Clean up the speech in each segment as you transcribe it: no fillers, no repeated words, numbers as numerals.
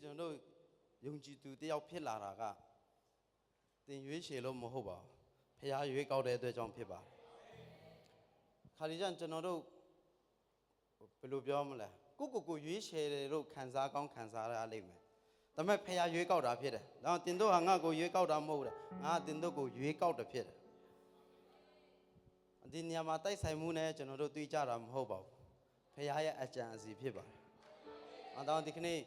ကျွန်တော်ယုံကြည်သူတယောက်ဖြစ်လာတာကတင်ရွေးချယ်လို့မဟုတ်ပါဘူးဖခင်ရွေးကောက်တဲ့အတွက်ကြောင့်ဖြစ်ပါတယ်ခါဒီကျကျွန်တော်တို့ဘယ်လိုပြောမလဲကိုရွေးချယ်တယ်လို့ခံစားကောင်းခံစားရလိမ့်မယ်ဒါပေမဲ့ဖခင်ရွေးကောက်တာဖြစ်တယ်ဒါတင်တို့ဟာငါ့ကိုရွေးကောက်တာမဟုတ်ဘူးငါတင်တို့ကိုရွေးကောက်တာဖြစ်တယ်ဒီနေရာမှာတိုက်ဆိုင်မှုနဲ့ကျွန်တော်တို့တွေးကြတာမဟုတ်ပါဘူးဖခင်ရဲ့အကြံအစီဖြစ်ပါတယ်အဲ့တော့ဒီကနေ့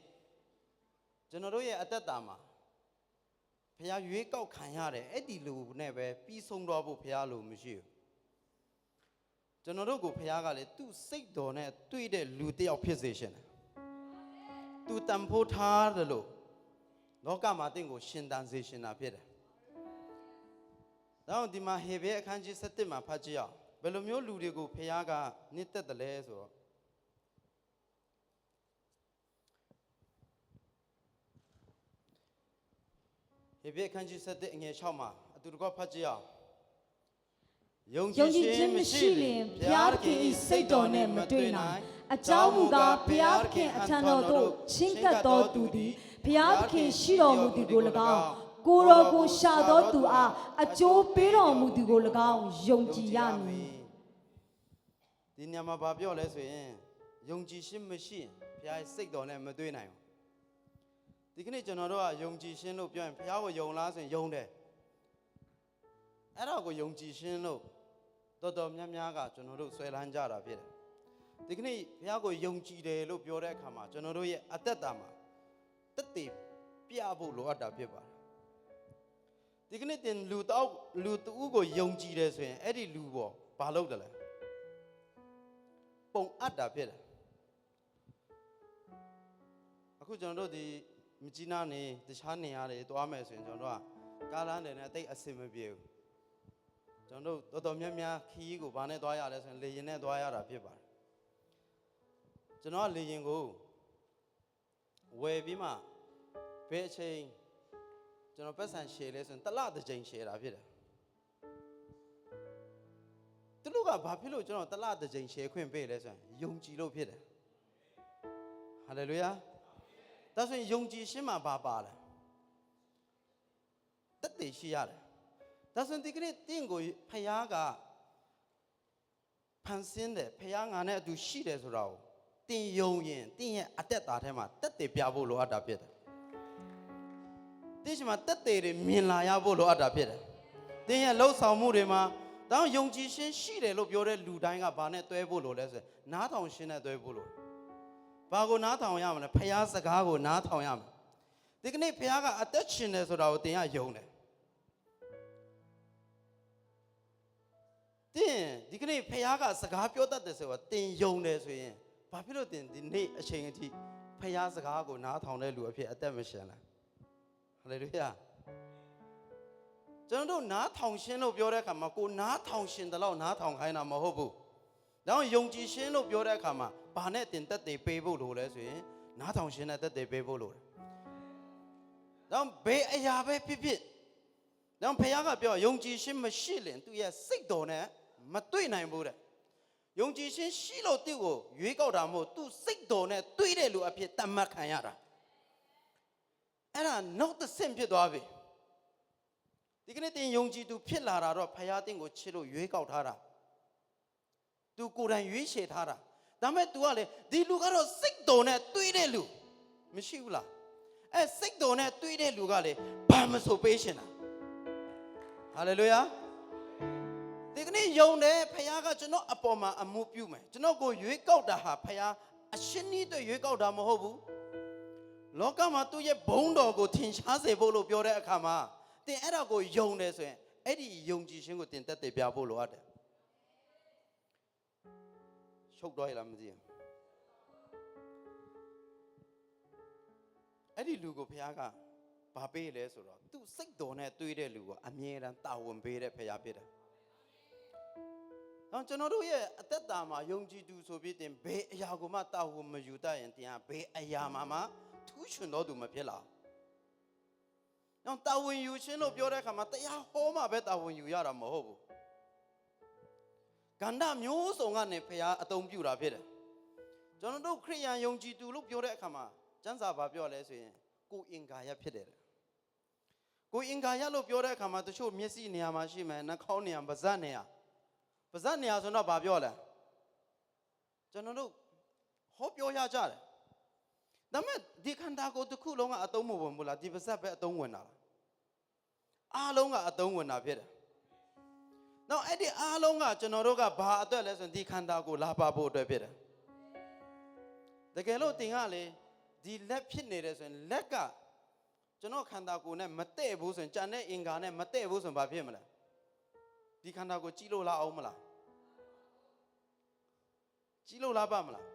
ကျွန်တော်တို့ရဲ့အသက်တာမှာဖခင်ရွေးကောက်ခံရတယ်အဲ့ဒီလူနဲ့ပဲပြီးဆုံးတော့ဖို့ဖခင်လိုမရှိဘူးကျွန်တော်တို့ကိုဖခင်ကလည်းသူ့စိတ်တော်နဲ့တွေ့တဲ့လူတစ်ယောက်ဖြစ်စေရှင်တယ်သူတန်ဖိုးထားတယ်လို့လောကမှာတင့်ကိုရှင်တန်စေရှင်တာဖြစ်တယ်ဒါကြောင့်ဒီမှာဟေဘဲအခန်းကြီး7မှာဖတ်ကြည့်အောင်ဘယ်လိုမျိုးလူတွေကိုဖခင်ကနှစ်သက်တယ်လဲဆိုတော့ဟေဘဲအခန်းကြီး7အငယ်6မှာအတူတကွဖတ်ကြည့်အောင်ယုံကြည်ခြင်းမရှိရင်ဘုရားခင်၏စိတ်တော်နဲ့မတွေ့နိုင်အကြောင်းမူကားဘုရားခင်အထံတော်သို့ချဉ်ကပ်တော်သူသည်ဘုရားခင်ရှိတော်မူသည်ကို၎င်းကိုယ်တော်ကိုရှာတော်သူအားအကျိုးပေးတော်မူသည်ကို၎င်းယုံကြည်ရမည်ဒီညမှာဘာပြောလဲဆိုရင်ယုံကြည်ခြင်းမရှိရင်ဘုရားရဲ့စိတ်တော်နဲ့မတွေ့နိုင်ဘူးဒီကနေ့ကျွန်တော်တို့ကယုံကြည်ခြင်းလို့ပြောရင်ဘုရားကိုယုံလားဆိုရင်ယုံတယ်အဲ့ဒါကိုယုံကြည်ခြင်းလို့တော်များများကကျွန်တော်တို့ဆွဲလန်းကြတာဖြစ်တယ်ဒီကနေ့ဘုရားကိုယုံကြည်တယ်လို့ပြောတဲ့အခါမှာကျွန်တော်တို့ရဲ့အသက်တာမှာတက်တည်ပြဖို့လိုအပ်တာဖြစ်ပါတယ်ဒီကနေ့တင်လူတူကိုယုံကြည်တယ်ဆိုရင်အဲ့ဒီလူပေါ်ဘာလုပ်တယ်လဲပုံအပ်တာဖြစ်တယ်အခုကျွန်တော်တို့ဒီမကြီးနားနေတခြားနေရာတွေသွားမယ်ဆိုရင်ကျွန်တော်တို့ကကားလမ်းတွေနဲ့တိတ်အဆင်မပြေဘူးကျွန်တော်တို့တော်များများခီးကိုဘာနဲ့သွားရလဲဆိုရင်လေရင်နဲ့သွားရတာဖြစ်ပါတယ်ကျွန်တော်ကလေရင်ကိုဝယ်ပြီးမှဘယ်အချိန်ကျွန်တော်ပတ်စံရှယ်လဲဆိုရင်တစ်လတစ်ကြိမ်ရှယ်တာဖြစ်တယ်သူတို့ကဘာဖြစ်လို့ကျွန်တော်တစ်လတစ်ကြိမ်ရှယ်ခွင့်ပေးလဲဆိုရင်ယုံကြည်လို့ဖြစ်တယ်ဟာလေလုယာဒါဆိုရင်ယုံကြည်ခြင်းမှာဘာပါလဲတက်တည်ရှိရတယ်ဒါဆိုရင်ဒီကနေ့တင့်ကိုဖခင်ကဖန်ဆင်းတယ်ဖခင်ငါနဲ့အတူရှိတယ်ဆိုတာကိုတင်ယုံရင်တင်ရဲ့အသက်တာထဲမှာတက်တည်ပြဖို့လိုအပ်တာဖြစ်တယ်တင်ရှိမှာတက်တည်တွေမြင်လာရဖို့လိုအပ်တာဖြစ်တယ်တင်ရဲ့လှုပ်ဆောင်မှုတွေမှာတောင်းယုံကြည်ခြင်းရှိတယ်လို့ပြောတဲ့လူတိုင်းကဘာနဲ့တွဲဖို့လိုလဲဆိုရင်နားထောင်ခြင်းနဲ့တွဲဖို့လိုဘာကိုနားထောင်ရမလဲဖခင်စကားကိုနားထောင်ရမယ်ဒီကနေ့ဖခင်ကအသက်ရှင်တယ်ဆိုတာကိုတင်ရယုံတယ်ဒီကနေ့ဖခင်ကစကားပြောတတ်တယ်ဆိုတော့တင်ယုံတယ်ဆိုရင်ဘာဖြစ်လို့တင်ဒီနေ့အချိန်အထိဖခင်စကားကိုနားထောင်တဲ့လူအဖြစ်အသက်မရှင်လားဟာလေလုယာကျွန်တော်တို့နားထောင်ရှင်လို့ပြောတဲ့အခါမှာကိုနားထောင်ရှင်တလောက်နားထောင်ခိုင်းတာမဟုတ်ဘူးဒါကြောင့်ယုံကြည်ရှင်လို့ပြောတဲ့အခါမှာဘာနဲ့တင်တက်တည်ပေးဖို့လိုလဲဆိုရင်နားထောင်ရှင်နဲ့တက်တည်ပေးဖို့လိုတယ်ဒါကြောင့်ဘယ်အရာပဲဖြစ်ဖြစ်ဒါကြောင့်ဖခင်ကပြောယုံကြည်ရှင်မရှိရင်သူရဲ့စိတ်တော်နဲ့မတွေ့နိုင်ဘူးတဲ့ယုံကြည်ခြင်းရှိလို့သူ့ကိုရွေးကောက်တာမဟုတ်သူစိတ်တော်နဲ့တွေ့တဲ့လူအဖြစ်တတ်မှတ်ခံရတာအဲ့ဒါနောက်တစ်ဆင့်ဖြစ်သွားပြီဒီကနေ့တင်ယုံကြည်သူဖြစ်လာတာတော့ဖခင်တင်ကိုချစ်လို့ရွေးကောက်ထားတာသူကိုယ်တိုင်ရွေးချယ်ထားတာဒါပေမဲ့ तू ကလေဒီလူကတော့စိတ်တော်နဲ့တွေ့တဲ့လူမရှိဘူးလားအဲ့စိတ်တော်နဲ့တွေ့တဲ့လူကလေဘာမဆိုပေးရှင်တာဟာလေလုယာဒီကနေ့ယုံတယ်ဖခင်ကကျွန်တော်အပေါ်မှာအမှုပြုမယ်ကျွန်တော်ကိုရွေးကောက်တာဟာဖခင်အရှင်းနည်းတွေရွေးကောက်တာမဟုတ်ဘူးလောကမှာသူ့ရဲ့ဘုန်းတော်ကိုထင်ရှားစေဖို့လို့ပြောတဲ့အခါမှာတင်အဲ့ဒါကိုယုံတယ်ဆိုရင်အဲ့ဒီယုံကြည်ခြင်းကိုတင်သက်သေပြဖို့လိုအပ်တယ်ချုပ်တော့ရလားမသိဘူးအဲ့ဒီလူကိုဖခင်ကဘာပေးလဲဆိုတော့သူ့စိတ်တော်နဲ့တွေ့တဲ့လူကိုအမြဲတမ်းတာဝန်ပေးတဲ့ဖခင်ဖြစ်တယ်ကျွန်တော်တို့ရဲ့အသက်တာမှာယုံကြည်သူဆိုပြီးတင်ဘယ်အရာကိုမှတာဝန်မယူတတ်ရင်တင်ဘယ်အရာမှထူးချွန်တော့သူမဖြစ်လာတော့တာဝန်ယူခြင်းလို့ပြောတဲ့အခါမှာတရားဟောမှပဲတာဝန်ယူရတာမဟုတ်ဘူးကန္တာမျိုးစုံကနေဖခင်အသုံးပြုတာဖြစ်တယ်ကျွန်တော်တို့ခရိယန်ယုံကြည်သူလို့ပြောတဲ့အခါမှာ ကျမ်းစာဘာပြောလဲဆိုရင်ကိုအင်္ဂါရဖြစ်တယ်ကိုအင်္ဂါရလို့ပြောတဲ့အခါမှာတချို့မျက်စိနေရာမှာရှိမယ်နှာခေါင်းနေရာပါးစပ်နေရာဆိုတော့ဘာပြောလဲကျွန်တော်တို့ဟောပြောရကြတယ်ဒါပေမဲ့ဒီခန္ဓာကိုယ်တစ်ခုလုံးကအသုံးမဝင်ဘူးလားဒီပါးစပ်ပဲအသုံးဝင်တာလားအားလုံးကအသုံးဝင်တာဖြစ်တယ်နောက်အဲ့ဒီအားလုံးကကျွန်တော်တို့ကဘာအတွက်လဲဆိုရင်ဒီခန္ဓာကိုယ်လာပါဖို့အတွက်ဖြစ်တယ်တကယ်လို့တင်ကလေဒီလက်ဖြစ်နေတယ်ဆိုရင်လက်ကကျွန်တော်ခန္ဓာကိုယ်နဲ့မတည့်ဘူးဆိုရင်ကြံတဲ့အင်္ဂါနဲ့မတည့်ဘူးဆိုရင်ဘာဖြစ်မလဲဒီခန္ဓာကိုယ်ကြီးလို့လားအောင်မလားကြီးလို့လားပါမလား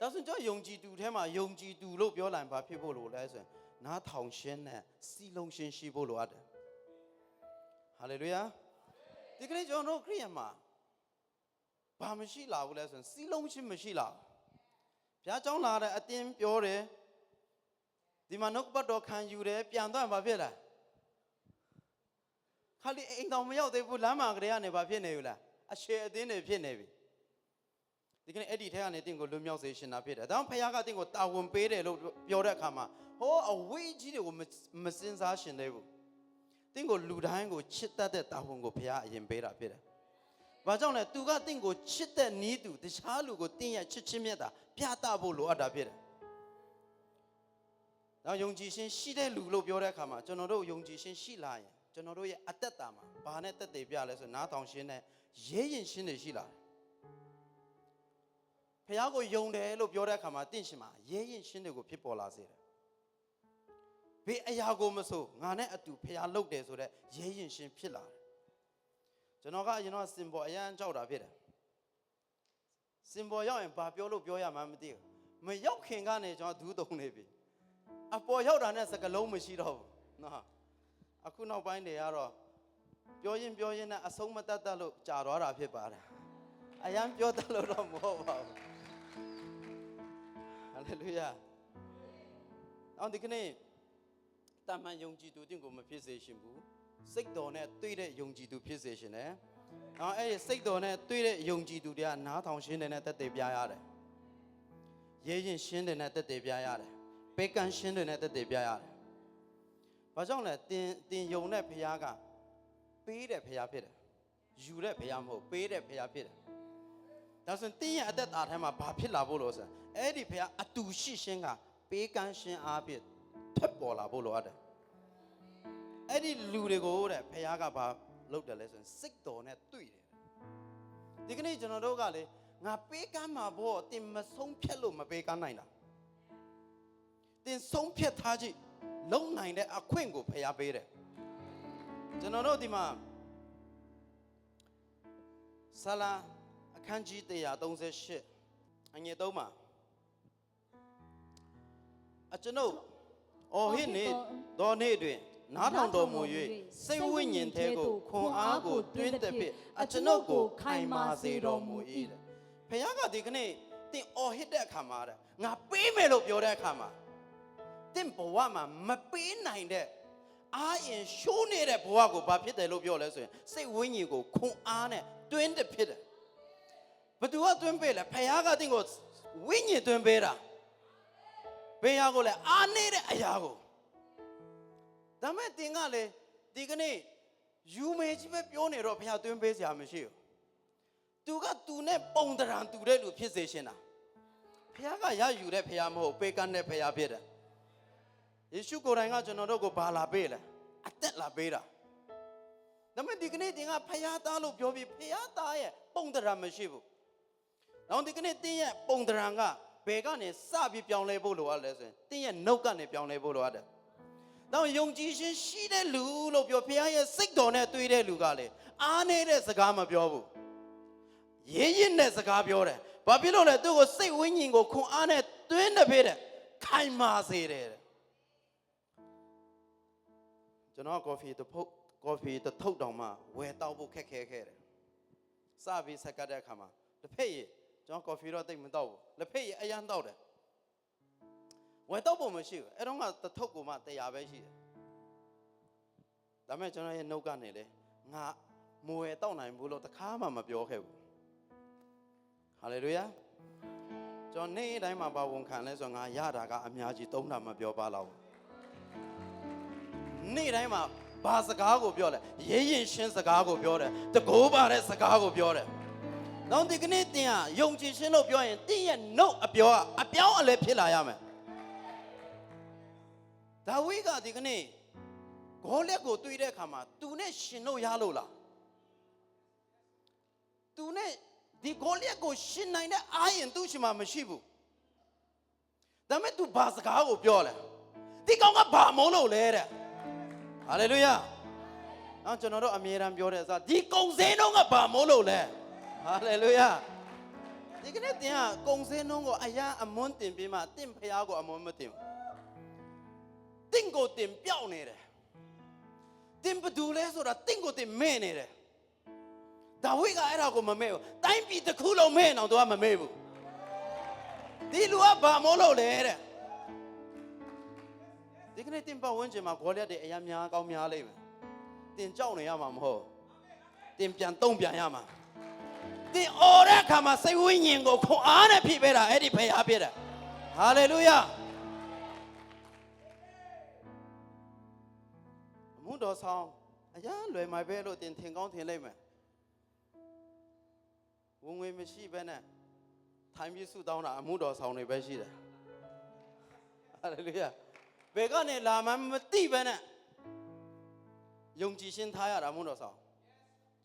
ဒါဆိုကျွန်တော်ယုံကြည်သူထဲမှာယုံကြည်သူလို့ပြောလိုက်ဘာဖြစ်ဖို့လို့လဲဆိုရင်နားထောင်ရှင်းနဲ့စီလုံးရှင်းရှိဖို့လိုအပ်တယ်ဟာလေလုယာဒီကနေ့ကျွန်တော်တို့ခရိယံမှာဘာမရှိလာဘူးလဲဆိုရင်စီလုံးရှင်းမရှိလာဘုရားကျောင်းလာတဲ့အတင်းပြောတယ်ဒီမှာနှုတ်ပတ်တော်ခံယူတယ်ပြန်သွားမှာဖြစ်လားခါလီအိမ်တော်မရောက်သေးဘူးလမ်းမှာကလေးကနေဘာဖြစ်နေယူလားအရှေအသင်းတွေဖြစ်နေပြီဒီကနေ့အဲ့ဒီထဲကနေတင့်ကိုလွတ်မြောက်စေရှင်တာဖြစ်တယ်ဒါကြောင့်ဖခင်ကတင့်ကိုတာဝန်ပေးတယ်လို့ပြောတဲ့အခါမှာဟောအဝေးကြီးတွေကိုမစင်စားရှင်သေးဘူးတင့်ကိုလူတိုင်းကိုချစ်တတ်တဲ့တာဝန်ကိုဖခင်အရင်ပေးတာဖြစ်တယ်ဘာကြောင့်လဲသူကတင့်ကိုချစ်တဲ့နီးသူတခြားလူကိုတင့်ရဲ့ချစ်ချင်းမြတ်တာပြသဖို့လိုအပ်တာဖြစ်တယ်နောက်ယုံကြည်ခြင်းရှိတဲ့လူလို့ပြောတဲ့အခါမှာကျွန်တော်တို့ယုံကြည်ခြင်းရှိလာရင်ကျွန်တော်တို့ရဲ့အသက်တာမှာဘာနဲ့တက်တည်ပြလဲဆိုနားထောင်ခြင်းနဲ့ရဲရင်ခြင်းတွေရှိလာတယ်ဖခင်ကိုယုံတယ်လို့ပြောတဲ့အခါမှာတင့်ရှင်မှာရဲရင်ခြင်းတွေကိုဖြစ်ပေါ်လာစေတယ်ဘေးအရာကိုမဆိုငါနဲ့အတူဖခင်လုပ်တယ်ဆိုတော့ရဲရင်ခြင်းဖြစ်လာတယ်ကျွန်တော်ကအရင်တော့စင်ပေါ်အရန်ကြောက်တာဖြစ်တယ်စင်ပေါ်ရောက်ရင်ဘာပြောလို့ပြောရမှမသိဘူးမရောက်ခင်ကနေကျွန်တော်ဒူးတုံနေပြီအပေါ်ရောက်တာနဲ့စကလုံးမရှိတော့ဘူးနော်အခုနောက်ပိုင်းတွေကတော့ပြောရင်နဲ့အဆုံးမတတ်လို့ကြာသွားတာဖြစ်ပါတယ်အရန်ပြောတတ်လို့တော့မဟုတ်ပါဘူးဟာလေလုယာအောင်ဒီကနေ့တမန်ယုံကြည်သူတင်ကိုမဖြစ်စေရှင်ဘူးစိတ်တော်နဲ့တွေ့တဲ့ယုံကြည်သူဖြစ်စေရှင်တယ်အဲ့ဒီစိတ်တော်နဲ့တွေ့တဲ့ယုံကြည်သူတွေကနားထောင်ရှင်းတဲ့နဲ့တက်တည်ပြရတယ်ရဲရင်ရှင်းတဲ့နဲ့တက်တည်ပြရတယ်ပေကန်ရှင်းတဲ့နဲ့တက်တည်ပြရတယ်ဘာကြောင့်လဲတင်ယုံတဲ့ဖခင်ကပေးတဲ့ဖခင်ဖြစ်တယ်ယူတဲ့ဖခင်မဟုတ်ပေးတဲ့ဖခင်ဖြစ်တယ်ဒါဆိုရင်တင်းရဲ့အသက်တာထဲမှာဘာဖြစ်လာဖို့လို့ဆိုအဲ့ဒီဖခင်အတူရှိရှင်းကပေးကမ်းရှင်းအားဖြင့်ထွက်ပေါ်လာဖို့လိုအပ်တယ်အဲ့ဒီလူတွေကိုတဲ့ဖခင်ကဘာလုပ်တယ်လဲဆိုရင်စိတ်တော်နဲ့တွေ့တယ်ဒီကနေ့ကျွန်တော်တို့ကလေငါပေးကမ်းမှာဘောတင်မဆုံးဖြတ်လို့မပေးကမ်းနိုင်တာတင်ဆုံးဖြတ်ထားကြည့်လုံနိုင်တဲ့အခွင့်ကိုဖခင်ပေးတယ်ကျွန်တော်တို့ဒီမှာဆလာအခန်းကြီး138အငယ်3မှာအကျွန်ုပ်အော်ဟစ်နေတော်နေ့တွင်နားထောင်တော်မူ၍စိတ်ဝိညာဉ်ထဲကိုခွန်အားကိုတွင်းတက်ဖြစ်အကျွန်ုပ်ကိုခိုင်မာစေတော်မူ၏တဲ့ဖခင်ကဒီကနေ့တင်အော်ဟစ်တဲ့အခါမှာတဲ့ငါပေးမယ်လို့ပြောတဲ့အခါမှာတင်ဘဝမှာမပေးနိုင်တဲ့အာရင်ရှိုးနေတဲ့ဘဝကိုဘာဖြစ်တယ်လို့ပြောလဲဆိုရင်စိတ်ဝိညာဉ်ကိုခွန်အားနဲ့တွင်းတက်ဖြစ်တယ်ဘသူကတွင်းပေးလဲဖခင်ကတင်ကိုဝိညာဉ်တွင်းပေးတာဘေးရကိုလဲအားနေတဲ့အရာကိုဒါမဲ့တင်ကလေဒီကနေ့ယူမေကြီးပဲပြောနေတော့ဖခင်တွင်းပေးစရာမရှိဘူးသူကသူနဲ့ပုံတရံတူတဲ့လူဖြစ်စေရှင်တာဖခင်ကရယူတဲ့ဖခင်မဟုတ်ပေးကမ်းတဲ့ဖခင်ဖြစ်တယ်ယေရှုကိုယ်တိုင်ကကျွန်တော်တို့ကိုဘာလာပေးလဲအသက်လာပေးတာဒါမဲ့ဒီကနေ့တင်ကဖခင်သားလို့ပြောပြီးဖခင်သားရဲ့ပုံတရံမရှိဘူးနောက်ဒီကနေ့တင်းရဲ့ပုံတရံကဘယ်ကနေစပြီးပြောင်းလဲဖို့လိုအပ်လဲဆိုရင်တင်းရဲ့နှုတ်ကနေပြောင်းလဲဖို့လိုအပ်တယ်နောက်ယုံကြည်ခြင်းရှိတဲ့လူလို့ပြောဖခင်ရဲ့စိတ်တော်နဲ့တွေ့တဲ့လူကလေအားနေတဲ့စကားမပြောဘူးရင်းရင်းနဲ့စကားပြောတယ်ဘာဖြစ်လို့လဲသူ့ကိုစိတ်ဝိညာဉ်ကိုခွန်အားနဲ့တွင်းနေပေးတယ်ခိုင်မာစေတယ်ကျွန်တော်ကော်ဖီတစ်ထုပ်တောင်မှဝယ်တောက်ဖို့ခက်ခဲခဲ့တယ်စပြီးဆက်ကတ်တဲ့အခါမှာတစ်ဖက်ရကျွန်တော်ကော်ဖီတော့တိတ်မတောက်ဘူးလက်ဖက်ရအရန်တောက်တယ်ဝယ်တောက်ဖို့မရှိဘူးအဲ့တော့ကတစ်ထုပ်ကိုမှ100ပဲရှိတယ်ဒါမဲ့ကျွန်တော်ရဲ့နှုတ်ကနေလေငါမဝယ်တောက်နိုင်ဘူးလို့တခါမှမပြောခဲ့ဘူးဟာလေလုယာ ကျွန်တော်နေ့တိုင်းမှာပါဝန်ခံလဲဆိုငါရတာကအများကြီးသုံးတာမပြောပါတော့နေ့တိုင်းမှာဘာစကားကိုပြောလဲရဲရင်ရှင်းစကားကိုပြောတယ်တကိုးပါတဲ့စကားကိုပြောတယ်နောက်ဒီကနေ့တင်ဟာယုံကြည်ခြင်းလို့ပြောရင်တင်းရဲ့နှုတ်အပြောအပြောင်းအလဲဖြစ်လာရမယ်ဒါဝိကဒီကနေ့ဂေါလက်ကိုတွေ့တဲ့အခါမှာသူနဲ့ရှင်လို့ရလို့လားသူနဲ့ဒီဂေါလက်ကိုရှင်နိုင်တဲ့အားရင်သူ့ရှိမှမရှိဘူးဒါပေမဲ့ तू ဘာစကားကိုပြောလဲဒီကောင်ကဘာမုန်းလို့လဲတဲ့ဟာလေလုယာနောက်ကျွန်တော်တို့အမြဲတမ်းပြောတဲ့အစားဒီကုံစင်းတော့ကဘာမုန်းလို့လဲဟာလေလုယာဒီကနေ့တင်ကကုံစင်းတော့ကိုအရာအမွန်းတင်ပြီးမှတင့်ဖျားကိုအမွန်းမတင်ဘူးတင့်ကိုတင်ပြောက်နေတယ်တင်ဘဒူလဲဆိုတာတင့်ကိုတင်မဲ့နေတယ်ဒါဝိကအဲ့ဒါကိုမမဲ့ဘူးတိုင်းပြည်တစ်ခုလုံးမဲ့အောင်သူကမမဲ့ဘူးဒီလူကဘာမို့လို့လဲတဲ့ဒီကနေ့တင်ပတ်ဝန်းကျင်မှာဂေါ်လက်တွေအများများကောင်းများလိမ့်မယ်တင်ကြောက်နေရမှာမဟုတ်တင်ပြန်တုံးပြန်ရမှာတင်အော်တဲ့အခါမှာစိတ်ဝိညာဉ်ကိုခွန်အားနဲ့ဖြည့်ပေးတာအဲ့ဒီဖခင်ဖြစ်တယ်ဟာလေလုယာအမှုတော်ဆောင်အရာလွယ်မိုင်ပဲလို့တင်ထင်ကောင်းထင်လိုက်မယ်ဝင်ငွေမရှိဘဲနဲ့ထိုင်ပြီးဆုတောင်းတာအမှုတော်ဆောင်တွေပဲရှိတယ်ဟာလေလုယာဘယ်ကနေလာမှမသိဘဲနဲ့ယုံကြည်ရှင်ထားရတာအမှုတော်ဆောင်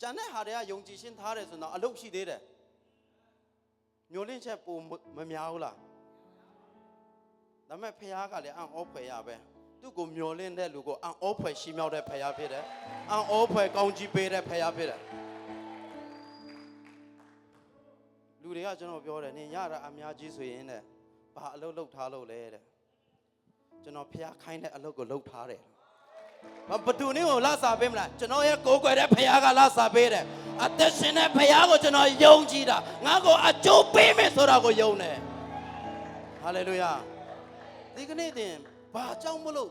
ကျန်တဲ့ဟာတွေကယုံကြည်ရှင်ထားတယ်ဆိုတော့အလုပ်ရှိသေးတယ်ညှို့လင့်ချက်ပိုမများဘူးလားဒါပေမဲ့ဖခင်ကလည်းအံ့ဩဖွယ်ရပဲသူ့ကိုမျောလင့်တဲ့လူကိုအံ့ဩဖွယ်ရှိမြောက်တဲ့ဖခင်ဖြစ်တယ်အံ့ဩဖွယ်ကောင်းကြီးပေးတဲ့ဖခင်ဖြစ်တယ်လူတွေကကျွန်တော်ပြောတယ်နင်ရတာအများကြီးဆိုရင်တဲ့ဘာအလုပ်လုပ်ထားလို့လဲတဲ့ကျွန်တော်ဖျားခိုင်းတဲ့အလုပ်ကိုလုပ်ထားတယ်ဘသူနည်းကိုလာစားပေးမလားကျွန်တော်ရဲ့ကိုယ်ကွယ်တဲ့ဖျားကလာစားပေးတယ်အသက်ရှင်တဲ့ဖျားကိုကျွန်တော်ယုံကြည်တာငါ့ကိုအကျိုးပေးမယ်ဆိုတာကိုယုံတယ်ဟာလေလုယာဒီကနေ့တင်ဘာကြောင့်မလို့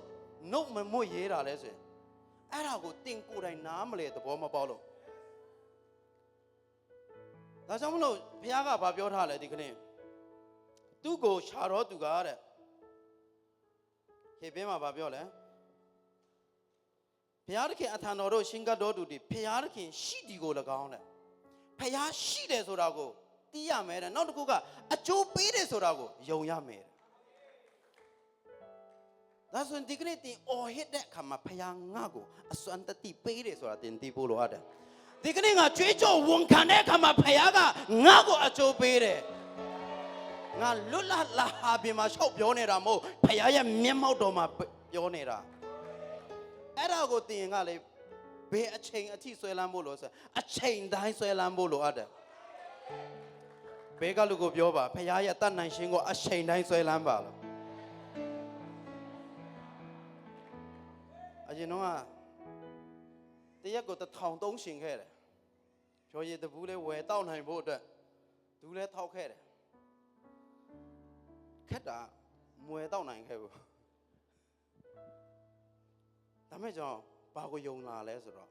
နှုတ်မမွတ်ရေးတာလဲဆိုရင်အဲ့ဒါကိုတင်ကိုယ်တိုင်နားမလဲသဘောမပေါက်လို့ဒါကြောင့်မလို့ဘုရားကဘာပြောထားလဲဒီကနေ့သူ့ကိုရှာတော့သူကတဲ့ခေဘင်းမှာဘာပြောလဲဘုရားသခင်အထံတော်တို့ရှင်ကတော်သူတွေဘုရားသခင်ရှိဒီကို၎င်းတဲ့ဘုရားရှိတယ်ဆိုတာကိုသိရမယ်တဲ့နောက်တစ်ခုကအကျိုးပေးတယ်ဆိုတာကိုယုံရမယ်ဒါဆိုရင်ဒီကနေ့တင်အော်ဟစ်တဲ့အခါမှာဘုရားငါ့ကိုအစွမ်းတတိပေးတယ်ဆိုတာတင်သိဖို့လိုအပ်တယ်ဒီကနေ့ငါကြွေးကြော်ဝန်ခံတဲ့အခါမှာဖခင်ကငါ့ကိုအကျိုးပေးတယ်ငါလွတ်လပ်လာဟာပြင်မှာရှောက်ပြောနေတာမဟုတ်ဖခင်ရဲ့မျက်မှောက်တော်မှာပြောနေတာအဲ့ဒါကိုတင်ရင်ကလေဘယ်အချိန်အထိဆွဲလန်းဖို့လို့ဆိုအချိန်တိုင်းဆွဲလန်းဖို့လိုအပ်တယ်ဘယ်ကလူကိုပြောပါဖခင်ရဲ့တတ်နိုင်ခြင်းကိုအချိန်တိုင်းဆွဲလန်းပါလို့အရင်တော့တရက်ကို1300ရှင်ခဲ့တယ်ဖြောရည်တပူးလေးဝယ်တောက်နိုင်ဖို့အတွက်ဒူးလေးထောက်ခဲ့တယ်ခက်တာမွယ်တောက်နိုင်ခဲ့ဘူးဒါမဲ့ကျွန်တော်ဘာကိုယုံလာလဲဆိုတော့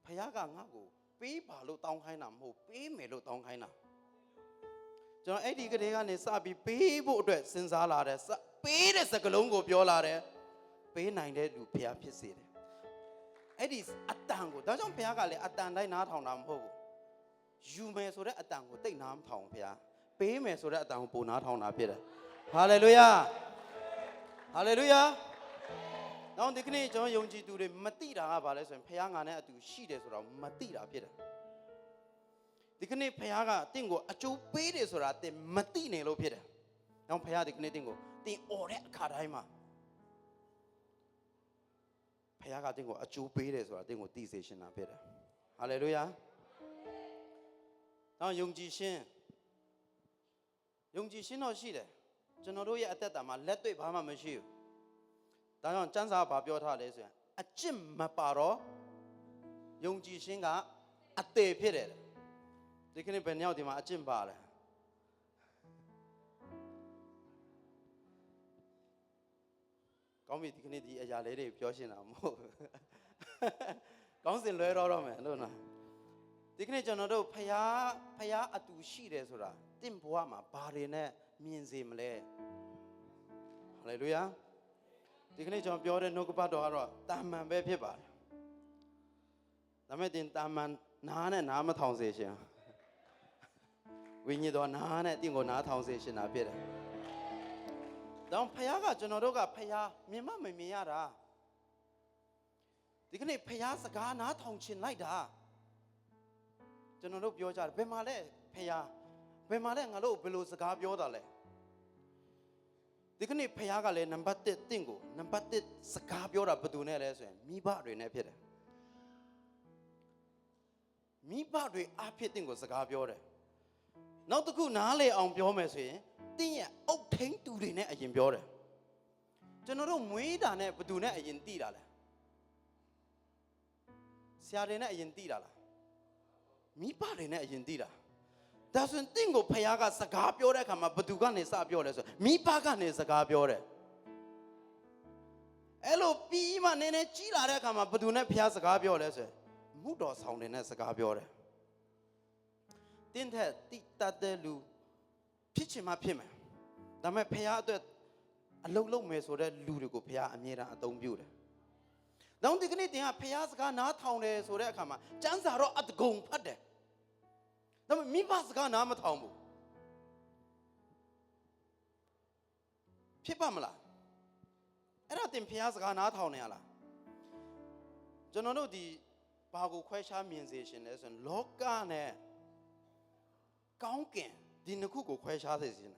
ဖခင်ကငါ့ကိုပေးပါလို့တောင်းခိုင်းတာမဟုတ်ပေးမယ်လို့တောင်းခိုင်းတာကျွန်တော်အဲ့ဒီကလေးကနေစပြီးပေးဖို့အတွက်စဉ်းစားလာတယ်ပေးတဲ့စကားလုံးကိုပြောလာတယ်ပေးနိုင်တဲ့လူဖခင်ဖြစ်စေတယ်အဲ့ဒီအတန်ကိုဒါကြောင့်ဘုရားကလည်းအတန်တိုင်းနားထောင်တာမဟုတ်ဘူးယူမယ်ဆိုတဲ့အတန်ကိုတိတ်နားမထောင်ဘုရားပေးမယ်ဆိုတဲ့အတန်ကိုပိုနားထောင်တာဖြစ်တယ်ဟာလေလုယာဟာလေလုယာနောက်ဒီကနေ့ကျွန်တော်ယုံကြည်သူတွေမသိတာကဘာလဲဆိုရင်ဘုရားငါနဲ့အတူရှိတယ်ဆိုတော့မသိတာဖြစ်တယ်ဒီကနေ့ဘုရားကတင့်ကိုအကျိုးပေးတယ်ဆိုတာတင်မသိနေလို့ဖြစ်တယ်နောက်ဘုရားဒီကနေ့တင့်ကိုတင်អော်တဲ့အခါတိုင်းမှာဘုရားကတင့်ကိုအကျိုးပေးတယ်ဆိုတာတင့်ကိုသိစေရှင်တာဖြစ်တယ်ဟာလေလုယာနောက်ယုံကြည်ခြင်းတော့ရှိတယ်ကျွန်တော်တို့ရဲ့အသက်တာမှာလက်တွေ့ဘာမှမရှိဘူးဒါကြောင့်ကျမ်းစာဘာပြောထားလဲဆိုရင်အကျင့်မပါတော့ယုံကြည်ခြင်းကအသေးဖြစ်တယ်ဒီကနေ့ဘယ်နှယောက်ဒီမှာအကျင့်ပါလဲကောင်းပြီဒီကနေ့ဒီအရာလေးတွေပြောရှင်းတာမဟုတ်ကောင်းစင်လွဲတော့မယ်လို့နော်ဒီကနေ့ကျွန်တော်တို့ဖျားအတူရှိတယ်ဆိုတာတင့်ဘဝမှာဘာတွေနဲ့ မြင်စေမလဲဟာလေလုယာဒီကနေ့ကျွန်တော်ပြောတဲ့နှုတ်ကပတ်တော်ကတော့တာမန်ပဲဖြစ်ပါတယ်ဒါမဲ့တင်တာမန်နားနဲ့နားမထောင်စေရှင်ဝိညာဉ်တော်နားနဲ့တင်ကိုနားထောင်စေရှင်တာဖြစ်တယ်။တော့ဖခင်ကကျွန်တော်တို့ကဖခင်မြင်မမမြင်ရတာဒီကနေ့ဖခင်စကားနားထောင်ချင်လိုက်တာကျွန်တော်တို့ပြောကြတယ်ဘယ်မှာလဲဖခင်ဘယ်မှာလဲငါတို့ဘယ်လိုစကားပြောတာလဲဒီကနေ့ဖခင်ကလည်းနံပါတ်1တင့်ကိုနံပါတ်1စကားပြောတာဘယ်သူနဲ့လဲဆိုရင်မိဘတွေနဲ့ဖြစ်တယ်မိဘတွေအားဖြင့်တင့်ကိုစကားပြောတယ်နောက်တစ်ခုနားလေအောင်ပြောမယ်ဆိုရင်တင်းရဲ့အုတ်ထိန်တူတွေနဲ့အရင်ပြောတယ်ကျွန်တော်တို့မွေးတာနဲ့ဘယ်သူနဲ့အရင်တိတာလဲဆရာတွေနဲ့အရင်တိတာလားမိဘတွေနဲ့အရင်တိတာဒါဆိုရင်တင်းကိုဖခင်ကစကားပြောတဲ့အခါမှာဘယ်သူကနေစပြောလဲဆိုမိဘကနေစကားပြောတယ်အဲ့လိုပြီးမှနည်းနည်းကြီးလာတဲ့အခါမှာဘယ်သူနဲ့ဖခင်စကားပြောလဲဆိုမှုတော်ဆောင်တွေနဲ့စကားပြောတယ်တင်းထက်တိတတ်တဲ့လူဖြစ်ချင်မှဖြစ်မယ်ဒါပေမဲ့ဖခင်အတွက်အလုံးလုံးမယ်ဆိုတဲ့လူတွေကိုဖခင်အမြဲတမ်းအသုံးပြုတယ်။နောက်ဒီကနေ့တင်ကဖခင်စကားနားထောင်တယ်ဆိုတဲ့အခါမှာကျမ်းစာတော့အတကုံဖတ်တယ်။ဒါပေမဲ့မိဘစကားနားမထောင်ဘူး။ဖြစ်ပါမလား။အဲ့ဒါတင်ဖခင်စကားနားထောင်နေရလား။ကျွန်တော်တို့ဒီဘာကိုခွဲခြားမြင်စေရှင်လဲဆိုရင်လောကနဲ့ကောင်းကင်ဒီနှစ်ခုကိုခွဲခြားစေခြင်း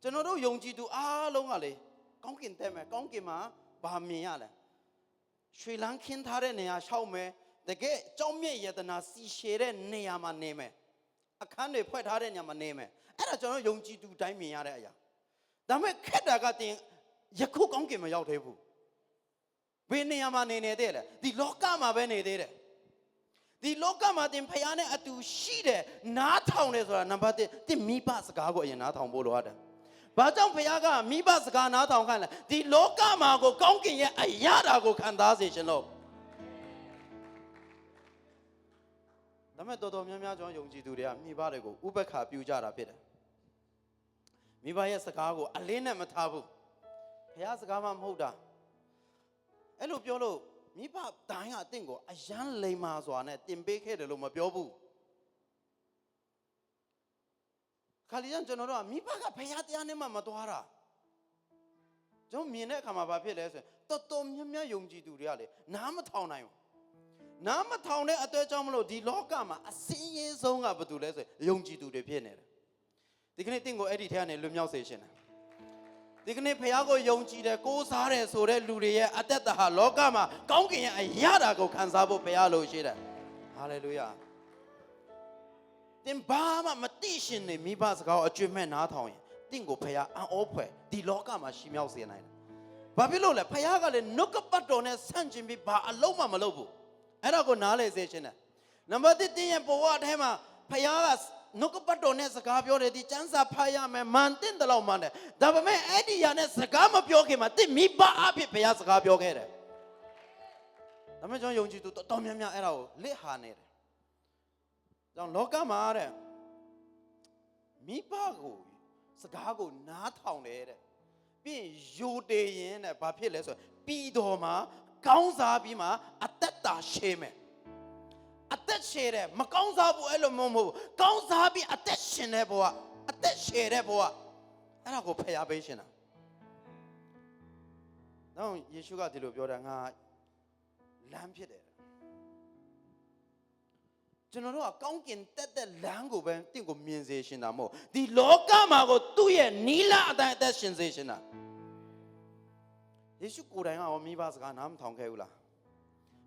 ကျွန်တော်တို့ယုံကြည်သူအားလုံးကလေကောင်းကင်တက်မယ်ကောင်းကင်မှာဘာမြင်ရလဲရွှေလန်းခင်းထားတဲ့နေရာရှောက်မယ်တကယ်ကြောင်းမြင့်ယတနာစီရှည်တဲ့နေရာမှာနေမယ်အခန်းတွေဖွဲ့ထားတဲ့နေရာမှာနေမယ်အဲ့ဒါကျွန်တော်ယုံကြည်သူတိုင်းမြင်ရတဲ့အရာဒါပေမဲ့ခက်တာကတင်ယခုကောင်းကင်မရောက်သေးဘူးဘယ်နေရာမှာနေနေသေးလဲဒီလောကမှာပဲနေသေးတယ်ဒီလောကမှာတင်ဖခင်နဲ့အတူရှိတယ်နားထောင်တယ်ဆိုတာနံပါတ်1တင်မိဘစကားကိုအရင်နားထောင်ဖို့လိုရတယ်။ဘာကြောင့်ဖခင်ကမိဘစကားနားထောင်ခိုင်းလဲဒီလောကမှာကိုကောင်းကင်ရဲ့အရာတာကိုခံစားစေခြင်းလို့ဒါမဲ့တော်တော်များများကျွန်တော်ယုံကြည်သူတွေကမိဘတွေကိုဥပက္ခပြုကြတာဖြစ်တယ်။မိဘရဲ့စကားကိုအလင်းနဲ့မထားဘူး။ဖခင်စကားမှမဟုတ်တာအဲ့လိုပြောလို့မိဘတိုင်းကအတင့်ကိုအယမ်းလိမ္မာစွာနဲ့တင်ပေးခဲ့တယ်လို့မပြောဘူးခါလီကျွန်တော်တို့ကမိဘကဖခင်တရားနဲ့မှမသွားတာကျွန်တော်မြင်တဲ့အခါမှာဘာဖြစ်လဲဆိုရင်တော်တော်များများယုံကြည်သူတွေကလေနားမထောင်နိုင်ဘူးနားမထောင်တဲ့အတွေ့အကြုံမလို့ဒီလောကမှာအစင်းရဲဆုံးကဘာတူလဲဆိုရင်ယုံကြည်သူတွေဖြစ်နေတယ်ဒီကနေ့တင့်ကိုအဲ့ဒီထဲကနေလွတ်မြောက်စေရှင်တယ်ဒီကနေ့ဖခင်ကိုယုံကြည်တယ်ကိုးစားတယ်ဆိုတဲ့လူတွေရဲ့အသက်တာဟာလောကမှာကောင်းကင်ရဲ့အရာတာကိုခံစားဖို့ဖခင်လိုရှိတယ်ဟာလေလုယာတင်ဘာမှမသိရှင်နေမိဘစကားကိုအကျွတ်မဲ့နားထောင်ရင်တင့်ကိုဖခင်အံ့ဩဖွယ်ဒီလောကမှာရှီမြောက်စေနိုင်တယ်ဘာဖြစ်လို့လဲဖခင်ကလည်းနှုတ်ကပတ်တော်နဲ့ဆန့်ကျင်ပြီးဘာအလုံးမှမလုပ်ဘူးအဲ့ဒါကိုနားလေစေရှင်တယ်နံပါတ်1တင်းရဲ့ဘဝအထဲမှာဖခင်ကနှုတ်ကပတ်တော်နဲ့စကားပြောတယ်ဒီကျမ်းစာဖတ်ရမယ်မှန်တဲ့လောက်မှန်တယ်ဒါပေမဲ့အဲ့ဒီရနဲ့စကားမပြောခင်မှာတင့်မိဘအဖြစ်ဘုရားစကားပြောခဲ့တယ်ဒါပေမဲ့ကျွန်တော်ယုံကြည်သူတော်များများအဲ့ဒါကိုလစ်ဟာနေတယ်ကြောင့်လောကမှာတဲ့မိဘကိုစကားကိုနားထောင်တယ်တဲ့ပြီးယူတည်ရင်တဲ့ဘာဖြစ်လဲဆိုပြီးတော်မှာကောင်းစားပြီးမှအသက်တာရှည်မယ်အသက်ရှည်တယ်မကောင်းစားဘူးအဲ့လိုမဟုတ်ဘူးကောင်းစားပြီးအသက်ရှင်တဲ့ဘဝအသက်ရှည်တဲ့ဘဝအဲ့ဒါကိုဖျားပေးရှင်တာနောက်ယေရှုကဒီလိုပြောတာငါလမ်းဖြစ်တယ်ကျွန်တော်တို့ကကောင်းကင်တက်တဲ့လမ်းကိုပဲတင့်ကိုမြင်စေရှင်တာမဟုတ်ဒီလောကမှာကိုသူ့ရဲ့နီလာအတိုင်းအသက်ရှင်စေရှင်တာယေရှုကိုယ်တိုင်ကမိဘစကားနားမထောင်ခဲ့ဘူးလား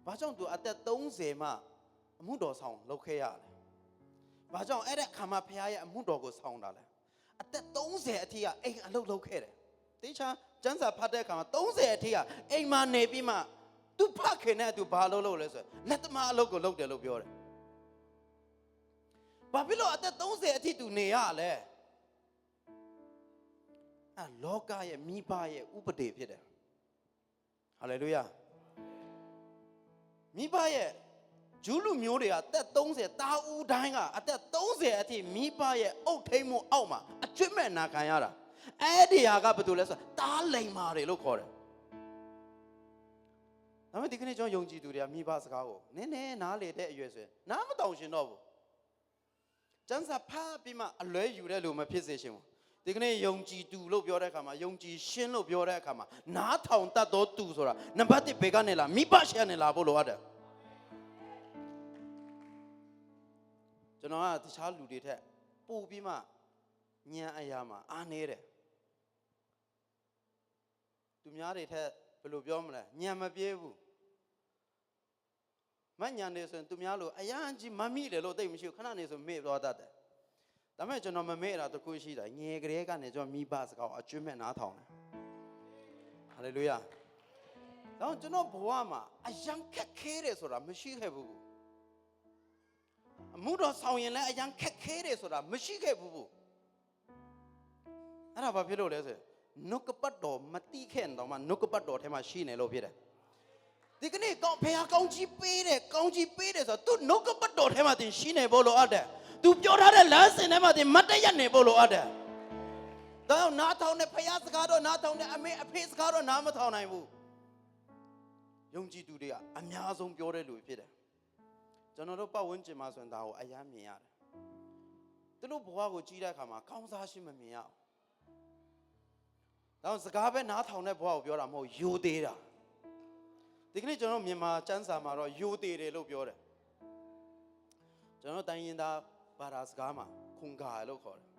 ဘာကြောင့်သူအသက်30မှအမှုတော်ဆောင်လုပ်ခဲ့ရတယ်။ဘာကြောင့်အဲ့တဲ့အခါမှာဖခင်ရဲ့အမှုတော်ကိုဆောင်တာလဲ။အသက်30အထိကအိမ်အလုပ်လုပ်ခဲ့တယ်။တေချာကျမ်းစာဖတ်တဲ့အခါမှာ30အထိကအိမ်မှာနေပြီးမှသူဖခင်နဲ့သူဘာလုပ်လဲဆိုရင်လက်သမားအလုပ်ကိုလုပ်တယ်လို့ပြောတယ်။ဘာဖြစ်လို့အသက်30အထိသူနေရလဲ။အဲလောကရဲ့မိဘရဲ့ဥပဒေဖြစ်တယ်။ဟာလေလုယာ။မိဘရဲ့ ဂျူးလူမျိုးတွေကအသက်30တာဦးတိုင်းကအသက်30အထိမိဘရဲ့အုတ်ထိန်မှုအောက်မှာအကျွတ်မဲ့နာခံရတာအဲ့ဒီဟာကဘာလို့လဲဆိုတော့တားလိမ်မာတွေလို့ခေါ်တယ်ဒါပေမဲ့ဒီကနေ့ကျွန်တော်ယုံကြည်သူတွေကမိဘစကားကိုနည်းနည်းနားလေတဲ့အရွယ်ဆိုရင်နားမတောင်ရှင်တော့ဘူးကျန်းစာဖတ်ပြီးမှအလွဲယူတဲ့လူမဖြစ်စေရှင်ဘူးဒီကနေ့ယုံကြည်သူလို့ပြောတဲ့အခါမှာယုံကြည်ရှင်းလို့ပြောတဲ့အခါမှာနားထောင်တတ်သောသူဆိုတာနံပါတ်1ဘေကနေလာမိဘရှေ့ကနေလာဖို့လိုအပ်တယ်ကျွန်တော်ကတခြားလူတွေထက်ပို့ပြီးမှညံအရာမှာအားနေတယ်သူများတွေထက်ဘယ်လိုပြောမလဲညံမပြေးဘူးမညံနေဆိုရင်သူများလို့အရန်ကြီးမမိတယ်လို့သိမရှိဘူးခဏနေဆိုမေ့သွားတတ်တယ်ဒါပေမဲ့ကျွန်တော်မမေ့တာတခုရှိတာငယ်ကလေးကနေကျွန်တော်မိဘစကားအကျွတ်မဲ့နားထောင်တယ်ဟာလေလုယာတော့ကျွန်တော်ဘဝမှာအရန်ခက်ခဲတယ်ဆိုတာမရှိခဲ့ဘူးအမှုတော်ဆောင်ရင်လည်းအရန်ခက်ခဲတယ်ဆိုတာမရှိခဲ့ဘူးအဲ့ဒါဘာဖြစ်လို့လဲဆိုနှုတ်ကပတ်တော်မတိခဲ့တော့မှနှုတ်ကပတ်တော်ထဲမှာရှိနေလို့ဖြစ်တယ်ဒီကနေ့ကောင်းဖေဟာကောင်းကြီးပေးတယ်ဆိုတော့သူနှုတ်ကပတ်တော်ထဲမှာတင်ရှိနေဖို့လိုအပ်တယ်သူပြောထားတဲ့လမ်းစဉ်ထဲမှာတင်မတ်တရနေဖို့လိုအပ်တယ်ဒါကြောင့်နားထောင်တဲ့ဖေဟာစကားတော့နားထောင်တဲ့အမေအဖေစကားတော့နားမထောင်နိုင်ဘူးယုံကြည်သူတွေကအများဆုံးပြောတဲ့လူဖြစ်တယ်ကျွန်တော်တို့ပတ်ဝန်းကျင်မှာဆိုရင်ဒါကိုအယမ်းမြင်ရတယ်သူတို့ဘဝကိုကြည့်တဲ့အခါမှာကောင်းစားရှိမမြင်ရဘူးဒါကြောင့်စကားပဲနားထောင်တဲ့ဘဝကိုပြောတာမဟုတ်ယိုသေးတာဒီကနေ့ကျွန်တော်မြန်မာကျမ်းစာမှာတော့ယိုသေးတယ်လို့ပြောတယ်ကျွန်တော်တိုင်းရင်းသားဘာသာစကားမှာခွန်ဂါလို့ခေါ်တယ်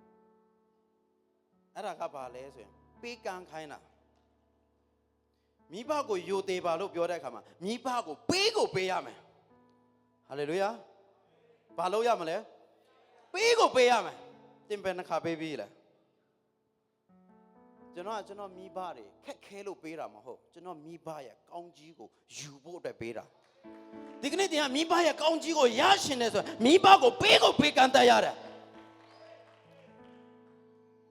အဲ့ဒါကဘာလဲဆိုရင်ပေးကမ်းခိုင်းတာမိဘကိုယိုသေးပါလို့ပြောတဲ့အခါမှာမိဘကိုပေးရမယ်ဟာလေလုယာဘာလို့ရမလဲပေးရမယ်တင်ပဲနှခါပေးပြီးလဲကျွန်တော်မိဘတွေခက်ခဲလို့ပေးတာမဟုတ်ကျွန်တော်မိဘရဲ့ကောင်းကြီးကိုယူဖို့အတွက်ပေးတာဒီကနေ့တင်ကမိဘရဲ့ကောင်းကြီးကိုရရှင်တယ်ဆိုရင်မိဘကိုပေးကမ်းတတ်ရတယ်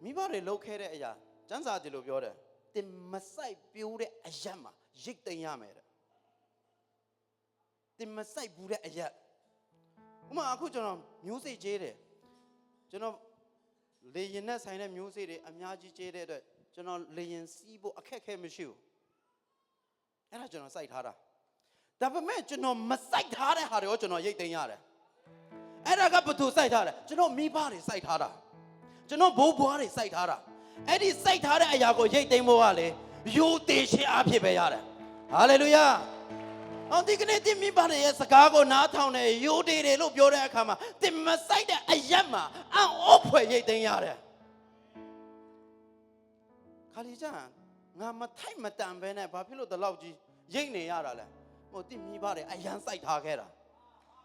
မိဘတွေလုပ်ခဲ့တဲ့အရာကျမ်းစာကြည့်လို့ပြောတယ်တင်မဆိုင်ပြိုးတဲ့အရာမှာရိတ်သိမ်းရမယ်တဲ့တင်မဆိုင်ဘူးတဲ့အရာဥမာအခုကျွန်တော်မျိုးစိတ်ကျေးတယ်ကျွန်တော်လေရင်နဲ့ဆိုင်တဲ့မျိုးစိတ်တွေအများကြီးကျေးတဲ့အတွက်ကျွန်တော်လေရင်စီးဖို့အခက်ခဲမရှိဘူးအဲ့ဒါကျွန်တော်စိုက်ထားတာဒါပေမဲ့ကျွန်တော်မစိုက်ထားတဲ့ဟာတွေကိုကျွန်တော်ရိတ်သိမ်းရတယ်အဲ့ဒါကဘယ်သူစိုက်ထားလဲကျွန်တော်မိဘတွေစိုက်ထားတာကျွန်တော်ဘိုးဘွားတွေစိုက်ထားတာအဲ့ဒီစိုက်ထားတဲ့အရာကိုရိတ်သိမ်းဖို့ကလေယိုသေးခြင်းအဖြစ်ပဲရတယ်ဟာလေလုယာအောင်ဒီကနေ့တင်မိဘတွေရဲ့စကားကိုနားထောင်နေယိုသေးတယ်လို့ပြောတဲ့အခါမှာတင်မစိုက်တဲ့အရာမှာအံ့ဩဖွယ်ရိတ်သိမ်းရတယ်ခါလီကျန်ငါမထိုက်မတန်ပဲနဲ့ဘာဖြစ်လို့ဒီလောက်ကြီးရိတ်နေရတာလဲဟိုတင်မိဘတွေအရန်စိုက်ထားခဲ့တာ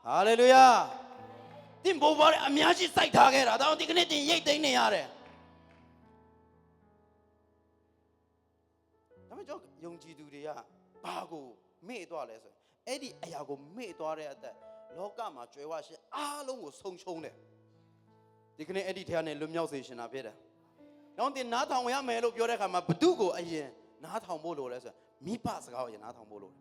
ဟာလေလုယာတင်ဘိုးဘွားတွေအများကြီးစိုက်ထားခဲ့တာဒါအောင်ဒီကနေ့တင်ရိတ်သိမ်းနေရတယ်ဒါပေမဲ့ကျွန်တော်ယုံကြည်သူတွေကဘာကိုမေ့သွားလဲဆိုရင်အဲ့ဒီအရာကိုမေ့သွားတဲ့အသက်လောကမှာကြွယ်ဝရှင်အားလုံးကိုဆုံးရှုံးတယ်ဒီကနေ့အဲ့ဒီထဲကနေလွတ်မြောက်စေရှင်တာဖြစ်တယ်။တော့တင်နားထောင်ရမယ်လို့ပြောတဲ့အခါမှာဘသူကိုအရင်နားထောင်ဖို့လိုလဲဆိုမိဘစကားကိုအရင်နားထောင်ဖို့လိုတယ်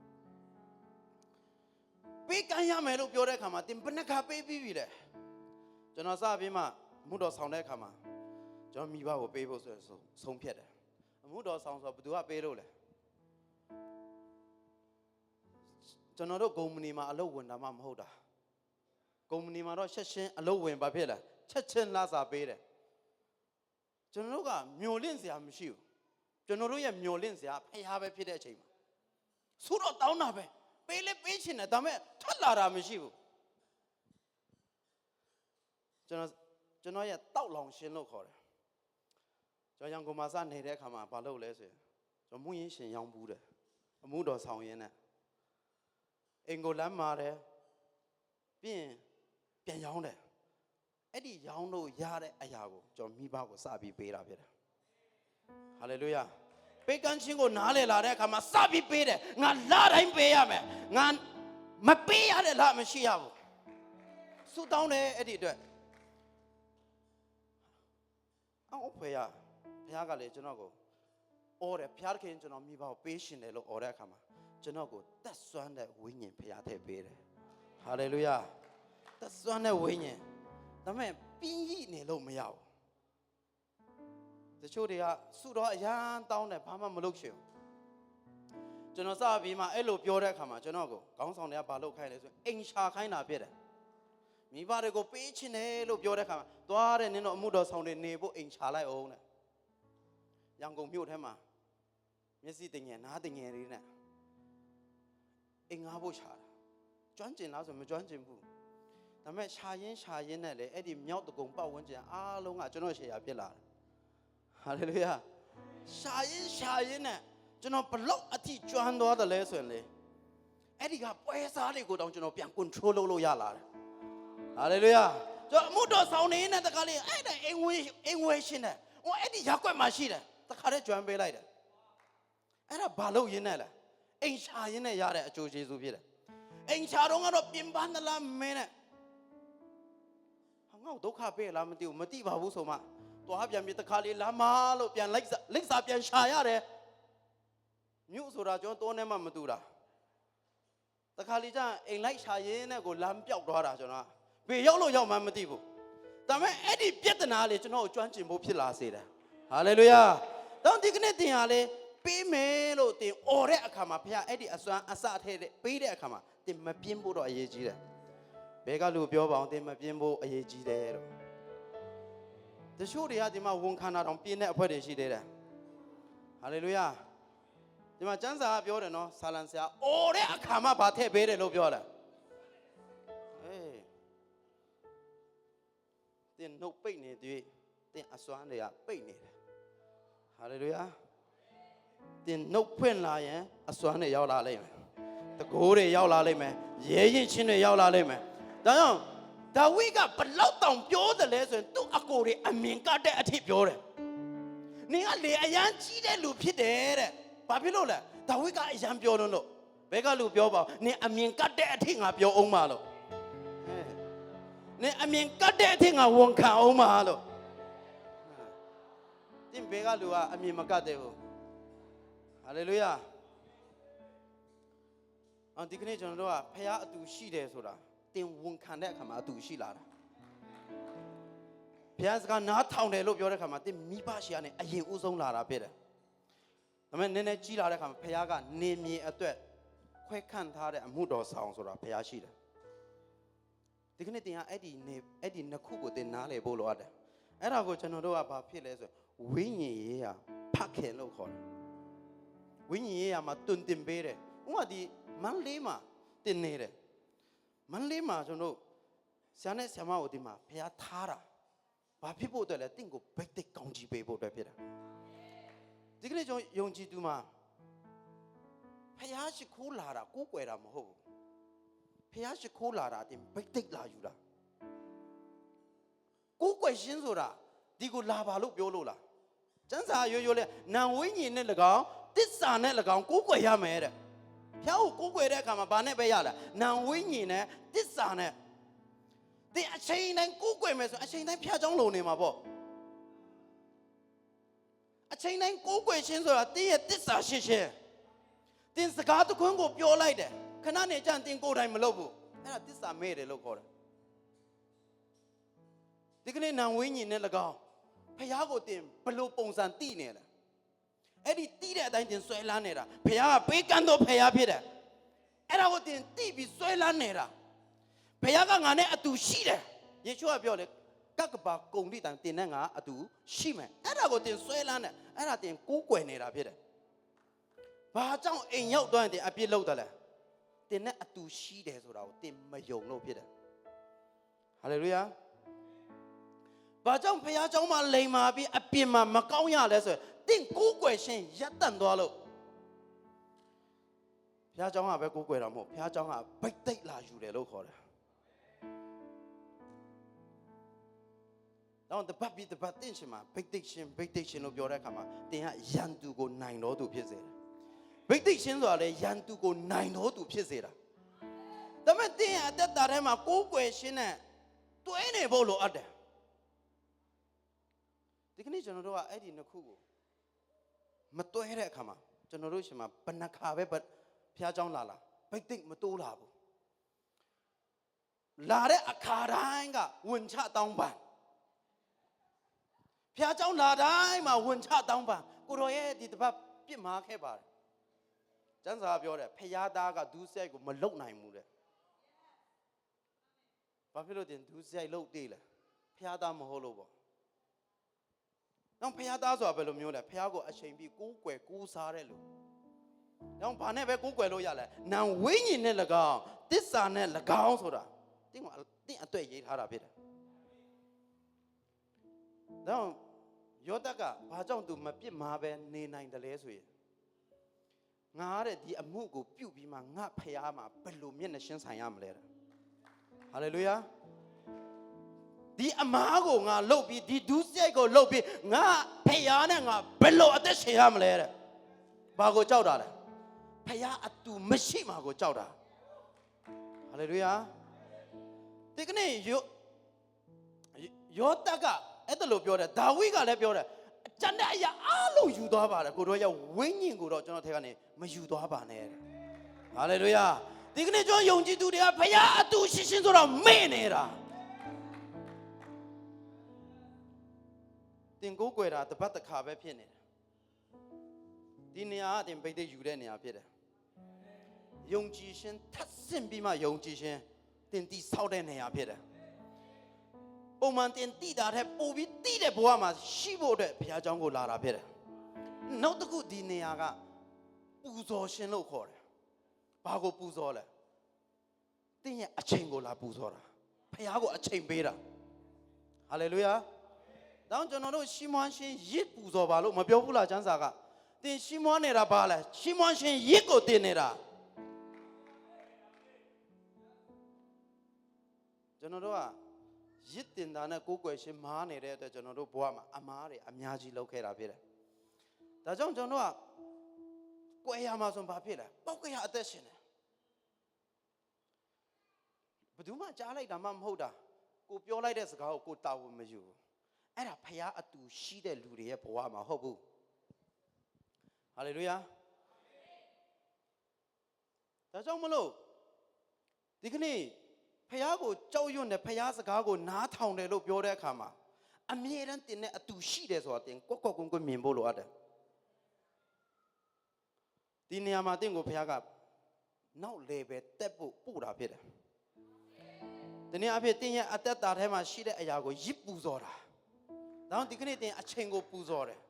။ပေးကမ်းရမယ်လို့ပြောတဲ့အခါမှာတင်ဘယ်နှခါပေးပြီးပြီလဲ။ကျွန်တော်စပြီးမှမှုတော်ဆောင်တဲ့အခါမှာကျွန်တော်မိဘကိုပေးဖို့ဆိုဆုံးဖြတ်တယ်။အမှုတော်ဆောင်ဆိုဘသူကပေးလို့လဲ။ကျွန်တော်တို့ကုမ္ပဏီမှာအလုပ်ဝင်တာမှမဟုတ်တာ။ကုမ္ပဏီမှာတော့ချက်ချင်းအလုပ်ဝင်ပါဖြစ်လား။ချက်ချင်းလာစာပေးတယ်ကျွန်တော်တို့ကမျောလင့်စရာမရှိဘူးကျွန်တော်တို့ရဲ့မျောလင့်စရာဖျားပဲဖြစ်တဲ့အချိန်မှာဆိုတော့တောင်းတာပဲပေးလေပေးချင်တယ်ဒါပေမဲ့ထွက်လာတာမရှိဘူးကျွန်တော်ရဲ့တောက်လောင်ရှင်လို့ခေါ်တယ်ကျွန်တော်ရန်ကုန်မှာစနေတဲ့အခါမှာဘာလုပ်လဲဆိုရင်ကျွန်တော်မှုရင်းရှင်ရောင်းဘူးတယ်အမှုတော်ဆောင်ရင်းနဲ့အင်္ဂိုလမ်းမှာတယ်ပြီးရင်ပြန်ရောင်းတယ်အဲ့ဒီရောင်းလို့ရတဲ့အရာကိုကျွန်တော်မိဘကိုစပြီးပေးတာဖြစ်တယ်ဟာလေလုယာပေးကမ်းခြင်းကိုနားလည်လာတဲ့အခါမှာစပြီးပေးတယ်ငါလတိုင်းပေးရမယ်ငါမပေးရတဲ့လမရှိရဘူးဆူတောင်းတယ်အဲ့ဒီအတွက်အော်ဖေရဘုရားကလည်းကျွန်တော်ကိုအော်တယ်ဘုရားခင်ကျွန်တော်မိဘကိုပေးရှင်တယ်လို့အော်တဲ့အခါမှာကျွန်တော်ကိုတတ်ဆွမ်းတဲ့ဝိညာဉ်ဘုရားထည့်ပေးတယ်ဟ ဟာလေလုယာတစွမ်းတဲ့ဝိညာဉ်ဒါပေမဲ့ပြင်းရနေလို့မရဘူးတချို့တွေကစုတော့အရန်တောင်းတယ်ဘာမှမလုပ်ချင်ဘူးကျွန်တော်စပြီးမှအဲ့လိုပြောတဲ့အခါမှာကျွန်တော်ကိုခေါင်းဆောင်တွေကဘာလုပ်ခိုင်းလဲဆိုအိမ်ရှာခိုင်းတာဖြစ်တယ်မိဘတွေကိုပေးချင်တယ်လို့ပြောတဲ့အခါမှာသွားတဲ့နင်းတော့အမှုတော်ဆောင်တွေနေဖို့အိမ်ရှာလိုက်အောင်တဲ့ရန်ကုန်မြို့ထဲမှာမျက်စိတင်ငယ်နားတင်ငယ်လေးနဲ့အိမ်ငါးဖို့ရှာတာကျွမ်းကျင်လားဆိုမကျွမ်းကျင်ဘူးဒါပေမဲ့ရှာရင်းနဲ့လေအဲ့ဒီမြောက်တကုံပတ်ဝန်းကျင်အားလုံးကကျွန်တော်ရှေ့ရဖြစ်လာတယ်ဟာလေလုယာရှာရင်းနဲ့ကျွန်တော်ဘလောက်အထိကျွမ်းသွားတယ်လဲဆိုရင်လေအဲ့ဒီကပွဲစားတွေကိုတောင်ကျွန်တော်ပြန် control လုပ်လို့ရလာတယ်ဟာလေလုယာကျွန်တော်အမှုတော်ဆောင်နေနဲ့တခါလေးအဲ့ဒါအိမ်ဝဲရှင်းတယ်ဟိုအဲ့ဒီရက်ွက်မှာရှိတယ်တခါတည်းကျွမ်းပေးလိုက်တယ်အဲ့ဒါဘာလို့ရင်းနဲ့လဲအိမ်ရှာရင်းနဲ့ရတဲ့အကျိုးကျေးဇူးဖြစ်တယ်အိမ်ရှာတော့ကတော့ပြင်ပန်းသလားမင်းနဲ့ငါ့ဒုက္ခပေးလားမသိပါဘူးဆိုမှသွားပြန်ပြီးတခါလေးလာမလို့ပြန်လိပ်စာပြန်ရှာရတယ်မြို့ဆိုတာကျွန်တော်တိုးနေမှမတူတာတခါလေးကျအိမ်လိုက်ရှာရင်းနဲ့ကိုလမ်းပြောက်သွားတာကျွန်တော်ဘေးရောက်လို့ရောက်မှမသိဘူးဒါပေမဲ့အဲ့ဒီပြဿနာလေးကျွန်တော်ကိုကျွမ်းကျင်ဖို့ဖြစ်လာစေတယ်ဟာလေလုယာတော့ဒီကနေ့တင်ရလေပေးမယ်လို့တင်အော်တဲ့အခါမှာဘုရားအဲ့ဒီအစွမ်းအစထဲတဲ့ပေးတဲ့အခါမှာတင်မပြင်းဖို့တော့အရေးကြီးတယ်ဘဲကလူပြောပါအောင်တင်မပြင်းဖို့အရေးကြီးတယ်လို့တချို့တွေကဒီမှာဝန်ခံတာတောင်ပြင်းတဲ့အဖွဲတွေရှိသေးတယ်ဟာလေလုယာဒီမှာကျမ်းစာကပြောတယ်နော်ဆာလံဆရာအော်တဲ့အခါမှာဗာထည့်ပေးတယ်လို့ပြောတယ်အေးတင်နှုတ်ပိတ်နေသေးတင်အစွမ်းတွေကပိတ်နေတယ်ဟာလေလုယာတင်နှုတ်ဖွင့်လာရင်အစွမ်းတွေရောက်လာလိမ့်မယ်တကိုးတွေရောက်လာလိမ့်မယ်ရဲရင်ချင်းတွေရောက်လာလိမ့်မယ်ဒါကြောင့်ဒါဝိကဘလောက်တောင်ပြောတယ်လဲဆိုရင်သူ့အကိုတွေအမြင်ကတဲ့အထိပြောတယ်နင်ကလေအရန်ကြီးတဲ့လူဖြစ်တယ်တဲ့ဘာဖြစ်လို့လဲဒါဝိကအရန်ပြောလို့ဘဲကလူပြောပါနင်အမြင်ကတဲ့အထိငါပြောအောင်ပါလို့နင်အမြင်ကတဲ့အထိငါဝန်ခံအောင်ပါလို့တင်ဘဲကလူကအမြင်မကတဲ့ဘူးဟာလေလုယာဒီကနေ့ကျွန်တော်တို့ကဖခင်အတူရှိတယ်ဆိုတာတင်ဝန်ခံတဲ့အခါမှာအတူရှိလာတာဘုရားစကားနားထောင်တယ်လို့ပြောတဲ့အခါမှာတင်မိဘရှိရနဲ့အရင်ဦးဆုံးလာတာဖြစ်တယ်ဒါပေမဲ့နည်းနည်းကြီးလာတဲ့အခါမှာဘုရားကနေမြေအတွက်ခွဲခန့်ထားတဲ့အမှုတော်ဆောင်ဆိုတာဘုရားရှိတယ်ဒီကနေ့တင်ကအဲ့ဒီနှစ်ခုကိုတင်နားလည်ဖို့လိုအပ်တယ်အဲ့ဒါကိုကျွန်တော်တို့ကဘာဖြစ်လဲဆိုဝိညာဉ်ရေးဟာဖခင်လို့ခေါ်တယ်ဝိညာဉ်ရေးဟာမှာတွင်တင်ပေးတယ်ဥပမာဒီမန္တလေးမှာတင်နေတယ်မန္တလေးမှာကျွန်တော်ဆရာနဲ့ဆရာမတို့ဒီမှာဘုရားထားတာဘာဖြစ်ဖို့အတွက်လဲတင့်ကိုဘိတ်တိတ်ကောင်းကြီးပေးဖို့အတွက်ဖြစ်တာဒီကနေ့ကျွန်တော်ယုံကြည်သူမှာဘုရားရှိခိုးလာတာကိုးကွယ်တာမဟုတ်ဘူးဘုရားရှိခိုးလာတာတင်ဘိတ်တိတ်လာယူတာကိုးကွယ်ရှင်းဆိုတာဒီကိုလာပါလို့ပြောလို့လားကျမ်းစာရိုးရိုးလဲနာဝိညာဉ်နဲ့၎င်းတစ္ဆာနဲ့၎င်းကိုးကွယ်ရမယ်တဲ့ဘုရားကိုကိုးကွယ်တဲ့အခါမှာဘာနဲ့ပဲရလားနာဝိညာဉ်နဲ့တစ္ဆာနဲ့ဒီအချိန်တိုင်းကိုးကွယ်မယ်ဆိုအချိန်တိုင်းဘုရားကြောင်းလုံနေမှာပေါ့အချိန်တိုင်းကိုးကွယ်ခြင်းဆိုတာတင်းရဲ့တစ္ဆာရှိခြင်းတင်းစကားတခွန်းကိုပြောလိုက်တယ်ခဏနေကျန်တင်းကိုယ်တိုင်မလုပ်ဘူးအဲ့ဒါတစ္ဆာမဲ့တယ်လို့ခေါ်တယ်ဒီကနေ့နာဝိညာဉ်နဲ့၎င်းဘုရားကိုတင်ဘလို့ပုံစံတိနေလဲအဲ့ဒီတိတဲ့အတိုင်းတင်ဆွဲလန်းနေတာဘုရားကပေးကမ်းတော်ဘုရားဖြစ်တယ်အဲ့ဒါကိုတင်တိပြီးဆွဲလန်းနေတာဘုရားကငါနဲ့အတူရှိတယ်ယေရှုကပြောတယ်ကကပါကုံတိတန်တင်နဲ့ငါအတူရှိမယ်အဲ့ဒါကိုတင်ဆွဲလန်းတယ်အဲ့ဒါတင်ကိုးကွယ်နေတာဖြစ်တယ်ဘာကြောင့်အိမ်ရောက်သွားရင်တင်အပြစ်လုပ်တယ်လဲတင်နဲ့အတူရှိတယ်ဆိုတာကိုတင်မယုံလို့ဖြစ်တယ်ဟာလေလုယာဘာကြောင့်ဘုရားကျောင်းမှာလိန်မာပြီးအပြင်မှာမကောင်းရလဲဆိုရင်တင့်ကိုးကွယ်ခြင်းရပ်တန့်သွားလို့ဘုရားကျောင်းကပဲကိုးကွယ်တာမဟုတ်ဘုရားကျောင်းကဗိတ်သိက်လာယူတယ်လို့ခေါ်တယ်တော့တပတ်ပြီးတပတ်တင်ရှင်မှာဗိတ်သိက်ရှင်လို့ပြောတဲ့အခါမှာတင်ကယန်သူကိုနိုင်တော်သူဖြစ်စေတယ်ဗိတ်သိက်ရှင်ဆိုတာလေယန်သူကိုနိုင်တော်သူဖြစ်စေတာဒါပေမဲ့တင်ရဲ့အသက်တာထဲမှာကိုးကွယ်ခြင်းနဲ့တွဲနေဖို့လိုအပ်တယ်ဒီကနေ့ကျွန်တော်တို့ကအဲ့ဒီနှစ်ခုကိုမတွဲတဲ့အခါမှာကျွန်တော်တို့ရှင်မှာဘဏ္ဍခါပဲဖျားเจ้าလာဗိတ်သိက်မတိုးလာဘူး လာတဲ့အခါတိုင်းကဝင်ချတောင်းပန်ဖျားเจ้าလာတိုင်းမှာဝင်ချတောင်းပန်ကိုတော်ရဲ့ဒီတစ်ပတ်ပြစ်မှားခဲ့ပါတယ်ကျမ်းစာပြောတယ်ဖျားသားကဒူးဆိုင်ကိုမလုံနိုင်ဘူးတဲ့ဘာဖြစ်လို့တင်ဒူးဆိုင်လုံတေးလဲဖျားသားမဟုတ်လို့ပေါ့တော့ဖျားသားဆိုတာဘယ်လိုမျိုးလဲဖျားကိုအချိန်ပြီးကိုးကွယ်ကိုးစားတဲ့လူတော့ဘာနဲ့ပဲကိုးကွယ်လို့ရလဲနံဝိညာဉ်နဲ့၎င်းတစ္ဆာနဲ့၎င်းဆိုတာတင်းအတွေ့ရေးထားတာဖြစ်တယ်တော့ယောသက်ကဘာကြောင့်သူမပြစ်မှားပဲနေနိုင်တယ်လဲဆိုရင်ငါတဲ့ဒီအမှုကိုပြုတ်ပြီးမှငါဖျားမှာဘယ်လိုမျက်နှာရှင်းဆိုင်ရမလဲဟာလေလုယာဒီအမားကိုငါလှုပ်ပြီးဒီဒုစရိုက်ကိုလှုပ်ပြီးငါဖျားနဲ့ငါဘယ်လိုအသက်ရှင်ရမလဲတဲ့ဘာကိုကြောက်တာလဲဖျားအတူမရှိမှာကိုကြောက်တာဟာလေလုယာဒီကနေ့ယောသက်ကအဲ့ဒါလိုပြောတယ်ဒါဝိဒ်ကလည်းပြောတယ်ကျန်တဲ့အရာအားလုံးယူသွားပါတယ်ကိုတို့ရဲ့ဝိညာဉ်ကိုတော့ကျွန်တော်ထဲကနေမယူသွားပါနဲ့ဟာလေလုယာဒီကနေ့ကျွန်တော်ယုံကြည်သူတွေကဖခင်အတူရှင်းရှင်းဆိုတော့မေ့နေတာတင်ကိုးကွယ်တာတပတ်တစ်ခါပဲဖြစ်နေတယ်ဒီနေရာကတင်ပိတ်သိယူတဲ့နေရာဖြစ်တယ်ယုံကြည်ခြင်းထပ်ဆင့်ပြီးမှယုံကြည်ခြင်းတင်တည်ဆောက်တဲ့နေရာဖြစ်တယ်ပုံမှန်တင်တည်တာတဲ့ပို့ပြီးတည်တဲ့ဘဝမှာရှိဖို့အတွက်ဘုရားကျောင်းကိုလာတာဖြစ်တယ်နောက်တစ်ခုဒီနေရာကပူဇော်ရှင်လို့ခေါ်တယ်ဘာကိုပူဇော်လဲတင်ရဲ့အချိန်ကိုလာပူဇော်တာဘုရားကိုအချိန်ပေးတာဟာလေလုယာတောင်းကျွန်တော်တို့ရှီမွန်ရှင်ရစ်ပူဇော်ပါလို့မပြောဘူးလားကျမ်းစာကတင်ရှီမွန်နေတာဘာလဲရှီမွန်ရှင်ရစ်ကိုတင်နေတာကျွန်တော်တို့ကရစ်တင်တာနဲ့ကိုယ်ကွယ်ရှင်မားနေတဲ့အတွက်ကျွန်တော်တို့ဘဝမှာအမားတွေအများကြီးလုပ်ခဲ့တာဖြစ်တယ်ဒါကြောင့်ကျွန်တော်တို့ကကွယ်ရမှာဆိုဘာဖြစ်လဲပောက်ကရအသက်ရှင်တယ်ဘယ်သူမှကြားလိုက်တာမှမဟုတ်တာကိုပြောလိုက်တဲ့စကားကိုကိုတာဝန်မယူဘူးအဲ့ဒါဖခင်အတူရှိတဲ့လူတွေရဲ့ဘဝမှာဟုတ်ဘူးဟာလေလုယာဒါကြောင့်မလို့ဒီကနေ့ဖခင်ကိုကြောက်ရွံ့တဲ့ဖခင်စကားကိုနားထောင်တယ်လို့ပြောတဲ့အခါမှာအမြဲတမ်းတင်တဲ့အတူရှိတယ်ဆိုတာတင်ကွက်ကွက်ကွန်းကွန်းမြင်ဖို့လိုအပ်တယ်ဒီနေရာမှာတင်ကိုဖခင်ကနောက်လေပဲတက်ဖို့ပို့တာဖြစ်တယ်ဒီနေ့အဖြစ်တင်ရဲ့အသက်တာထဲမှာရှိတဲ့အရာကိုရစ်ပူဇော်တာဒါကြောင့်ဒီကနေ့တင်အချိန်ကိုပူဇော်တယ်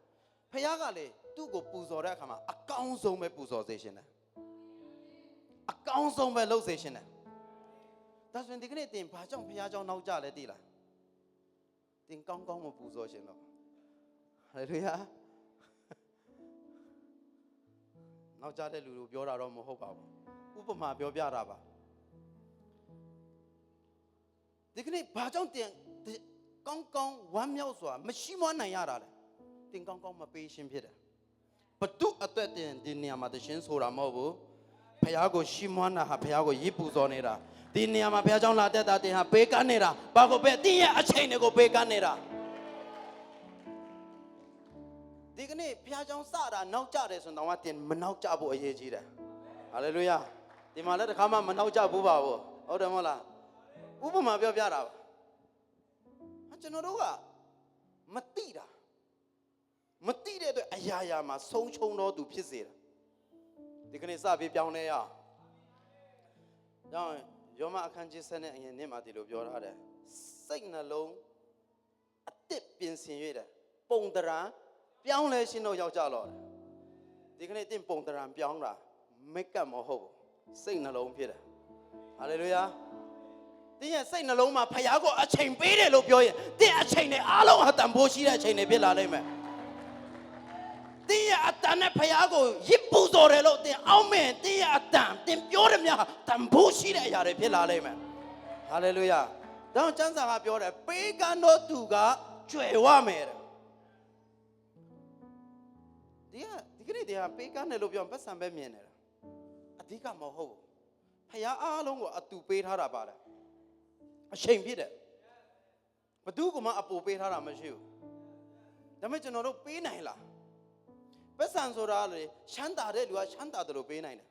ဖခင်ကလေသူ့ကိုပူဇော်တဲ့အခါမှာအကောင်းဆုံးပဲပူဇော်စေရှင်တယ်အကောင်းဆုံးပဲလုပ်စေရှင်တယ်ဒါဆိုရင်ဒီကနေ့တင်ဘာကြောင့်ဖခင်ကြောင့်နောက်ကြလဲသိလားတင်ကောင်းကောင်းမပူဇော်ရှင်တော့ဟာလေလုယာနောက်ကြတဲ့လူတို့ပြောတာတော့မဟုတ်ပါဘူးဥပမာပြောပြတာပါဒီကနေ့ဘာကြောင့်တင်ကောင်းကောင်းဝမ်းမြောက်စွာမရှိမနိုင်ရတာလဲတင်ကောင်းကောင်းမပေးရှင်းဖြစ်တယ်ဘတုအသက်တင်ဒီနေရာမှာတရှင်းဆိုတာမဟုတ်ဘူးဖခင်ကိုရှိမွမ်းတာဟာဖခင်ကိုရစ်ပူဇော်နေတာဒီနေရာမှာဘုရားကျောင်းလာတဲ့တာတင်ဟာပေးကမ်းနေတာဘာကိုပဲတင်းရဲ့အချိန်တွေကိုပေးကမ်းနေတာဒီကနေ့ဘုရားကျောင်းစတာနောက်ကြတယ်ဆိုတော့တင်မနောက်ကြဖို့အရေးကြီးတယ်ဟာလေလုယာဒီမှာလည်းတစ်ခါမှမနောက်ကြဘူးပါဘူးဟုတ်တယ်မဟုတ်လားဥပမာပြောပြတာပါကျွန်တော်တို့ကမတိတာမတိတဲ့အတွက်အရာရာမှာဆုံးချုံတော့သူဖြစ်စေတယ်ဒီကနေ့စပြီးပြောင်းလဲရအောင်ကြောင်းယောမအခန်းကြီး7နဲ့အရင်နေ့မှာဒီလိုပြောထားတယ်စိတ်နှလုံးအတစ်ပြင်ဆင်ရတဲ့ပုံတရံပြောင်းလဲရှင်းတော့ရောက်ကြတော့တယ်ဒီကနေ့တင့်ပုံတရံပြောင်းတာမိတ်ကပ်မဟုတ်ဘူးစိတ်နှလုံးဖြစ်တယ်ဟာလေလုယာတင်းရဲ့စိတ်နှလုံးမှာဖခင်ကိုအချိန်ပေးတယ်လို့ပြောရင်တင်းအချိန်နဲ့အားလုံးအတန်ဖိုးရှိတဲ့အချိန်တွေဖြစ်လာလိမ့်မယ်တင်းရဲ့အတန်နဲ့ဖခင်ကိုရစ်ပူဇော်တယ်လို့တင်းအောက်မဲ့တင်းရဲ့အတန်တင်းပြောတယ်များတန်ဖိုးရှိတဲ့အရာတွေဖြစ်လာလိမ့်မယ်ဟာလေလုယာဒါကြောင့်ကျမ်းစာကပြောတယ်ပေးကမ်းတော်သူကကျွယ်ဝမယ်တဲ့ဒီကနေ့တရားပေးကမ်းတယ်လို့ပြောပတ်စံပဲမြင်နေတာအဓိကမဟုတ်ဘူးဖခင်အားလုံးကိုအတူပေးထားတာပါတယ်အချိန်ဖြစ်တယ်ဘသူကမှအပူပေးထားတာမရှိဘူးဒါပေမဲ့ကျွန်တော်တို့ပေးနိုင်လားပတ်စံဆိုတာလေချမ်းသာတဲ့လူကချမ်းသာတယ်လို့ပေးနိုင်တယ်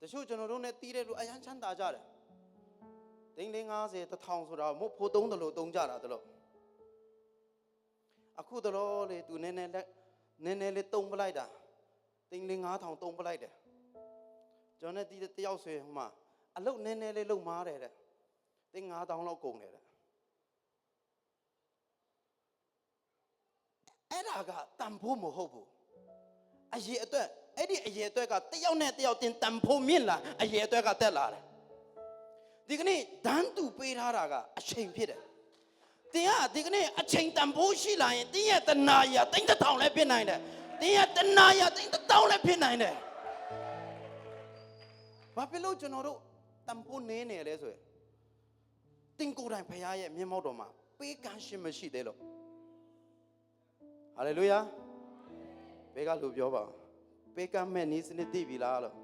တချို့ကျွန်တော်တို့ ਨੇ တီးတဲ့လူအရန်ချမ်းသာကြတယ် သိန်း50 1000ဆိုတာမို့ဖို့သုံးတယ်လို့သုံးကြတာတလို့အခုတော့လေသူနည်းနည်းလေးသုံးပလိုက်တာသိန်း5000သုံးပလိုက်တယ်ကျွန်တော်နဲ့ဒီတယောက်ဆိုရင်ဟိုမှာအလုတ်နည်းနည်းလေးလုံမားတယ်တဲ့သိန်း5000လောက်ကုန်တယ်တဲ့အဲ့ဒါကတန်ဖိုးမဟုတ်ဘူးအရေးအတွက်အဲ့ဒီအရေးအတွက်ကတယောက်နဲ့တယောက်တင်တန်ဖိုးမြင့်လာအရေးအတွက်ကတက်လာတယ်ဒီကနေ့ဒန်းတူပေးထားတာကအချိန်ဖြစ်တယ်တင်ကဒီကနေ့အချိန်တန်ဖိုးရှိလာရင်တင်းရဲ့တနာရသိန်း1000လည်းဖြစ်နိုင်တယ်တင်းရဲ့တနာရသိန်း1000လည်းဖြစ်နိုင်တယ်ဘာဖြစ်လို့ကျွန်တော်တို့တန်ဖိုးနေနေလဲဆိုရင်တင်ကိုယ်တိုင်ဖခင်ရဲ့မျက်မှောက်တော်မှာပေးကမ်းရှင်မရှိသေးလို့ဟာလေလုယာဘေးကလူပြောပါပေးကမ်းမဲ့နီးစနစ်သိပြီလားလို့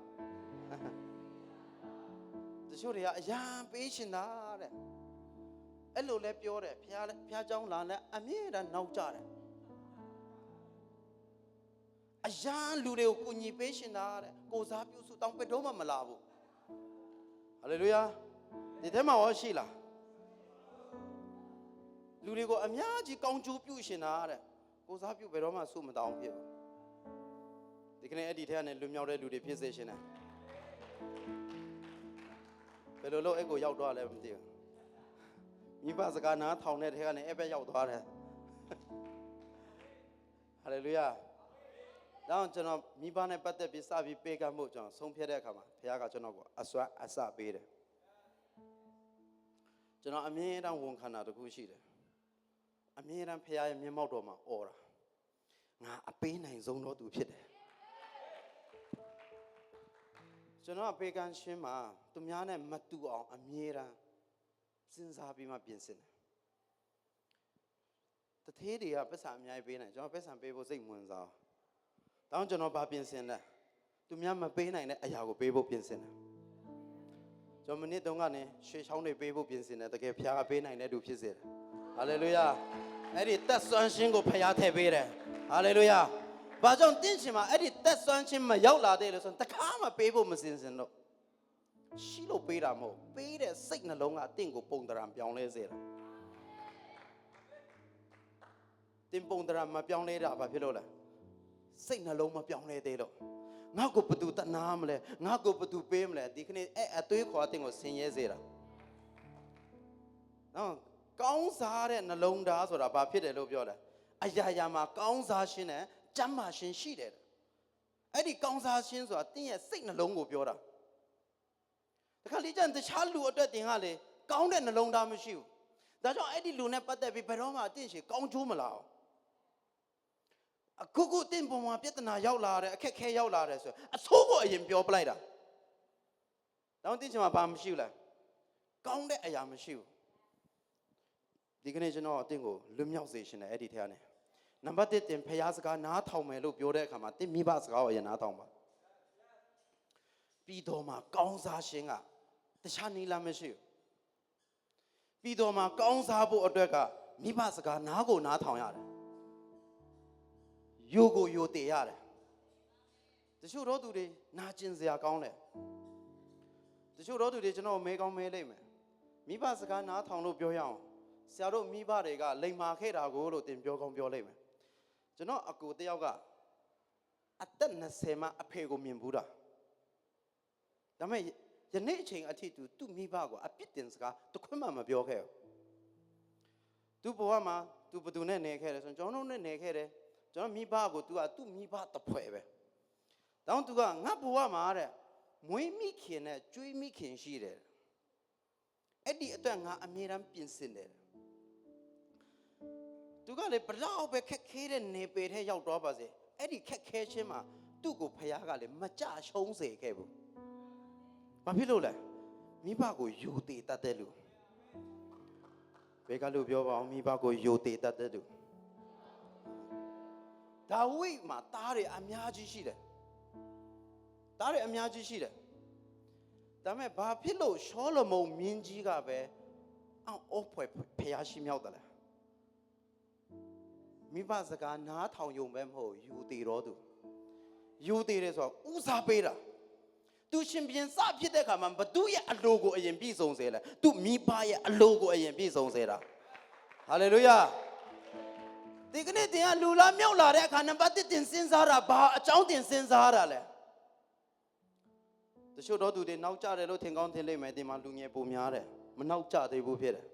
တချို့တွေကအရန်ပေးရှင်တာတဲ့အဲ့လိုလဲပြောတယ်ဖះเจ้าလာလဲအမြဲတမ်းနောက်ကြတယ်အရန်လူတွေကိုကူညီပေးရှင်တာတဲ့ကိုစားပြုစုတောင်းပတော့မှမလာဘူးဟာလေလုယာဒီထဲမှာရောရှိလားလူတွေကိုအများကြီးကောင်းကျိုးပြုရှင်တာတဲ့ကိုစားပြုဘယ်တော့မှစုမတောင်းဖြစ်ဘူးဒီကနေ့အဲ့ဒီထဲကနေလွတ်မြောက်တဲ့လူတွေဖြစ်စေရှင်တယ်ဘယ်လိုလုပ်အဲ့ကိုရောက်သွားလဲမသိဘူးမိဘစကားနားထောင်တဲ့ထဲကနေအဲ့ဘက်ရောက်သွားတယ်ဟာလေလုယာဒါကြောင့်ကျွန်တော်မိဘနဲ့ပတ်သက်ပြီးစပြီးပေးကမ်းမှုကျွန်တော်ဆုံးဖြတ်တဲ့အခါမှာဘုရားကကျွန်တော်ကိုအစွမ်းအစပေးတယ်ကျွန်တော်အမြဲတမ်းဝန်ခံတာတခုရှိတယ်အမြဲတမ်းဘုရားရဲ့မျက်မှောက်တော်မှာអော်တာငါအပေးနိုင်ဆုံးတော့သူဖြစ်တယ်ကျွန်တော်အပေးကမ်းရှင်းမှာသူများနဲ့မတူအောင်အမြဲတမ်းစဉ်းစားပြီးမှပြင်ဆင်တယ်တထေးတွေကပတ်စံအများကြီးပေးနိုင်ကျွန်တော်ပတ်စံပေးဖို့စိတ်ဝင်စားတောင်းကျွန်တော်ဘာပြင်ဆင်လဲသူများမပေးနိုင်တဲ့အရာကိုပေးဖို့ပြင်ဆင်တယ်ကျွန်တော်မနေ့တုန်းကနေရွှေချောင်းတွေပေးဖို့ပြင်ဆင်တယ်တကယ်ဖခင်ကပေးနိုင်တဲ့သူဖြစ်စေတယ်ဟာလေလုယာအဲ့ဒီသက်ဆွမ်းခြင်းကိုဖခင်ထည့်ပေးတယ်ဟာလေလုယာဘာကြောင့်တင်းချင်မှာအဲ့ဒီသက်ဆွမ်းခြင်းမရောက်လာသေးလို့ဆိုရင်တခါမှပေးဖို့မစင်စင်တော့ရှိလို့ပေးတာမဟုတ်ပေးတဲ့စိတ်နှလုံးကတင့်ကိုပုံတရံပြောင်းလဲစေတာတင်ပုံတရံမပြောင်းလဲတာဘာဖြစ်လို့လဲစိတ်နှလုံးမပြောင်းလဲသေးလို့ငါ့ကိုဘသူတနာမလဲငါ့ကိုဘသူပေးမလဲဒီခနေ့အဲ့အသွေးခေါ်တဲ့ကိုဆင်ရဲစေတာနော်ကောင်းစားတဲ့နှလုံးသားဆိုတာဘာဖြစ်တယ်လို့ပြောတယ်အရာရာမှာကောင်းစားခြင်းနဲ့ကျမ်းမာခြင်းရှိတယ်အဲ့ဒီကောင်းစားခြင်းဆိုတာတင်းရဲ့စိတ်နှလုံးကိုပြောတာတခါလေကျရင်တခြားလူအတွက်တင်ကလေကောင်းတဲ့နှလုံးသားမရှိဘူးဒါကြောင့်အဲ့ဒီလူနဲ့ပတ်သက်ပြီးဘယ်တော့မှအတင်းရှိကောင်းချိုးမလာအောင်အခုတင့်ပုံမှာပြဿနာရောက်လာတယ်အခက်ခဲရောက်လာတယ်ဆိုအဆိုးကိုအရင်ပြောပလိုက်တာတောင်းတင်းချင်မှာဘာမရှိဘူးလားကောင်းတဲ့အရာမရှိဘူးဒီကနေ့ကျွန်တော်အတင်းကိုလွတ်မြောက်စေရှင်တယ်အဲ့ဒီထဲကနေနံပါတ်1တင်ဖျားစကားနားထောင်မယ်လို့ပြောတဲ့အခါမှာတင်းမိဘစကားကိုအရင်နားထောင်ပါပြီးတော့မှကောင်းစားခြင်းကတခြားနည်းလမ်းမရှိဘူးပြီးတော့မှကောင်းစားဖို့အတွက်ကမိဘစကားနားကိုနားထောင်ရတယ်ယိုကိုယိုတည်ရတယ်တချို့တော့သူတွေနာကျင်စရာကောင်းတယ်တချို့တော့သူတွေကျွန်တော်မဲကောင်းမဲလိမ့်မယ်မိဘစကားနားထောင်လို့ပြောရအောင်ဆရာတို့မိဘတွေကလိမ်မာခဲ့တာကိုလို့တင်ပြောကောင်းပြောလိမ့်မယ်ကျွန်တော်အကိုတယောက်ကအသက်20မှအဖေကိုမြင်ဘူးတာဒါပေမဲ့ယနေ့အချိန်အထိသူ့မိဘကိုအပြစ်တင်စကားတခွန်းမှမပြောခဲ့ဘူးသူ့ဘဝမှာသူဘသူနဲ့နေခဲ့တယ်ဆိုရင်ကျွန်တော်တို့နဲ့နေခဲ့တယ်ကျွန်တော်မိဘကိုသူ့မိဘတဖွဲပဲတောင်းသူကငါဘဝမှာတဲ့မွေးမိခင်နဲ့ကျွေးမိခင်ရှိတယ်အဲ့ဒီအတွက်ငါအမြဲတမ်းပြင်ဆင်တယ်သူကလေဘလောက်ပဲခက်ခဲတဲ့နေပေထဲရောက်တော့ပါစေအဲ့ဒီခက်ခဲခြင်းမှာသူ့ကိုဖခင်ကလေမကြရှုံးစေခဲ့ဘူးဘာဖြစ်လို့လဲမိဘကိုယူတည်တတ်တဲ့လူဘယ်ကလူပြောပါအောင်မိဘကိုယူတည်တတ်တဲ့လူဒါဝိဒ်မှာသားတွေအများကြီးရှိတယ်သားတွေအများကြီးရှိတယ်ဒါပေမဲ့ဘာဖြစ်လို့ရှောလမုန်မင်းကြီးကပဲအော်ဖွယ်ဖျားရှိမြောက်တယ်လဲမိဘစကားနားထောင်ယုံပဲမဟုတ်ယူတည်တော်သူယူတည်တယ်ဆိုတော့ဦးစားပေးတာ သူရှင်ပြန်စဖြစ်တဲ့အခါမှာဘသူရဲ့အလိုကိုအရင်ပြည့်စုံစေလဲသူမိဘရဲ့အလိုကိုအရင်ပြည့်စုံစေတာဟာလေလုယာဒီကနေ့တင်ကလူလာမြောက်လာတဲ့အခါနံပါတ်1တင်စဉ်းစားတာဘာအကြောင်းတင်စဉ်းစားတာလဲတချို့တော့သူတွေနောက်ကျတယ်လို့ထင်ကောင်းထင်လိမ့်မယ်ဒီမှာလူငယ်ပုံများတယ်မနောက်ကျသေးဘူးဖြစ်တယ်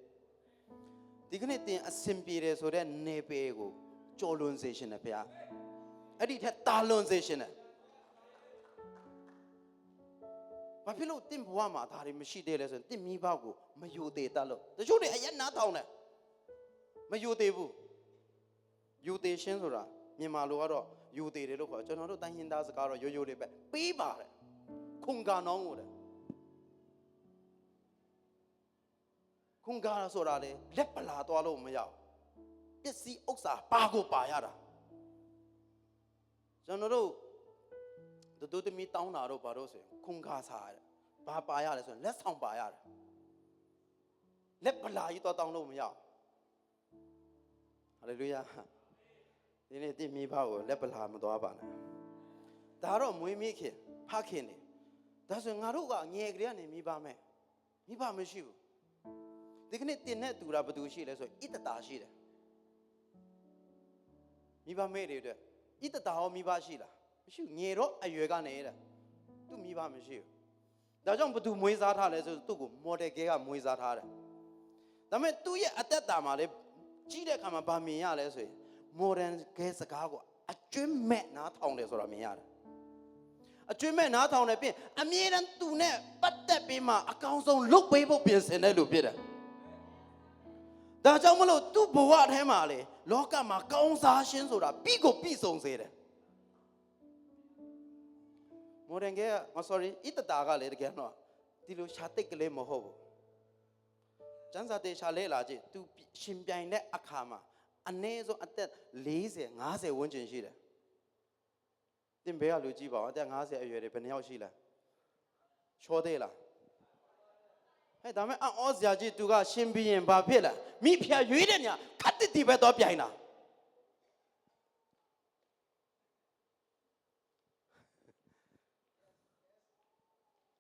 ဒီကနေ့တင်အစင်ပြေတယ်ဆိုတဲ့နေပေကိုကြော်လွန်စေရှင်တယ်ဗျာအဲ့ဒီထက်တာလွန်စေရှင်တယ်ဘာဖြစ်လို့တင့်ဘဝမှာဒါတွေမရှိသေးလဲဆိုရင်တင့်မိဘကိုမယိုသေးတတ်လို့တချို့တွေအရက်နားထောင်တယ်မယိုသေးဘူးယိုသေးရှင်းဆိုတာမြန်မာလိုကတော့ယိုသေးတယ်လို့ခေါ်ကျွန်တော်တို့တိုင်းရင်းသားစကားတော့ရိုးရိုးလေးပဲပေးပါတယ်ခုံကနောင်းကိုတယ်ခုံကဆိုတာလေလက်ပလာသွားလို့မရပစ္စည်းဥစ္စာပါကိုပါရတာကျွန်တော်တို့တို့တမီတောင်းတာတော့ဘာလို့ဆိုရင်ခုံကားစားရတယ်ဘာပါရလဲဆိုရင်လက်ဆောင်ပါရတယ်လက်ပလာကြီးတော့တောင်းလို့မရဟာလေလုယာဒီနေ့တိမိဘကိုလက်ပလာမသွားပါနဲ့ဒါတော့မွေးမိခင်ဖခင်နေဒါဆိုရင်ငါတို့ကငယ်ကလေးကနေမိဘမဲ့မိဘမရှိဘူးဒီကနေ့တင်တဲ့သူကဘယ်သူရှိလဲဆိုရင်ဣတတာရှိတယ်မိဘမဲ့တွေအတွက်ဣတတာရောမိဘရှိလားမရှိဘူးငယ်တော့အရွယ်ကနေတဲ့သူမိဘမရှိဘူးဒါကြောင့်ဘသူမွေးစားထားလဲဆိုသူ့ကိုမော်ဒယ်ကဲကမွေးစားထားတယ်ဒါပေမဲ့သူ့ရဲ့အသက်တာမှာလေကြီးတဲ့အခါမှာဗာမြင်ရလဲဆိုရင်မော်ဒယ်ကဲစကားကိုအကျွမ်းမဲ့နားထောင်တယ်ဆိုတာမြင်ရတယ်အကျွမ်းမဲ့နားထောင်တယ်ပြင်အမြဲတမ်းသူနဲ့ပတ်သက်ပြီးမှအကောင်းဆုံးလုပ်ပေးဖို့ပြင်ဆင်တဲ့လူဖြစ်တယ်ဒါကြောင့်မလို့သူ့ဘဝထဲမှာလေလောကမှာကောင်းစားခြင်းဆိုတာပြီးကိုပြီးဆုံးစေတယ်မော်ဒန်ကဲsorry ဣတတာကလည်းတကယ်တော့ဒီလိုရှာတိတ်ကလေးမဟုတ်ဘူးကျန်းစာတေရှာလဲလာကြည့်သူရှင်ပြိုင်တဲ့အခါမှာအနည်းဆုံးအသက်40 50ဝန်းကျင်ရှိတယ်တင်ဘဲကလူကြည့်ပါဦးအသက်50အရွယ်တွေဘယ်နှယောက်ရှိလဲချောသေးလားဟဲ့ဒါမဲ့အော်စရာကြီးသူကရှင်ပြင်းဘာဖြစ်လဲမိဖုရားရွေးတဲ့ညာခတ်တိပဲတော့ပြိုင်တာ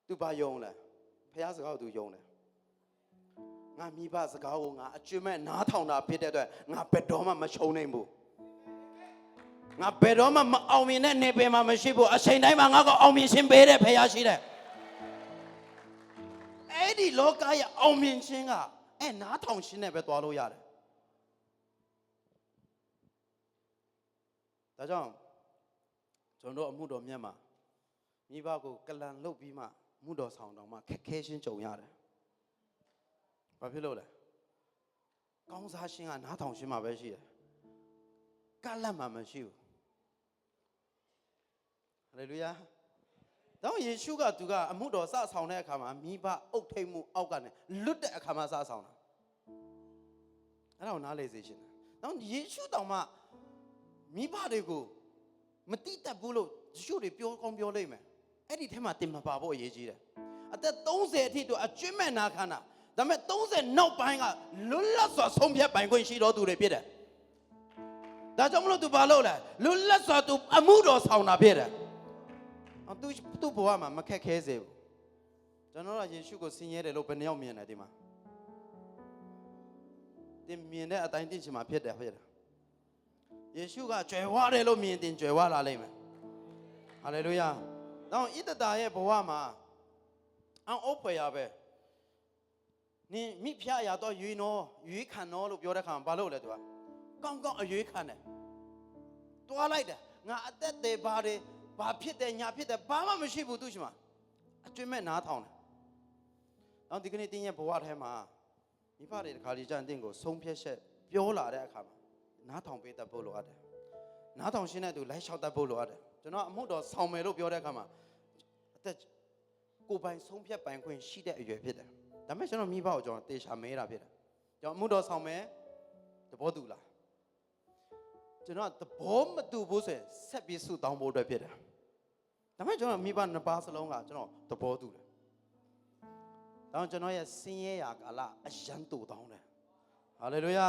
သူဘာယုံလဲဖះစကားကိုသူယုံတယ်ငါမိဘစကားကိုငါအကျွမ်းမဲ့နားထောင်တာဖြစ်တဲ့အတွက်ငါဘယ်တော့မှမရှုံးနိုင်ဘူးငါဘယ်တော့မှမအောင်မြင်တဲ့နေပင်မှာမရှိဘူးအချိန်တိုင်းမှာငါကအောင်မြင်ခြင်းပေးတဲ့ဖះရှိတယ်အဲ့ဒီလောကရဲ့အောင်မြင်ခြင်းကအဲ့နားထောင်ခြင်းနဲ့ပဲသွားလို့ရတယ်ဒါကြောင့်ကျွန်တော်အမှုတော်မြတ်မှာမိဘကိုကလန်လုပ်ပြီးမှမှုတော်ဆောင်တော်မှာခက်ခဲချင်းကြုံရတယ်။ဘာဖြစ်လို့လဲ။ကောင်းစားခြင်းကနားထောင်ခြင်းမှာပဲရှိတယ်။ကလန့်မှာမရှိဘူး။ဟာလေလုယာ။တော့ယေရှုကသူကအမှုတော်စဆောင်တဲ့အခါမှာမိဘအုပ်ထိပ်မှုအောက်ကနေလွတ်တဲ့အခါမှာစဆောင်တာ။အဲ့ဒါကိုနားလေစေခြင်း။တော့ယေရှုတောင်မှမိဘတွေကိုမတိတတ်ဘူးလို့ယေရှုတွေပြောကောင်းပြောလိမ့်မယ်။အဲ့ဒီထဲမှာတင်မပါဖို့အရေးကြီးတယ်အသက်30အထိသူအကျွမ်းမဲ့နာခံတာဒါပေမဲ့30နောက်ပိုင်းကလွတ်လပ်စွာဆုံးဖြတ်ပိုင်ခွင့်ရှိတော်သူတွေဖြစ်တယ်ဒါကြောင့်မလို့သူဘာလုပ်လဲလွတ်လပ်စွာသူအမှုတော်ဆောင်တာဖြစ်တယ်သူဘဝမှာမခက်ခဲစေဘူးကျွန်တော်ကယေရှုကိုဆင်းရဲတယ်လို့ဘယ်နှယောက်မြင်တယ်ဒီမှာတင်မြင်တဲ့အတိုင်းသိချင်မှာဖြစ်တယ်ယေရှုကကြွယ်ဝတယ်လို့မြင်တင်ကြွယ်ဝလာလိမ့်မယ်ဟာလေလုယာတော့ဣတတာရဲ့ဘဝမှာအောက်ဖွယ်ရပဲနင်မိဖုရားရတော့ရွေးခံတော့လို့ပြောတဲ့ခါမှာဘာလုပ်လဲသူကကောင်းကောင်းအရွေးခံတယ်တွားလိုက်တယ်ငါအသက်သေးပါတယ်ဘာဖြစ်တယ်ညာဖြစ်တယ်ဘာမှမရှိဘူးသူ့ရှိမှာအကျွမ်းမဲ့နားထောင်တယ်တော့ဒီကနေ့တင်းရဲ့ဘဝထဲမှာမိဖတွေတခါလေးကြံတင်းကိုဆုံးဖြတ်ချက်ပြောလာတဲ့အခါမှာနားထောင်ပေးတတ်ဖို့လိုအပ်တယ်နားထောင်ရှင်းတဲ့သူလိုက်လျှောက်တတ်ဖို့လိုအပ်တယ်ကျွန်တော်အမှုတော်ဆောင်မယ်လို့ပြောတဲ့အခါမှာအသက်ကိုပိုင်ဆုံးဖြတ်ပိုင်ခွင့်ရှိတဲ့အရွယ်ဖြစ်တယ်ဒါပေမဲ့ကျွန်တော်မိဘကိုကျွန်တော်တေချာမဲတာဖြစ်တယ်ကျွန်တော်အမှုတော်ဆောင်မယ်သဘောတူလားကျွန်တော်သဘောမတူဘူးဆိုရင်ဆက်ပြီးဆုတောင်းဖို့အတွက်ဖြစ်တယ်ဒါပေမဲ့ကျွန်တော်မိဘနှစ်ပါးစလုံးကကျွန်တော်သဘောတူတယ်ဒါကြောင့်ကျွန်တော်ရဲ့ဆင်းရဲရာကာလအယံတူတောင်းတယ်ဟာလေလုယာ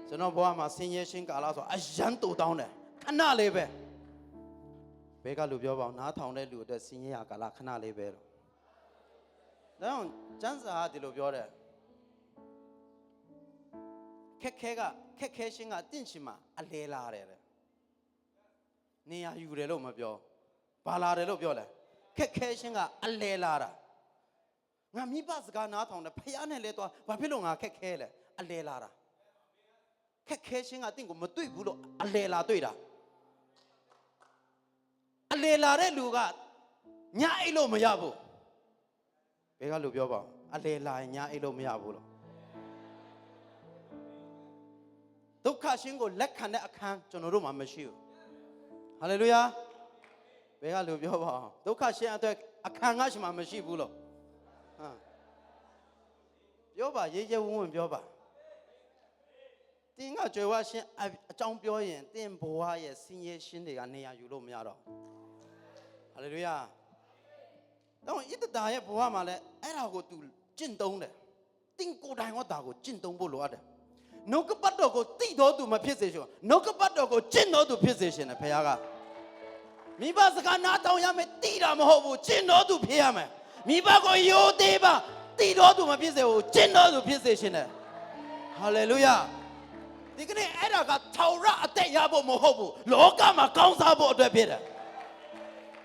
ကျွန်တော်ဘဝမှာဆင်းရဲခြင်းကာလဆိုအယံတူတောင်းတယ်ခဏလေးပဲ ဘဲကလူပြောပါအောင်နားထောင်တဲ့လူအတွက်စင်ရကာလခဏလေးပဲတော့ဒါကြောင့်ကျမ်းစာကဒီလိုပြောတယ်ခက်ခဲရှင်းကတင့်ချင်မှာအလဲလာတယ်နေရယူတယ်လို့မပြောဘာလာတယ်လို့ပြောလဲခက်ခဲရှင်းကအလဲလာတာငါမိဘစကားနားထောင်တယ်ဖះနဲ့လဲသွားဘာဖြစ်လို့ငါခက်ခဲလဲအလဲလာတာခက်ခဲရှင်းကတင့်ကိုမတွေ့ဘူးလို့အလဲလာတွေ့တာအလဲလာတဲ့လူကညအိတ်လို့မရဘူးဘယ်ကလူပြောပါအလဲလာရင်ညအိတ်လို့မရဘူးလို့ဒုက္ခရှင်းကိုလက်ခံတဲ့အခန်းကျွန်တော်တို့မှာမရှိဘူးဟာလေလုယာဘယ်ကလူပြောပါဒုက္ခရှင်းအတွက်အခန်းကရှိမှမရှိဘူးလို့ပြောပါရေးရဲဝုန်းပြောပါတင်းကကြွယ်ဝရှင်းအကြောင်းပြောရင်တင်းဘဝရဲ့စင်ရရှင်းတွေကနေရာယူလို့မရတော့ဟာလေလုယာတော့ဣတတာရဲ့ဘဝမှာလည်းအဲ့ဒါကိုသူကျင့်သုံးတယ်တင်းကိုယ်တိုင်ကဒါကိုကျင့်သုံးဖို့လိုအပ်တယ်နှုတ်ကပတ်တော်ကိုတိတော်သူမဖြစ်စေရှင်နှုတ်ကပတ်တော်ကိုကျင့်တော်သူဖြစ်စေရှင်တယ်ဖခင်ကမိဘစကားနားထောင်ရမယ်တိတာမဟုတ်ဘူးကျင့်တော်သူဖြစ်ရမယ်မိဘကိုယိုသေးပါတိတော်သူမဖြစ်စေဘူးကျင့်တော်သူဖြစ်စေရှင်တယ်ဟာလေလုယာဒီကနေ့အဲ့ဒါကထောင်ရအသက်ရဖို့မဟုတ်ဘူးလောကမှာကောင်းစားဖို့အတွက်ဖြစ်တယ်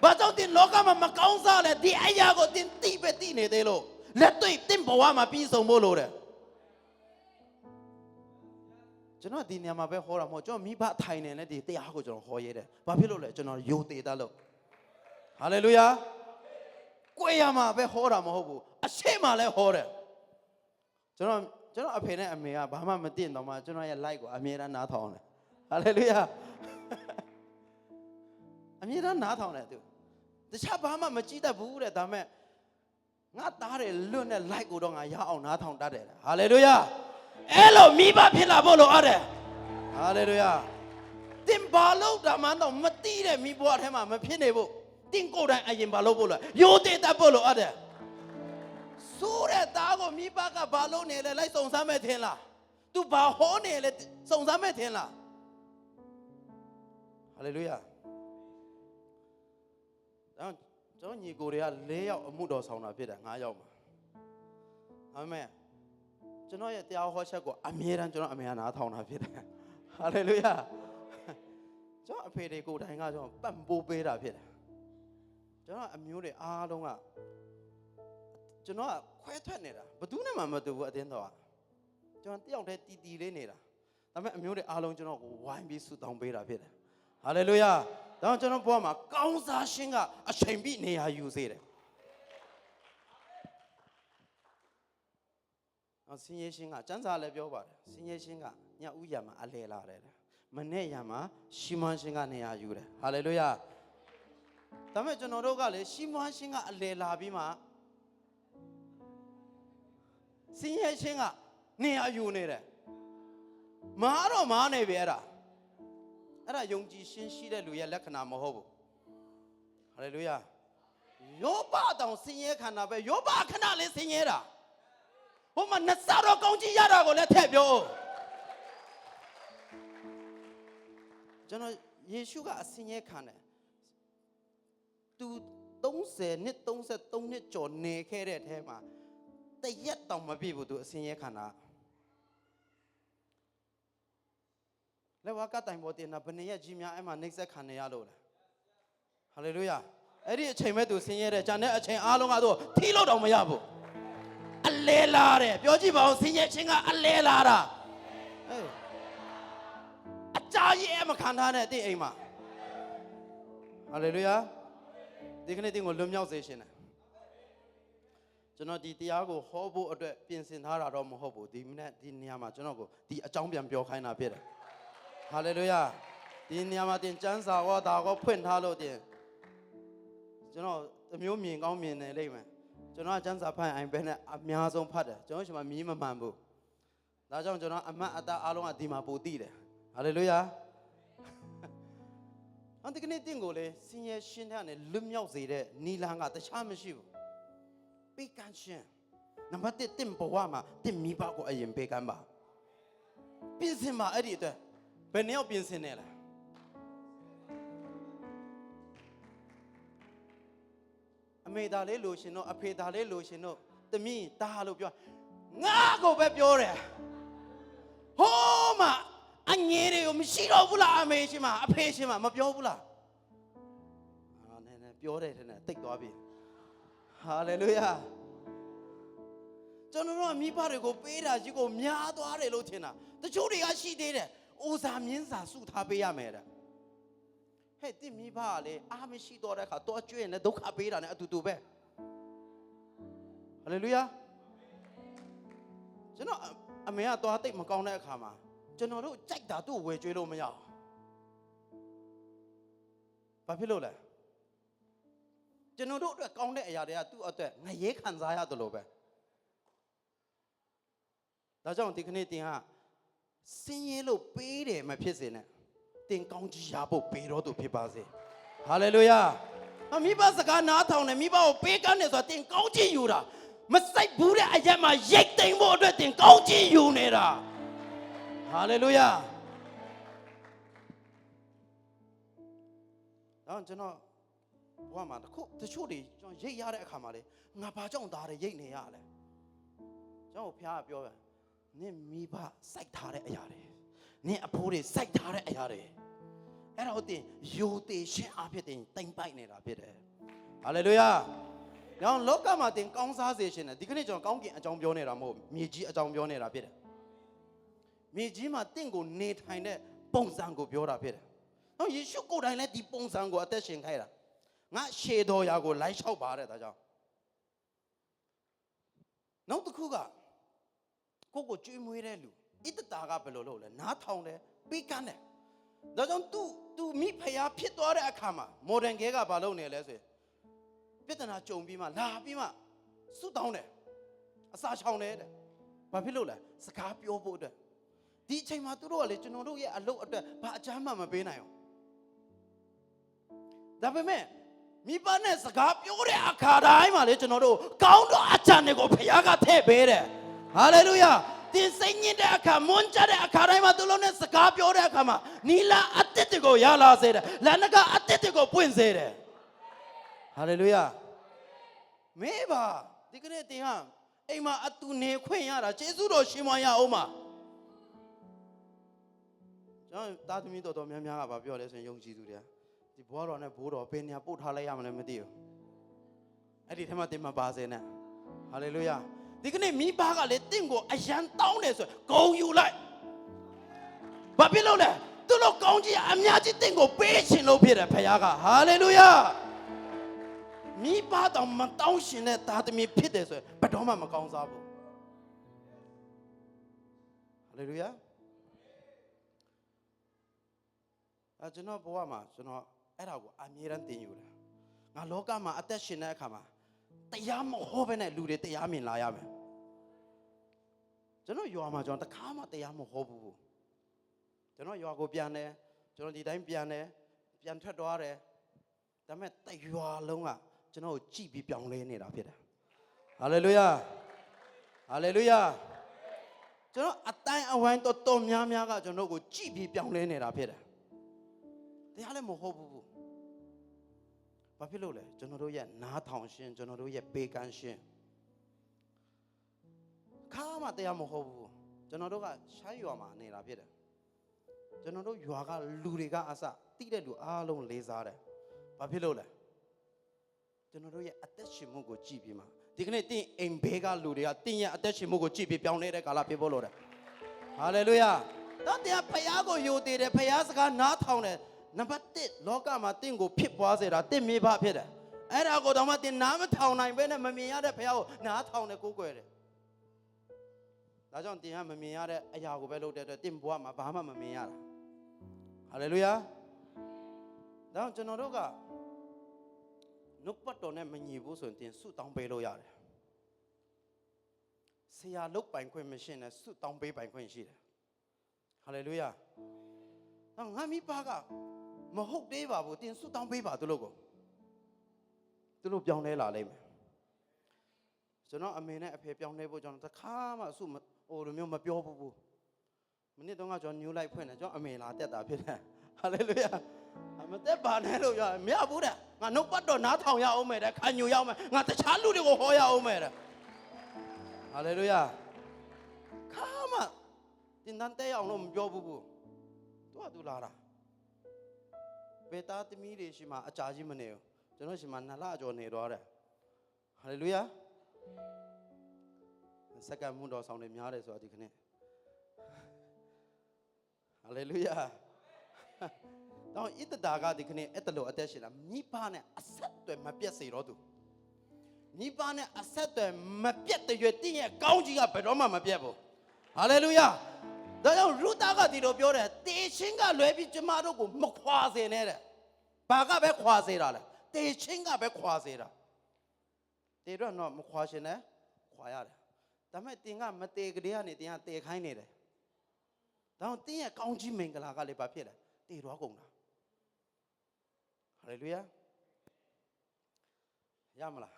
ဘာကြောင့်ဒီလောကမှာမကောင်းစားလဲဒီအရာကိုတင်တိပဲတိနေသေးလို့လက်တွေ့တင်ဘဝမှာပြီးဆုံးဖို့လိုတယ်ကျွန်တော်ဒီနေရာမှာပဲဟောတာမဟုတ်ကျွန်တော်မိဘထိုင်နေလဲဒီတရားကိုကျွန်တော်ဟောရဲတယ်ဘာဖြစ်လို့လဲကျွန်တော်ယိုသေးတတ်လို့ဟာလေလုယာကိုယ်ရမှာပဲဟောတာမဟုတ်ဘူးအရှိမလည်းဟောတယ်ကျွန်တော်အဖေနဲ့အမေကဘာမှမသိတော့မှကျွန်တော်ရဲ့ live ကိုအမြဲတမ်းနားထောင်တယ်ဟာလေလုယာအမြဲတမ်းနားထောင်တယ်သူတခြားဘာမှမကြည့်တတ်ဘူးတဲ့ဒါမဲ့ငါသားတယ်လွတ်နဲ့ live ကိုတော့ငါရအောင်နားထောင်တတ်တယ်ဟာလေလုယာအဲ့လိုမိဘဖြစ်လာဖို့လိုအပ်တယ်ဟာလေလုယာတင်ဘာလို့ဒါမှတော့မသိတဲ့မိဘထဲမှာမဖြစ်နေဖို့တင်ကိုယ်တိုင်အရင်ဘာလို့ဖို့လဲရိုသေတတ်ဖို့လိုအပ်တယ်ဆိုးတဲ့သားကိုမိဘကဘာလို့နေလဲလိုက်စုံစမ်းမဲ့ထင်လား तू ဘာဟောနေလဲစုံစမ်းမဲ့ထင်လားဟာလေလုယာကျွန်တော်ညီကိုတွေက4ယောက်အမှုတော်ဆောင်တာဖြစ်တယ်5ယောက်မှာအာမင်ကျွန်တော်ရဲ့တရားဟောချက်ကိုအမြဲတမ်းကျွန်တော်အမေနားထောင်တာဖြစ်တယ်ဟာလေလုယာကျွန်တော်အဖေတွေကိုယ်တိုင်ကကျွန်တော်ပတ်ပိုးပေးတာဖြစ်တယ်ကျွန်တော်အမျိုးတွေအားလုံးကကျွန်တော်ကခွဲထွက်နေတာဘယ်သူနဲ့မှမတူဘူးအတင်းတော်ကကျွန်တော်တယောက်တည်းတီလေးနေတာဒါပေမဲ့အမျိုးတွေအားလုံးကျွန်တော်ကိုဝိုင်းပြီးဆုတောင်းပေးတာဖြစ်တယ်ဟာလေလုယာဒါကြောင့်ကျွန်တော်ဘဝမှာကောင်းစားခြင်းကအချိန်ပြည့်နေရာယူစေတယ်ဆင်းရဲခြင်းကစံစာလည်းပြောပါတယ်ဆင်းရဲခြင်းကညဥ်ရမှာအလဲလာတယ်မနဲ့ရမှာရှီမွန်းခြင်းကနေရာယူတယ်ဟာလေလုယာဒါပေမဲ့ကျွန်တော်တို့ကလည်းရှီမွန်းခြင်းကအလဲလာပြီးမှဆင်းရဲခြင်းကနေရာယူနေတယ်မာတော့မာနေပြီအဲ့ဒါယုံကြည်ရှင်းရှိတဲ့လူရဲ့လက္ခဏာမဟုတ်ဘူးဟာလေလုယာယောဘတောင်ဆင်းရဲခန္ဓာပဲယောဘခဏလေးဆင်းရဲတာဟိုမှာနှစ်ဆတော့ကောင်းကြီးရတာကိုလည်းထည့်ပြောကျွန်တော်ယေရှုကအဆင်းရဲခံတယ်သူ30နှစ်33နှစ်ကျော်နေခဲ့တဲ့အထဲမှာတရက်တောင်မပြည့်ဘူးသူအဆင်းရဲခံတာလက်ဝါးကတိုင်ပေါ်တင်တာဘယ်နှစ်ရက်ကြီးများအဲ့မှာနှိမ့်ဆက်ခံနေရလို့လဲဟာလေလုယာအဲ့ဒီအချိန်မဲ့သူဆင်းရဲတဲ့ဂျန်တဲ့အချိန်အားလုံးကတော့ထီးလို့တောင်မရဘူးအလဲလာတယ်ပြောကြည့်ပါဦးဆင်းရဲခြင်းကအလဲလာတာအကြာကြီးအမခံထားတဲ့တဲ့အိမ်မှာဟာလေလုယာဒီကနေ့တင်ကိုလွတ်မြောက်စေရှင်တယ်ကျွန်တော်ဒီတရားကိုဟောဖို့အတွက်ပြင်ဆင်ထားတာတော့မဟုတ်ဘူးဒီမိနစ်ဒီနေရာမှာကျွန်တော်ကိုဒီအကြောင်းပြန်ပြောခိုင်းတာဖြစ်တယ်ဟာလေလုယာဒီနေရာမှာတင်ကျမ်းစာဟောတာကိုဖွင့်ထားလို့တင်ကျွန်တော်အမျိုးမြင်ကောင်းမြင်နေလိမ့်မယ်ကျွန်တော်ကကျမ်းစာဖတ်အိမ်ပဲနဲ့အများဆုံးဖတ်တယ်ကျွန်တော်ရှင်မမီးမမှန်ဘူးဒါကြောင့်ကျွန်တော်အမတ်အသားအားလုံးကဒီမှာပို့တည်တယ်ဟာလေလုယာဒီကနေ့တင်ကိုလေဆင်းရဲရှင်းတဲ့နဲ့လွတ်မြောက်စေတဲ့နီလန်ကတခြားမရှိဘူးပေးကမ်းခြင်းနံပါတ်1တင်ဘဝမှာတင်မိဘကိုအရင်ပေးကမ်းပါပြင်ဆင်ပါအဲ့ဒီအတွက်ဘယ်နှယောက်ပြင်ဆင်နေလဲ အမေသားလေးလိုရှင်တို့အဖေသားလေးလိုရှင်တို့သမီးတားလို့ပြောငါကိုပဲပြောတယ်ဟိုးမှာအငယ်တွေကိုမရှိတော့ဘူးလားအမေရှင်မအဖေရှင်မမပြောဘူးလားနည်းနည်းပြောတယ်တဲ့နဲ့တိတ်သွားပြီဟာလေလုယာကျွန်တော်တို့မိဘတွေကိုပေးတာကြီးကိုများသွားတယ်လို့ထင်တာတချို့တွေကရှိသေးတယ်အိုစာမြင်းစာစုထားပေးရမယ်တဲ့ဟဲ့တိမိဘကလေအားမရှိတော့တဲ့အခါတော့ကျွေးနေဒုက္ခပေးတာနဲ့အတူတူပဲဟာလေလုယာကျွန်တော်အမေကသွားတိတ်မကောင်းတဲ့အခါမှာကျွန်တော်တို့ကြိုက်တာသူ့ဝယ်ကျွေးလို့မရအောင်ဘာဖြစ်လို့လဲကျွန်တော်တို့အတွက်ကောင်းတဲ့အရာတွေကသူ့အတွက်ငရဲခံစားရတယ်လို့ပဲဒါကြောင့်ဒီကနေ့တင်ကစင်းရဲလို့ပေးတယ်မဖြစ်စေနဲ့တင်ကောင်းကြီးရဖို့ပေးတော်သူဖြစ်ပါစေဟာလေလုယာမိဘစကားနားထောင်တယ်မိဘကိုပေးကမ်းတယ်ဆိုတာတင်ကောင်းကြီးယူတာမစိုက်ဘူးတဲ့အရက်မှာရိတ်သိမ်းဖို့အတွက်တင်ကောင်းကြီးယူနေတာဟာလေလုယာတော့ကျွန်တော်ဘဝမှာတချို့တွေကျွန်တော်ရိတ်ရတဲ့အခါမှာလေငါဘာကြောင့်သားတယ်ရိတ်နေရလဲကျွန်တော်ဖះပြောတယ်နင့်မိဘစိုက်ထားတဲ့အရာတွေနင့်အဖိုးတွေစိုက်ထားတဲ့အရာတွေအဲ့တော့တင်ယိုသေးရှင်းအားဖြင့်တင်တိမ်ပိုက်နေတာဖြစ်တယ်ဟာလေလုယာ။နောက်လောကမှာတင်ကောင်းစားစေရှင်တယ်ဒီကနေ့ကျွန်တော်ကောင်းကင်အကြောင်းပြောနေတာမဟုတ်မြေကြီးအကြောင်းပြောနေတာဖြစ်တယ်။မြေကြီးမှာတင့်ကိုနေထိုင်တဲ့ပုံစံကိုပြောတာဖြစ်တယ်။နောက်ယေရှုကိုယ်တိုင်လည်းဒီပုံစံကိုအသက်ရှင်ခိုင်းတာ။ငါရှေတော်ရာကိုလိုက်လျှောက်ပါတဲ့ဒါကြောင့်နောက်တစ်ခုကကိုကျွေးမွေးတဲ့လူဣတတာကဘယ်လိုလုပ်လဲနားထောင်တယ်ပေးကမ်းတယ်ဒါကြောင့်သူမိဖုရားဖြစ်သွားတဲ့အခါမှာမော်ဒန်ကဲကဘာလုပ်နေလဲဆိုရင်ပြဿနာကြုံပြီးမှလာပြီးမှစွတ်တောင်းတယ်အစာချောင်တယ်တဲ့ဘာဖြစ်လို့လဲစကားပြောဖို့အတွက်ဒီအချိန်မှာသူတို့ကလေကျွန်တော်တို့ရဲ့အလုပ်အတွက်ဘာအချမ်းမှမပေးနိုင်အောင်ဒါပေမဲ့မိဘနဲ့စကားပြောတဲ့အခါတိုင်းမှာလေကျွန်တော်တို့ကောင်းသောအချမ်းတွေကိုဖုရားကထည့်ပေးတယ်ဟာလေလုယာတင်စိတ်ညစ်တဲ့အခါမွန်းကြတဲ့အခါတိုင်းမှာသူတို့နဲ့စကားပြောတဲ့အခါမှာနီလာအတစ်တွေကိုရလာစေတယ်လန္နကအတစ်တွေကိုပွင့်စေတယ်ဟာလေလုယာမေးပါဒီကနေ့တင်ဟာအိမ်မှာအတူနေခွင့်ရတာယေရှုတော်ရှင်မရအောင်ပါကျွန်တော်တာသမီတော်များများကဗာပြောလဲဆိုရင်ယုံကြည်သူတွေဒီဘွားတော်နဲ့ဘိုးတော်ဘယ်နေရာပို့ထားလိုက်ရမလဲမသိဘူးအဲ့ဒီထဲမှာတင်မပါစေနဲ့ဟာလေလုယာဒီကနေ့မိဘကလေတင့်ကိုအယံတောင်းတယ်ဆိုဂုံယူလိုက်ဘာဖြစ်လို့လဲသူတို့ကောင်းကြီးအများကြီးတင့်ကိုပေးရှင်လို့ဖြစ်တယ်ဖခင်ကဟာလေလုယာမိဘတော်မတောင်းရှင်တဲ့သားသမီးဖြစ်တယ်ဆိုရင်ဘယ်တော့မှမကောင်းစားဘူးဟာလေလုယာကျွန်တော်ဘဝမှာကျွန်တော်အဲ့ဒါကိုအမြဲတမ်းသင်ယူတယ်ငါလောကမှာအသက်ရှင်တဲ့အခါမှာတရားမဟောဘဲနဲ့လူတွေတရားမြင်လာရမယ်ကျွန်တော်ရွာမှာကျွန်တော်တခါမှတရားမဟောဘူးကျွန်တော်ရွာကိုပြန်တယ်ကျွန်တော်ဒီတိုင်းပြန်တယ်ပြန်ထွက်သွားတယ်ဒါပေမဲ့တရွာလုံးကကျွန်တော်ကိုကြည့်ပြီးပြောင်းလဲနေတာဖြစ်တယ်ဟာလေလုယာဟာလေလုယာကျွန်တော်အတိုင်းအဝိုင်းတော်များများကကျွန်တော်ကိုကြည့်ပြီးပြောင်းလဲနေတာဖြစ်တယ်တရားလည်းမဟုတ်ဘူးဘာဖြစ်လို့လဲကျွန်တော်တို့ရဲ့နားထောင်ရှင်ကျွန်တော်တို့ရဲ့ပေးကမ်းရှင်ခါမှတရားမဟုတ်ဘူးကျွန်တော်တို့ကရှိုင်းရွာမှာနေတာဖြစ်တယ်ကျွန်တော်တို့ရွာကလူတွေကအစတိတဲ့လူအားလုံးလေးစားတယ်ဘာဖြစ်လို့လဲကျွန်တော်တို့ရဲ့အသက်ရှင်မှုကိုကြည့်ပြီးမှဒီကနေ့တင်းအိမ်ဘေးကလူတွေကတင်းရဲ့အသက်ရှင်မှုကိုကြည့်ပြီးပြောင်းလဲတဲ့ကာလဖြစ်ဖို့လို့တယ်ဟာလေလုယာတော့တရားဖခင်ကိုယိုသေးတယ်ဖခင်စကားနားထောင်တယ်နံပါတ်1လောကမှာတင့်ကိုဖြစ်ပွားစေတာတင့်မိဘဖြစ်တယ်အဲ့ဒါကိုတော့မှတင်နားမထောင်နိုင်ဘဲနဲ့မမြင်ရတဲ့ဘုရားကိုနားထောင်တယ်ကိုးကွယ်တယ်ဒါကြောင့်တင်ကမမြင်ရတဲ့အရာကိုပဲလုပ်တဲ့အတွက်တင်ဘဝမှာဘာမှမမြင်ရတာဟာလေလုယာဒါကြောင့်ကျွန်တော်တို့ကနှုတ်ပတ်တော်နဲ့မညီဘူးဆိုရင်တင်ဆုတောင်းပေးလို့ရတယ်ဆရာလုတ်ပိုင်ခွင့်မရှိနဲ့ဆုတောင်းပေးပိုင်ခွင့်ရှိတယ်ဟာလေလုယာငါမိဘကမဟုတ်သေးပါဘူးတင်ဆုတောင်းပေးပါသူတို့ကိုသူတို့ပြောင်းလဲလာလိမ့်မယ်ကျွန်တော်အမေနဲ့အဖေပြောင်းလဲဖို့ကျွန်တော်တစ်ခါမှအဆုဟိုလိုမျိုးမပြောဘူးမနစ်တုန်းကကျွန်တော် new life ဖွင့်တယ်ကျွန်တော်အမေလာတက်တာဖြစ်တယ်ဟာလေလုယာ မသက်ပါနဲ့လို့ပြောမရဘူးတဲ့ငါနှုတ်ပတ်တော်နားထောင်ရအောင်မယ်တဲ့ခံညိုရအောင်မယ်ငါတခြားလူတွေကိုဟောရအောင်မယ်တဲ့ဟာလေလုယာခါမတင်တန်းတဲအောင်လို့မပြောဘူးသူလာတာဘေတာသမီးတွေရှိမှအကြာကြီးမနေဘူးကျွန်တော်ရှိမှ2လကျော်နေတော့တဲ့ဟာလေလုယာစက္ကန့်မှုတော်ဆောင်နေများတယ်ဆိုတာဒီခနဲ့ဟာလေလုယာတော့ဣတတာကဒီခနဲ့အဲ့တလို့အသက်ရှင်လာမိဘနဲ့အဆက်အသွယ်မပြတ်စေတော့သူမိဘနဲ့အဆက်အသွယ်မပြတ်တဲ့ရွယ်တင့်ရဲ့ကောင်းကြီးကဘယ်တော့မှမပြတ်ဘူးဟာလေလုယာဒါကြောင့်ရုတာကဒီလိုပြောတယ်တေချင်းကလွဲပြီးကျမတို့ကိုမခွာစေနဲ့တဲ့ဘာကပဲခွာစေတာလဲတေချင်းကပဲခွာစေတာတေတော့တော့မခွာရှင်နဲ့ခွာရတယ်ဒါပေမဲ့တင်ကမတေကလေးကနေတင်ကတေခိုင်းနေတယ်ဒါကြောင့်တင်းရဲ့ကောင်းကြီးမင်္ဂလာကလည်းဘာဖြစ်လဲတေတော့ကုန်တာဟာလေလုယာရမလား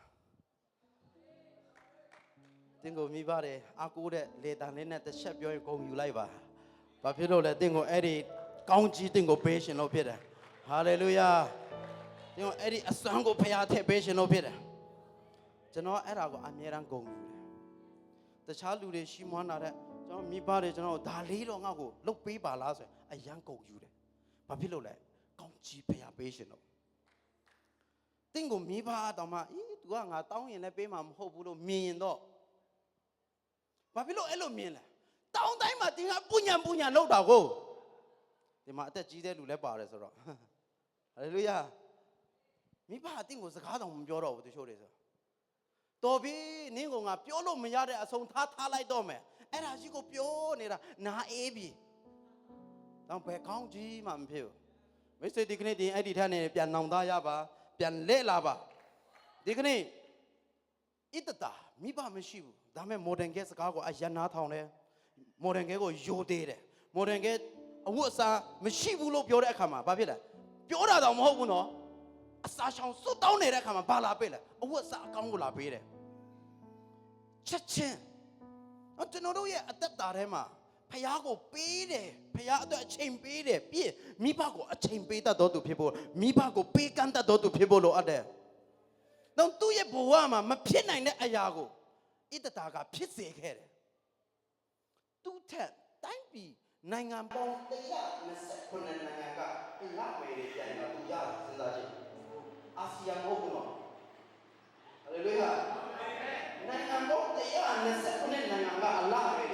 တင်းကိုမိပါတယ်အကူတဲ့လေတန်လေးနဲ့တစ်ချက်ပြောရင်ဂုံယူလိုက်ပါဘာဖြစ်လို့လဲတင်းကိုအဲ့ဒီကောင်းကြီးတင်းကိုပေးရှင်လို့ဖြစ်တယ်ဟာလေလုယာတင်းကိုအဲ့ဒီအစွမ်းကိုဖျားထည့်ပေးရှင်လို့ဖြစ်တယ်ကျွန်တော်အဲ့ဒါကိုအမြဲတမ်းဂုံယူတယ်တခြားလူတွေရှိမွမ်းလာတဲ့ကျွန်တော်မိပါတယ်ကျွန်တော်ဒါလေးတော့ငါ့ကိုလုတ်ပေးပါလားဆိုရင်အယံဂုံယူတယ်ဘာဖြစ်လို့လဲကောင်းကြီးဖျားပေးရှင်လို့တင်းကိုမိဘတော်မှသူကငါတောင်းရင်လည်းပေးမှာမဟုတ်ဘူးလို့မြင်ရင်တော့ဘာဖြစ်လို့အဲ့လိုမြင်လဲတောင်းတိုင်းမှာတင်ကပူညာလောက်တာကိုဒီမှာအသက်ကြီးတဲ့လူလည်းပါတယ်ဆိုတော့ဟာလေလုယာမိဘအတင်းကိုစကားတောင်မပြောတော့ဘူးတချို့တွေဆိုတော်ပြီနင်းကငါပြောလို့မရတဲ့အဆုံးထားလိုက်တော့မယ်အဲ့ဒါကြီးကိုပြောနေတာနာအေးပြီတော့ဘယ်ကောင်းကြီးမှမဖြစ်ဘူးမိတ်ဆွေဒီကနေ့ဒီအဲ့ဒီထက်နေပြန်နောင်သားရပါပြန်လဲလာပါဒီကနေ့ဣတတာမိဘမရှိဘူးဒါမဲ့မော်ဒန်ကဲစကားကိုအယနာထောင်တယ်မော်ဒန်ကဲကိုယိုသေးတယ်မော်ဒန်ကဲအဝတ်အစားမရှိဘူးလို့ပြောတဲ့အခါမှာဘာဖြစ်လဲပြောတာတော့မဟုတ်ဘူးနော်အစာရှောင်စွတ်တောင်းနေတဲ့အခါမှာဘာလာပေးလဲအဝတ်အစားအကောင်းကိုလာပေးတယ်ချက်ချင်းကျွန်တော်တို့ရဲ့အသက်တာထဲမှာဖခင်ကိုပေးတယ်ဖခင်အတွက်အချိန်ပေးတယ်ပြည့်မိဘကိုအချိန်ပေးတတ်တော်သူဖြစ်ဖို့မိဘကိုပေးကမ်းတတ်တော်သူဖြစ်ဖို့လိုအပ်တယ်တော့သူ့ရဲ့ဘဝမှာမဖြစ်နိုင်တဲ့အရာကိုဣတတာကဖြစ်စေခဲ့တယ်သူထက်တိုင်းပြည်နိုင်ငံပေါင်း129နိုင်ငံကလာမယ်တဲ့ပြန်လာသူရစဉ်းစားကြည့်အာဆီယံမဟုတ်ဘူးနော်ဟာလေလုယာနိုင်ငံပေါင်း129နိုင်ငံကအလာမယ်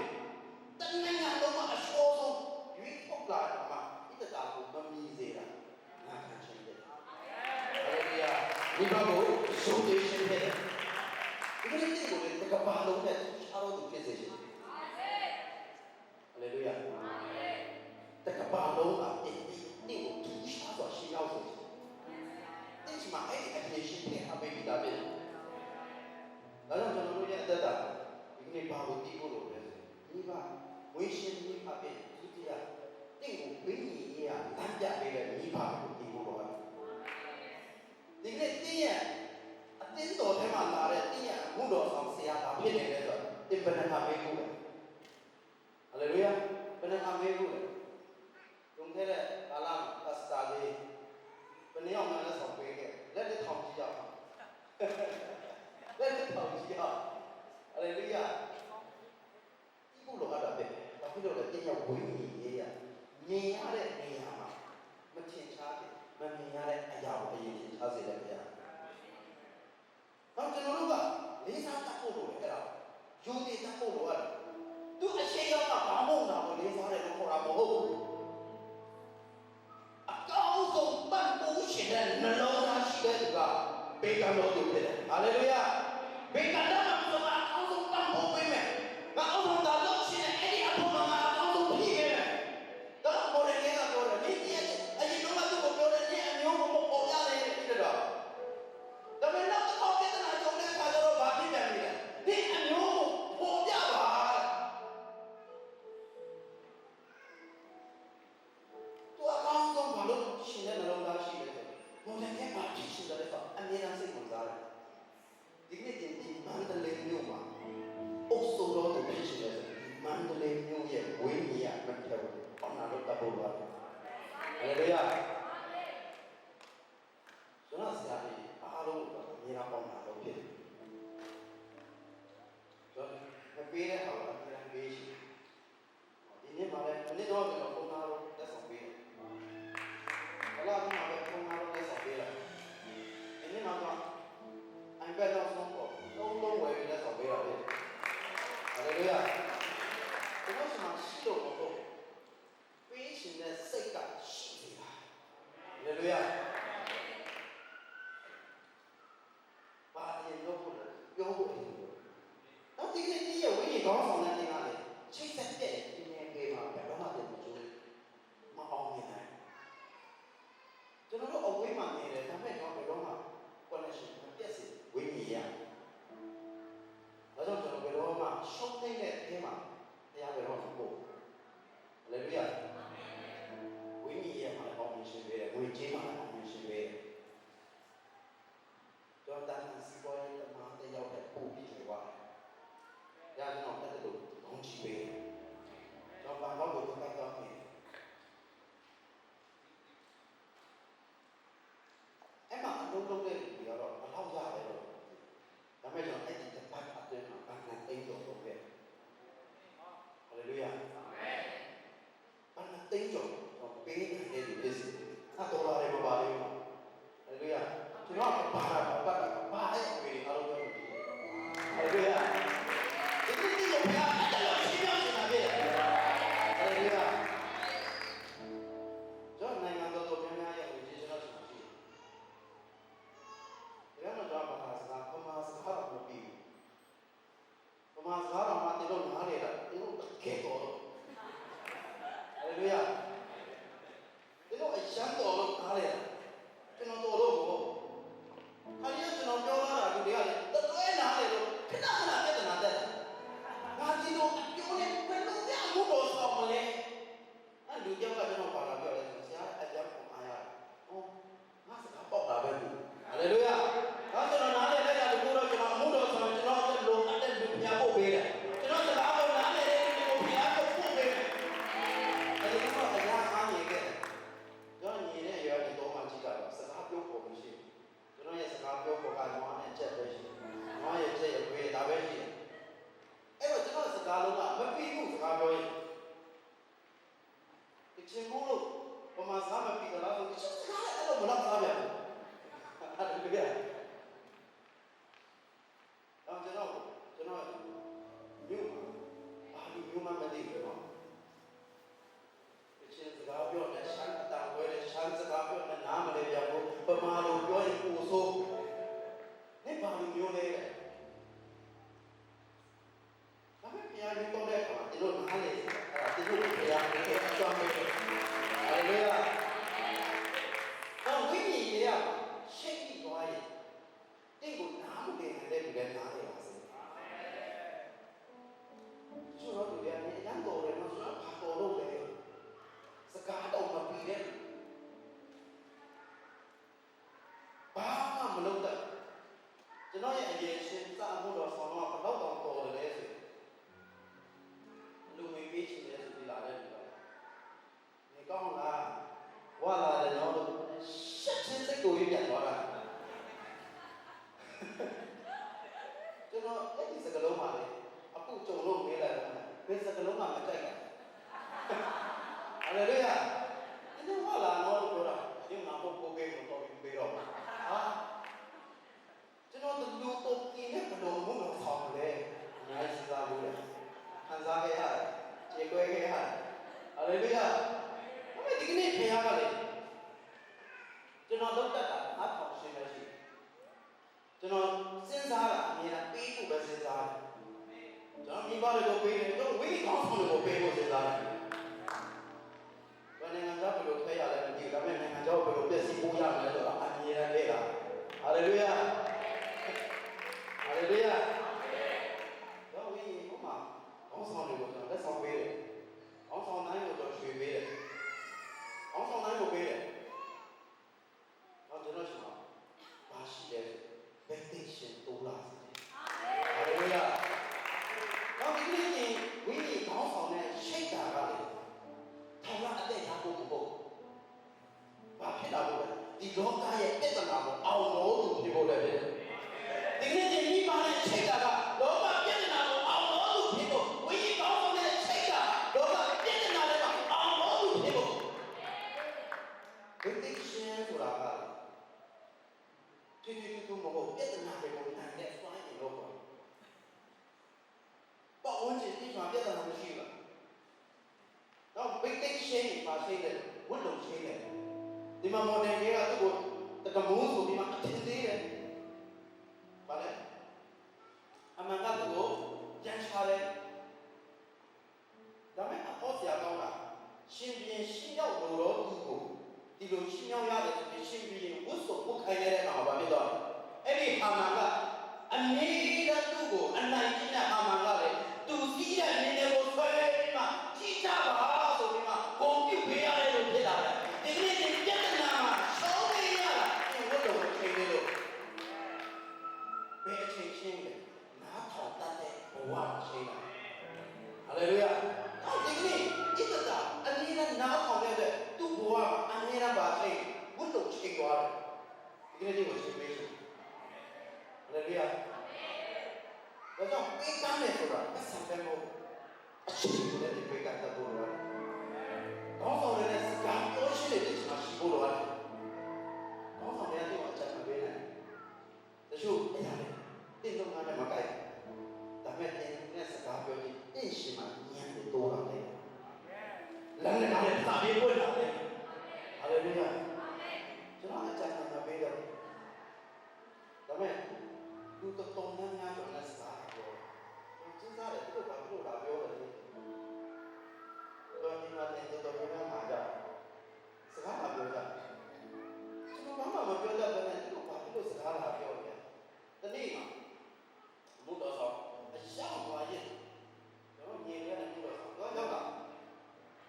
တနိုင်ငံလုံးမှာအဆိုးဆုံးရွေးထုတ်လာတာမှာဣတတာကိုမမီစေတာငါခံချင်တယ်ဟာလေလုယာဒီဘက်ကိုဆုံးသေးရှင်တယ်ဒီလိုမျိုးကိုလည်းတကဘာလုံးနဲ့အားလုံးသူဖြစ်စေရှင်ဟာလေလုယာတကဘာလုံးကဒီကိုသူရှာတော့ရှင်းအောင်ဆိုဒီမှာအဲ့ဒီ application နဲ့အပေးပြီးသားပဲဒါကြောင့်ကျွန်တော်တို့ရဲ့အသက်တာဒီနေ့ဘာလို့ဒီကိုလို့လဲဒီကဝိရှင်ဒီအပေးဒုတိယတင့်ကိုဘိညာဉ်ရေးရလမ်းပြပေးတဲ့မိဘကိုဒီကိုတော့ဒီနေ့တင်းရဲ့အတင်းတော်ထဲမှာလာတဲ့တင်းရဲ့ဘုတော်ဆောင်ဆရာဘာဖြစ်နေလဲဆိုတော့တင်ပဏ္ဍာမေကိုပဲဟာလေလုယာပဏ္ဍာမေကိုတုံးခဲ့တဲ့ကာလကစတာလေးဘယ်နှယောက်မှလည်းဆောင်ပေးခဲ့လက်တစ်ထောင်ကြီးရောက်လက်တစ်ထောင်ကြီးရောက်ဟာလေလုယာဒီကိုလိုအပ်တာပဲဘာဖြစ်လို့လဲတင်းရဲ့ဝိညာဉ်ရေးရမြင်ရတဲ့နေရာမှာမထင်ရှားတယ်မမြင်ရတဲ့အရာကိုအရင်ထင်ရှားစေတဲ့နေရာတော့ကျွန်တော်တို့ကလေးစားတတ်ဖို့လိုတယ်အဲ့ဒါယူတည်တတ်ဖို့လိုရတယ်သူအရှိန်ရောကဘာမှမဟုတ်တာကိုလေးစားတယ်လို့ခေါ်တာမဟုတ်ဘူးအကောင်းဆုံးပန်းပိုးရှင်တဲ့နှလုံးသားရှိတဲ့သူကဘေကံတော်သူဖြစ်တယ်ဟာလေလုယာဘေကံတော်မှာဆိုတာအကောင်းဆုံးပန်းပိုးပေးမယ်ငါအောင်ဆုံးတာလို့ရှိရင်အဲ့ဒီအဖို့မှာအကောင်းဆုံးဖြစ်ခဲ့တယ်တော့မော်ဒယ်ကပြောတယ်ဒီအရင်တော့သူ့ကိုပြောတယ်ဒီအမျိုးကိုပေါ်ရတယ်တဲ့တော့ဒါပေမဲ့နောက်တစ်ခေါက်ပြဿနာကြုံတဲ့အခါကျတော့ဘာဖြစ်ပြန်လဲဒီအမျိုးကိုပေါ်ပြပါသူအကောင်းဆုံးဘာလို့ရှင်တဲ့နှလုံးသားရှိလဲဆိုမော်ဒယ်ကဘာဖြစ်ရှင်တယ်ဆိုအမြဲတမ်းစိတ်ဝင်စားတယ်ဒီနေ့ဒီမန္တလေး ဘက်တော့ဆုံးပေါ့လုံးဝယ်ပြီးလက်ဆောင်ပေးတာလေဟာလေလုယာကျွန်တော်စမရှိတော့ဘူးပေးရှင်တဲ့စိတ်ကရှိနေတာဟာလေလုယာဘာရင်တော့ပြောဖို့တော့ဒီကနေ့ဒီရဝိညာဉ်ကောင်းဆောင်တဲ့နေရာလေချိတ်ဆက်တဲ့ဒီနေ့ပေးမှာဘယ်တော့မှတည်းမကျိုးမအောင်မြင်နိုင်ကျွန်တော်တို့အဝေးမှာနေတယ်ဒါပေမဲ့တော့ဘယ်တော့မှ connection မပြတ်စေဝိညာဉ်ရဒါကြောင့်ကျွန်တော်ဘယ်တော့မှရှုံးနေတဲ့အဲမှာတရားဘယ်တော့မှပို့ဟာလေလုယာဝိညာဉ်ရမှာအောင်မြင်ရှင်ပဲဝိကြေးမှာအောင်မြင်ရှင်ပဲတော့တန်စီပေါ်ရဲ့တမန်တယောက်တဲ့ပို့ပြီးပြောရကျွန်တော်တက်တူကောင်းချီပဲကျွန်တော်ဘာလို့ကိုတက်တော့နေအဲ့မှာအလုံးလုံးတဲ့လူကတော့အထောက်ရတယ်တော့ဒါပေမဲ့ကျွန်တော်အဲ့ဒီတစ်ပတ်အတွင်းမှာဘာနဲ့တိတ်တော့တော့ပဲဟာလေလုယာအာမင်ဘာနဲ့တိတ်တော့ပေးနေတဲ့လူတွေစီအတော်လာတယ်မပါဘူးဟာလေလုယာကျွန်တော်ဘာအဲ့အဝေးအားလုံးပဲဟာလေလုယာဒီလိုဘုရားအဲ့ဒါရှင်းပြနေတာပဲဟာလေလုယာကျွန်တော်နိုင်ငံတော်တော်များများရဲ့ဝိညာဉ်ကျွန်တော်ရှိတယ်ဒါကတော့ဘာသာစကားပမာစကားမပြီးပမာစကားတော့မှတင်တော့နားလေတာတင်တော့ကဲတော့ဟာလေလုယာတင်တော့အရှမ်းတော်လို့နားလေတာကျွန်တော်တော်လို့မဟုတ်ခါရီးကျွန်တော်ပြောလာတာဒီတွေကလည်းတလွဲနားလေလို့ခဏခဏပြဿနာတက်တာငါဒီလိုအကျိုးနဲ့ဘယ်လိုပြမှုတော်ဆောင်မလဲအဲ့လူကြောက်ကကျွန်တော်ပါလာပြောတယ်ဆရာအကြောင်းကိုအားရတယ်ဟောငါစကားပေါက်တာပဲဟာလေလုယာဒါကျွန်တော်နားလေလိုက်တာဒီကိုတော့ကျွန်တော်အမှုတော်ဆောင်ကျွန်တော်အသက်လုံးအသက်လူပြဖို့ပေးတယ်ကျွန်တော်စကားကိုနားလေတဲ့ဒီကိုပြဖို့ပို့ပေးတယ်အဲ့ဒီကတော့အရာအားနေခဲ့ကျွန်တော်ညီနဲ့ရွာနေတော့မှကြည့်တာစကားပြောဖို့မရှိကျွန်တော်ရဲ့စကားပြောဖို့ကနွားနဲ့ချက်ပဲရှိတယ်နွားရဲ့ချက်ရဲ့ဝေးတာပဲရှိတယ်အဲ့တော့ကျွန်တော်စကားလုံးကမပြီးဘူးစကားပြောရင်ဒီချင်းမို့လို့ပမာစကားမပြီးတော့လားဆိုစကားအဲ့လိုမလောက်သားပြန်ဘူးဟာလေလုယာတော့ကျွန်တော်မြို့ဘာလို့မြို့မှာမသိဘူးတော့ဒီချင်းစကားပြောတဲ့ရှမ်းအတန်ဝဲတဲ့ရှမ်းစကားပြောတဲ့နားမလဲပြဘူးပမာလို့ပြောရင်ကိုဆိုးနေဘာလို့မျိုးလဲဒါပေမဲ့ဘုရားကြီးတော်တဲ့အခါဒီလိုနားလေအဲ့ဒါဒီလိုဘုရားကြီးရဲ့အကြောင်းပဲဟာလေလုယာတော့ဝိညာဉ်ရေးရရှိပြီးသွားရင်တင့်ကိုနားမလည်တဲ့လူလည်းနားလေပါစေအာမင်ဆိုတော့ဒီကနေအရင်တော်တယ်နော်ဆိုတော့ဘာတော်လို့လဲစကားတော့မပြီးတဲ့ဘာမှမလုပ်တတ်ကျွန်တော်ရဲ့အရင်ရှင်းစာမှုတော်ဆောင်တော့ဘယ်တော့တောင်တော်တယ်လဲဆိုလူမေးပေးချင်တယ်ဆိုပြီးလာတဲ့လူကနေကောင်းလားဝါလာတယ်နော်လို့ရှက်ချင်းစိတ်ကိုရပြန်သွားတာကျွန်တော်အဲ့ဒီစကလုံးပါလေအခုကြုံလို့မေးလိုက်တော့ဘယ်စကလုံးမှမကြိုက်ဘူးဟာလေလုယာဒီဝါလာနော်လို့ပြောတာဒီမှာဘုတ်ပေးလို့တော့ပြီးတော့ဟာကျွန်တော်တို့လူတော့กินတဲ့ဘယ်လိုမှမဆောင်ဘူးလေအများကြီးစားဘူးလေခံစားခဲ့ရတယ်ကျေကွဲခဲ့ရတယ်ဟာလေလုယာဘယ်ဒီကနေ့ဖခင်ကလေကျွန်တော်လုပ်တတ်တာအထောက်ရှင်းမရှိကျွန်တော်စဉ်းစားတာအမြဲတမ်းပေးဖို့ပဲစဉ်းစားတယ်ကျွန်တော်မိဘတွေကိုပေးတယ်တော့ဝိညာဉ်ကောင်းဆောင်တွေကိုပေးဖို့စဉ်းစားတယ်ဘယ်နိုင်ငံသားဘယ်လိုထွက်ရလဲမသိဘူးဒါပေမဲ့နိုင်ငံသားဘယ်လိုပြည့်စည်ဖို့ရမလဲဆိုတာအမြဲတမ်းလေ့လာဟာလေလုယာဟာလေလုယာတော့ဝိညာဉ်ကိုမှကောင်းဆောင်တွေကိုကျွန်တော်လက်ဆောင်ပေးတယ်ကောင်းဆောင်တိုင်းကိုကျွန်တော်ရွှေပေးတယ်ကောင်းဆောင်တိုင်းကိုပေးတယ်တော့ကျွန်တော်ရှိမှာဘာရှိလဲဘယ်သိရှင်တိုးလာစေဟာလေလုယာတော့ဒီနေ့ဝိညာဉ်ကောင်းဆောင်တဲ့ရှိတ်တာကလေထောင်ရအသက်ရဖို့မဟုတ်ဘာဖြစ်တာလဲဒီလောကရဲ့ပြဿနာကိုအောင်လို့သူပြဖို့လည်း မှာမော်ဒယ်ကြီးကသူ့ကိုတကမုန်းဆိုပြီးမှအထင်သေးတယ်ဗါလဲအမှန်ကသူ့ကိုကြမ်းချတယ်ဒါမဲ့အဖို့ဆရာကောင်းတာရှင်ပြန်ရှင်းရောက်လို့တော့သူ့ကိုဒီလိုရှင်းရောက်ရတယ်ဆိုရင်ရှင်ပြန်ဝတ်စုံပုတ်ခိုင်းတဲ့အခါမှာဗာဖြစ်သွားတယ်အဲ့ဒီဟာမန်ကအနည်းတသူ့ကိုအနိုင်ကျင့်တဲ့ဟာမန်ကလည်းသူစီးတဲ့နေနေကိုဆွဲပြီးမှကြီးကြပါဆိုပြီးမှဂုံပြုတ်ပေးရတယ်လို့ဖြစ်လာတယ်ဒီနေ့ဒီပြဿနာမှာရှောင်းနေရတာဒီဝတ်တော်ကိုချိန်နေလို့ဘယ်အချိန်ရှင်းလဲနားထောင်တတ်တဲ့ဘဝရှင်းလာဟာလေလုယာတော့ဒီနေ့ဣတတာအနည်းနဲ့နားထောင်တဲ့သူ့ဘဝအနည်းနဲ့ပါချိန်ဝတ်တော်ချိန်သွားတယ်ဒီနေ့ဒီကိုချိန်ပေးဆိုဟာလေလုယာဒါကြောင့်ပေးကမ်းတယ်ဆိုတာအဆံပဲမို့အရှိကိုလည်းပေးကမ်းတတ်ဖို့လိုတယ်။ကောင်းဆောင်တဲ့စကားပြောရှင်းတဲ့ကျွန်တော်ရှိဖို့လိုတယ်။ကောင်းဆောင်တဲ့အချက်မပေးနိုင်။တချို့အဲ့ဒါလေတင်းတော့ငါနဲ့မကိုက်။ဒါမဲ့တင်းနဲ့စကားပြောရင်အရှိမှညံ့တိုးလာတယ်။လမ်းနဲ့လည်းစာပြေးပွင့်လာတယ်။ဟာလေလုယာ။ကျွန်တော်အချက်မပေးတော့ဒါမဲ့သူတော်တော်များများတော့လက်စားတော့စဉ်းစားတယ်သူကဘာလို့လာပြောတယ်တော့ဒီမှာတင်တော်တော်များများမှာကြစကားလာပြောကြကျွန်တော်ဘာမှမပြောတတ်ဘဲနဲ့သူကဘာလို့စကားလာပြောလဲတနေ့မှာဘုတော်ဆောင်အရှောင်းသွားရင်တော့ညီရတဲ့ဘုတော်ဆောင်တော့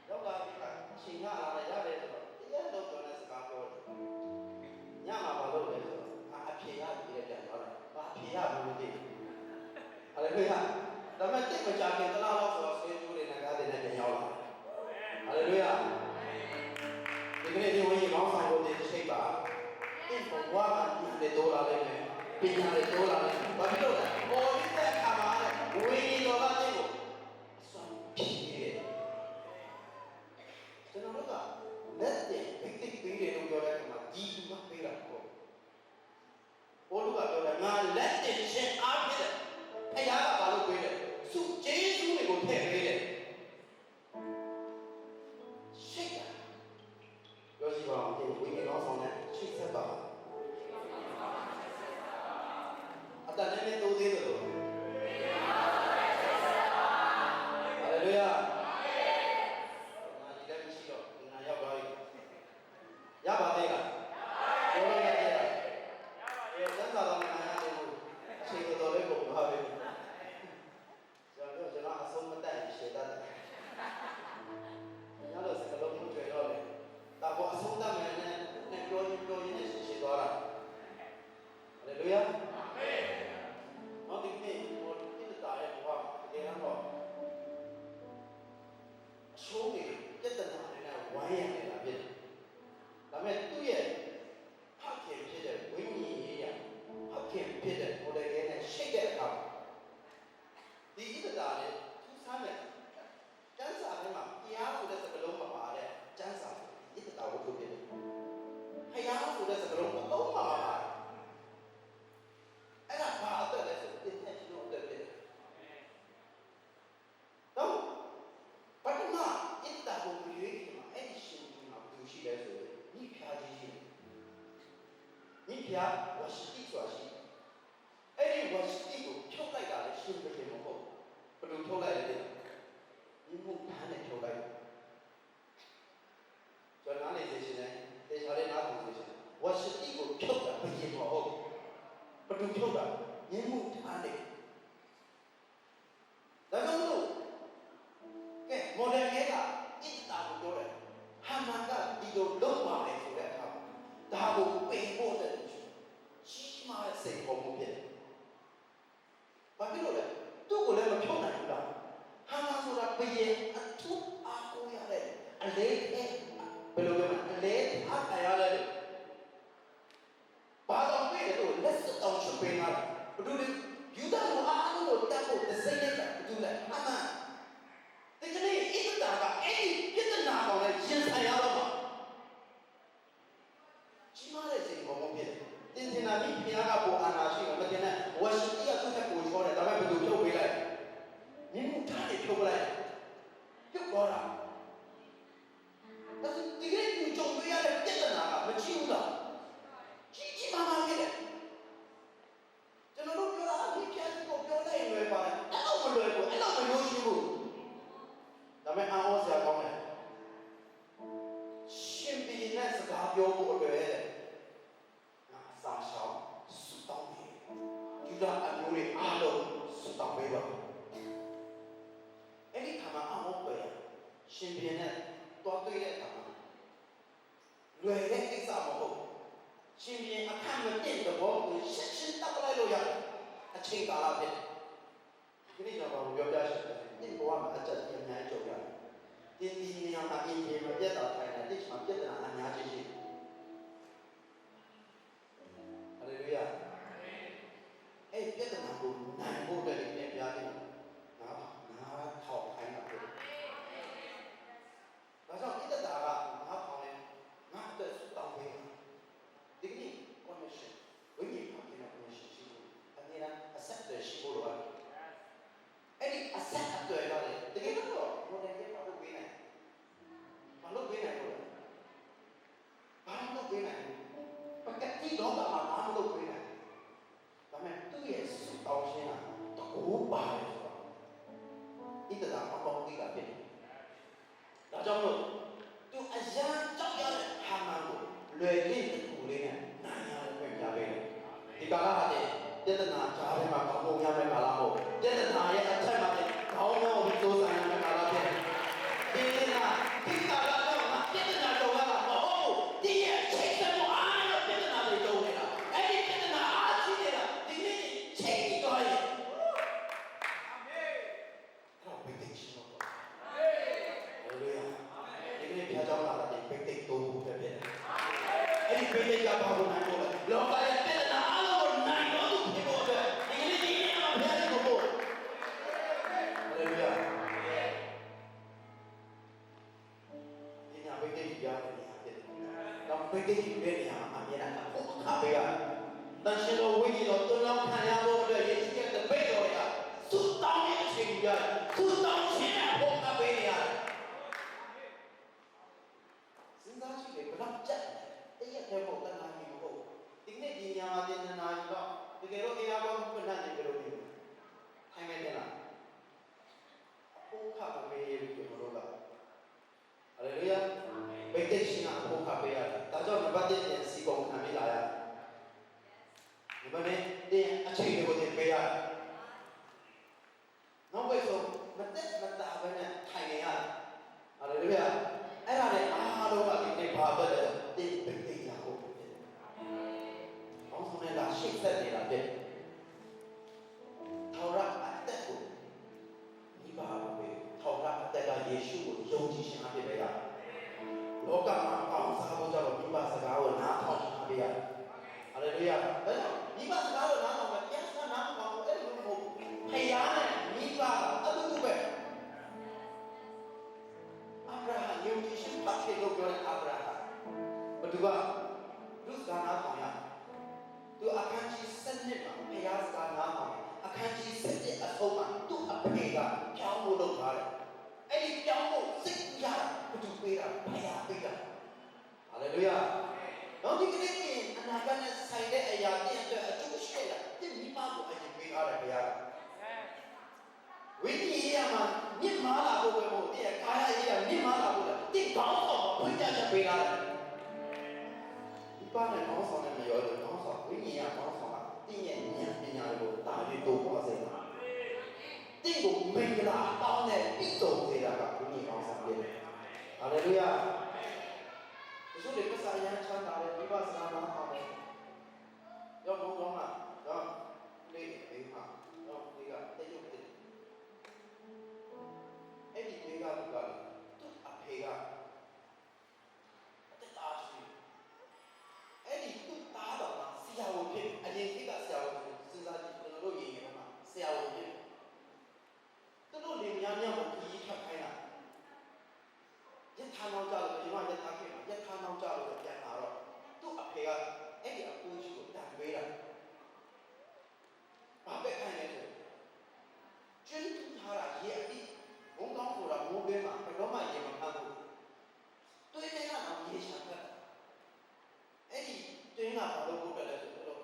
ရောက်လာပြီးအချိန်ကလာရတယ်ဆိုတော့တရားတော်ပြောတဲ့စကားပြောတယ်ညမှာဘာလို့လဲဆိုတော့အဖြေရပြီးတဲ့ပြန်သွားတယ်ဘာဖြေရဘူးမသိဘူးဟာလေလုယာဒါမဲ့တိတ်မကြခင်တလားတော့ဆိုတော့ဆွေးကြိုးတွေနဲ့ကားတွေနဲ့ပြန်ရောက်လာဟာလေလုယာဒီကနေ့ဒီဝိညာဉ်ကောင်းဆောင်ဖို့ဒီချိန်ပါအင်းဘဝမှာဒီတိုးလာလိမ့်မယ်ပညာတွေတိုးလာလိမ့်မယ်ဘာဖြစ်လို့လဲပေါ်ပြီးတဲ့အခါမှာဝိညာဉ်တော်ကတိတ်ကိုဆွမ်းဖြည့်တယ်ကျွန်တော်တို့ကလက်တဲ့ဘိတ်တိတ်ပေးတယ်လို့ပြောတဲ့အခါမှာဒီလူကပေးတာပေါ့ဘိုးလူကပြောတယ်ငါလက်တင်ချင်းအားဖြစ်တယ်ဖခင်ကဘာလို့ပေးလဲစုကျေးဇူးတွေကိုထည့်ပေးတယ်ရှိတ်ပြောစီပါအောင်ဒီဝိညာဉ်တော်ဆောင်တဲ့ရှိတ်ဆက်ပါအတန်နဲ့တိုးသေးတယ်လို့ဟာလေလုယာငါဒီလည်းမရှိတော့ငါရောက်သွားပြီရပါသေးလားပြောလို့ရတယ်ကျမ်းစာတော်မှာရတယ်လို့ချိန်တော်လေးကိုဘာပဲကျွန်တော်အဆုံးမတတ်ရှေ့တတ်တယ်ညတော့စကလုံးမကျွေတော့လေဒါပေါ်အဆုံးတတ်မယ်နဲ့ပြောရင်းနဲ့ရှေ့သွားတာဟာလေလုယာအာမင်ဟောဒီနေ့ဟောဒီတာရဲ့ဘဝတကယ်တော့အဆိုးကြီးပြဿနာတွေနဲ့ဝိုင်းရနေတာဖြစ်တယ်ဒါမဲ့သူ့ရဲ့ဖခင်ဖြစ်တဲ့ဝိညာဉ်ရေးရဖခင်ဖြစ်တဲ့ဟိုတကယ်နဲ့ရှိတဲ့အခါဒီဣဒတာနဲ့သူစားတဲ့ကျမ်းစာထဲမှာတရားဆိုတဲ့စကားလုံးမပါတဲ့ကျမ်းစာဣဒတာဝတ္ထုဖြစ်တယ်။ဖျားဆိုတဲ့စကားလုံးမသုံးပါပါအဲ့ဒါဘာအတွက်လဲဆိုတင်တဲ့ရှင်တို့အတွက်ဖြစ်တယ်။တော့ပထမဣဒတာကိုရွေးခင်မှာအဲ့ဒီရှင်ဒီမှာဘယ်လိုရှိလဲဆိုရင်ဒီဖျားကြီးရှိတယ်။ဒီဖျားဝရှိတိဆိုတာရှိတယ်။အဲ့ဒီဝရှိတိကိုဖြုတ်လိုက်တာလည်းရှင်ဘယ်လိုမဟုတ်ဘယ်လိုထုတ်လိုက်လဲဒီမှုထားနဲ့ထုတ်လိုက်ကျွန်တော်နားနေစေချင်တယ်တေချာလေးနားထောင်စေချင်တယ်ဝရှိတိကိုဖြုတ်တာဘယ်လိုမဟုတ်ဘယ်လိုဖြုတ်တာရင်းမှုထားနဲ့ဒါကြောင့်မို့ကဲမော်ဒယ်ရဲ့ကဣတတာကိုပြောတယ်ဟာမန်ကဒီလိုလုံးပါလေဆိုတဲ့အခါဒါကိုပင်ဖို့တဲ့ရှိမှစိတ်ပေါ်မှုဖြစ်တယ်ဘာဖြစ်လို့လဲသူ့ကိုလည်းမဖြုတ်နိုင်ဘူးလားဟာမန်ဆိုတာဘယင်အထုအားကိုရတဲ့အလေးဘယ်လိုလဲအလေးအားခရရတယ်ဘာတော့ပြေလို့လက်စတောင်းချပေးမှာဘယ်လိုလဲယူဒန်ကိုအားလုံးကိုတတ်ဖို့စိတ်နဲ့ဘယ်လိုလဲအမှန်ဒီကနေ့ဣဒတာကအဲ့ဒီပြဿနာကိုလည်းရင်ဆိုင်ရတော့မှာကြီးမားတဲ့စိတ်ပေါ်မှာဖြစ်တယ်တင်တင်နာပြီးဘုရားကပေါ်အာနာရှိတယ်မတင်နဲ့ဝရှိတိကသူ့ထက်ကိုချောတယ်ဒါပေမဲ့ဘယ်လိုဖြုတ်ပေးလိုက်မြင်းမှုထားတယ်ဖြုတ်လိုက်ပြုတ်သွားတာဒါဆိုဒီကနေ့ကြုံတွေ့ရတဲ့ပြဿနာကမကြ မဲ့အာဟောဆရာကောင်းတယ်ရှင်ဘီနဲ့စကားပြောဖို့အတွက်ငါစာရှောင်းစူတောင်းတယ်ယူဒအမျိုးတွေအားလုံးစူတောင်းပေးပါအဲ့ဒီခါမှာအာဟောပဲရှင်ဘီနဲ့တွားတွေ့တဲ့အခါမှာလွယ်တဲ့ကိစ္စမဟုတ်ရှင်ဘီအခက်မတင်တဲ့ဘောကိုရှင်းရှင်းတက်လိုက်လို့ရတယ်အချိန်ကာလဖြစ်ဒီနေ့ကျွန်တော်ပြောပြချင်တယ်ဒီဘဝမှာအချက်ကြီးအများကြီးကြုံရတယ်ဒီနေရာမှာအင်းကြီးမပြတ်တော့ခိုင်းတယ်ဒီမှာပြတ်တာအများကြီးရှိဟာလေလုယာအဲ့ပြတ်တာကိုနိုင်ဖို့အတွက်ဒီနေ့ပြရတယ်ငါထောက်ခိုင်းတာဖြစ်ဒါကြောင့်ပြတ်တာကငါထောက်လဲငါအတွက်တောင်းပေးဒီနေ့ connection ဝိညာဉ်မှာပြတဲ့ connection ရှိဖို့အနည်းအားအဆက်တွေရှိဖို့လိုတယ်အဲ့ဒီအဆက်အသွယ်ရတယ်တကယ်တော့ဘုရားရဲ့ဘာလို့ပေးနိုင်ဘာလို့ပေးနိုင်လို့ဘာလို့ပေးနိုင်ပကတိတော့ဘာမှမလုပ်ပေးနိုင်ဒါပေမဲ့သူ့ရဲ့စုတောင်းခြင်းကတကူပါတယ်ဆိုတော့ဣတတာအပေါင်းကြီးကဖြစ်တယ်ဒါကြောင့်လို့သူအရန်ကြောက်ရတဲ့ဟာမှန်ကိုလွယ်လင့်တစ်ခုလေးနဲ့နိုင်ရတဲ့ပြန်ပြပေးတယ်ဒီကာလဟာပြဿနာကြားထဲမှာကောင်းကောင်းရမယ့်ကာလမဟုတ်ပြဿနာရဲ့အထက်မှာခေါင်းမောပြီးတိုးဆိုင်ရမယ့်ကာလဖြစ်တယ်ဒီကာလတော့ပြဿနာတော့မဟုတ်ဒီရဲ့ချိန်စမှုအားလို့ပြဿနာတွေတုံးနေတာအဲ့ဒီပြဿနာအားကြီးနေတာဒီနေ့ချိန်ပြီးတော့ရဲ့အာမင်တော့ဘယ်တိရှိတော့အာမင်ဟောလေလုယာဒီနေ့ဖျားကြောင်းလာတဲ့ဘယ်တိတိုးဖို့ဖြစ်တယ်အဲ့ဒီဘယ်တိကဘာလို့နိုင်လို့လဲလောကရဲ့ပြဿနာအားလုံးကိုနိုင်တော့သူဖြစ်ဖို့အတွက်ဒီနေ့ဒီနေ့မှာဖျားတယ်ကိုပို့ဟာလေလုယာဘယ်တိရတယ်နေရာဖြစ်တယ်။တော့ဘယ်တိပဲနေရာမှာအမြဲတမ်းကိုအခါပေးရ။တန်ရှင်တော်ဝိညာဉ်တော်တွန်းလောင်းခံရဖို့အတွက်ယေရှုရဲ့တပည့်တော်ရသုတောင်းရဲ့အချိန်ကြီးရတယ်။သုတောင်းခြင်းနဲ့ဘုရားပေးနေရတယ်။စဉ်းစားကြည့်လေဘလောက်ကြက်တည့်ရဲ့ဘုရားတနာကြီးမဟုတ်။ဒီနေ့ဒီညမှာတင်နာကြီးတော့တကယ်တော့အေးအားကောင်းဖွင့်နိုင်တယ်လို့ပြော။ထိုင်မယ်လား။ဘုရားကပေးရပြီးတော့တော့ဟာလေလုယာဘယ်တိရှိနာဘုရားပေးရတယ်ဒါကြောင့်နံပါတ်1ပြန်စီကုန်ခံပြီးလာရတယ်နံပါတ်2တင်အချိန်တွေကိုတင်ပေးရတယ်နောက်ပဲဆိုမတက်မတာပဲနဲ့ထိုင်နေရတယ်ဟာလေလုယာအဲ့ဒါနဲ့အားလုံးကဒီနေ့ဘာပဲလဲတင်ပိတ်သိရဖို့ဖြစ်တယ်။ဘောင်းဆုံးနဲ့လာရှိတ်သက်နေတာဖြစ်တယ်။ထောရအသက်ကိုဒီပါပဲထောရအသက်ကယေရှုကိုယုံကြည်ခြင်းအဖြစ်ပဲရတယ်။လောကမှာပေါင်းစားဖို့ကြောင့်မိဘစကားကိုနားထောင်ခြင်းအဖြစ်ရတယ်။ဟာလေလုယာ။ဒါကြောင့်မိဘစကားကိုနားထောင်မယ်ပြန်စနားထောင်ဖို့အဲ့လိုမဟုတ်ဘူး။ဖယားနဲ့မိဘကအတူတူပဲ။အာဗြဟံယုံကြည်ခြင်းပတ်ဖြစ်လို့ပြောတဲ့အာဗြဟံဘသူကလူစကားနားထောင်ရ။သူအခန်းကြီး7မှာဖယားစကားနားထောင်အခန်းကြီး7အဆုံးမှာသူ့အဖေကပြောင်းဖို့လုပ်ထားတယ်။အဲ့ဒီပြောင်းဖို့စိတ်ကူးရတာဘသူပေးတာဖယားပေးတာဟာလေလုယာတော့ဒီကနေ့အနာဂတ်နဲ့ဆိုင်တဲ့အရာတွေအတွက်အကျိုးရှိတာဒီမိဘကိုအရင်ပေးထားတယ်ဘုရားဝိညာဉ်ရေးမှာမြင့်မားလာဖို့ပဲမဟုတ်တဲ့ကာယရေးကမြင့်မားလာဖို့လေဒီကောင်းဆောင်ကိုဖွင့်ပြချက်ပေးထားတယ်ဒီပါနဲ့ကောင်းဆောင်နဲ့မရောလို့ကောင်းဆောင်ဝိညာဉ်ကကောင်းဆောင်ကတင်းရဲ့ဉာဏ်ပညာတွေကိုတာ၍တိုးပွားစေတာတင်းကိုမင်္ဂလာတောင်းတဲ့ပြည့်စုံစေတာကဝိညာဉ်ကောင်းဆောင်ဖြစ်တယ်ဟာလေလုယာဒီလိုပစာရန်ချမ်းသာတဲ့မိဘစကားနားထောင်တယ်ရောက်ဘုံကောင်းလားတော့လေးဘေးမှာတော့ဒီကတရုတ်တယ်အဲ့ဒီဘေးကသူကသူ့အဖေကတက်တာရှိအဲ့ဒီသူ့သားတော်ကဆရာဝန်ဖြစ်အရင်ခေတ်ကဆရာဝန်စဉ်းစားကြည့်ကျွန်တော်တို့ရင်ငယ်မှာဆရာဝန်ဖြစ်သူတို့လင်များများကိုကြီးထပ်ခိုင်းတာရထားနောက်ကြလို့ဒီမှာရထားခဲ့မှာရထားနောက်ကြလို့ပြန်လာတော့သူ့အဖေကအဲ့ဒီအကူကြီးကိုတန်ပေးတာဘာပဲခိုင်းလဲဆိုကျင်းထူထားတာရေအပြီးဘုံကောင်းဆိုတာမိုးပေးမှာဘယ်တော့မှရေမဖတ်ဘူးတွေးနေတာတော့ရေချမ်းဖတ်အဲ့ဒီတွင်းကဘာလို့ပို့တယ်လဲဆိုတော့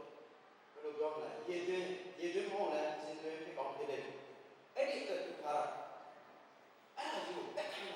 ဘယ်လိုပြောမလဲရေတွင်းမဟုတ်လဲစင်တွင်းဖြစ်ကောင်းဖြစ်တယ်အဲ့ဒီအတွက်ထူထားတာအဲ့ဒါကြီးကိုတက်ခိုင်း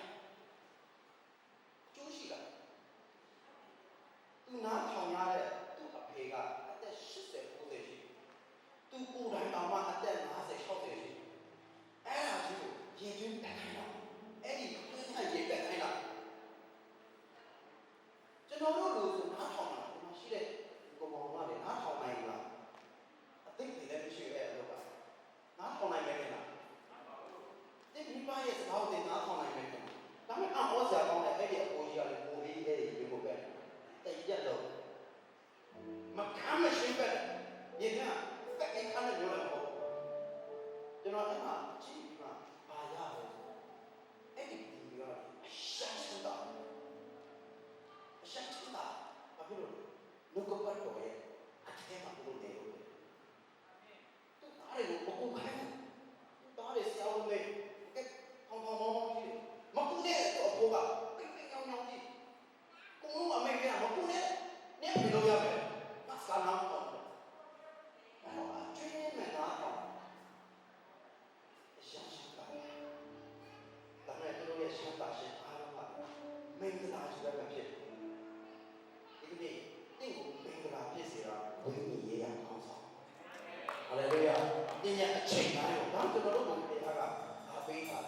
ပေးတာ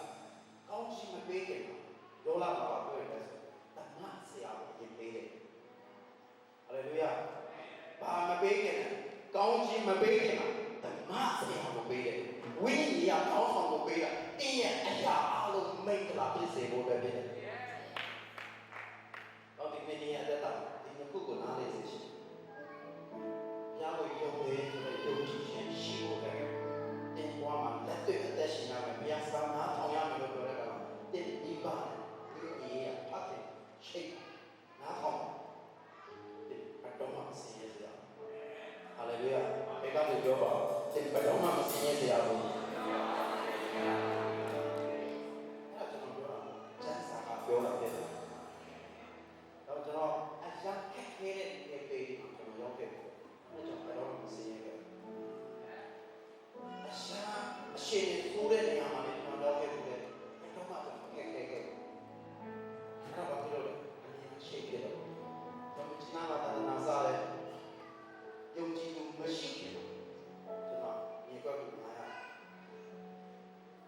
ကောင်းချီးမပေးခင်ဒေါ်လာမှာပြောရတဲ့တမန်ဆရာကိုရင်ပေးတယ်ဟာလေလုယာဘာမပေးခင်ကောင်းချီးမပေးခင်တမန်ဆရာကိုပေးတယ်ဝိညာဉ်ကောင်းဆောင်ကိုပေးတာတင်းရဲ့အရာအလုံးမိတ်လာဖြစ်စေဖို့ပဲဖြစ်တယ်တော့ဒီနေ့ရတဲ့တာဒီခုကိုနားလေစေရှင်ရဖို့ရုပ်လေးဆိုတဲ့ယုံကြည်ခြင်းရှိဖို့ပဲတင်ပွားမှာလက်တွေ့အသက်ရှင်ရမယ်ဘုရားစကားနားထောင်ရမယ်လို့ပြောတဲ့ကောင်တင်ပြီးပါဒီအရေးအပ်တယ်ရှိနားထောင်တင်ပတ်တော်မှာဆင်းရဲစရာဟာလေလုယာဘေကကိုပြောပါတင်ပတ်တော်မှာဆင်းရဲစရာဘူးအဲ့ဒါကျွန်တော်ပြောတာကျမ်းစာကပြောတာဖြစ်တယ်တော့ကျွန်တော်အရာခက်ခဲတဲ့ဒီပေဒီကိုကျွန်တော်ရောက်ခဲ့တယ်အဲ့ကြောင့်ပတ်တော်မှာဆင်းရဲခဲ့အရှာအရှင်ဆိုးတဲ့နေရာမှာလည်းကျွန်တော်ရောက်ခဲ့တယ်ပတ်တော်မှာကျွန်တော်ခက်ခဲခဲ့အဲ့ဒါဘာဖြစ်လို့လဲအရှိခဲ့တော့ကျွန်တော်နာမတာနာစားတယ်ယုံကြည်မှုမရှိဘူးကျွန်တော်ဒီဘက်ကိုနားရ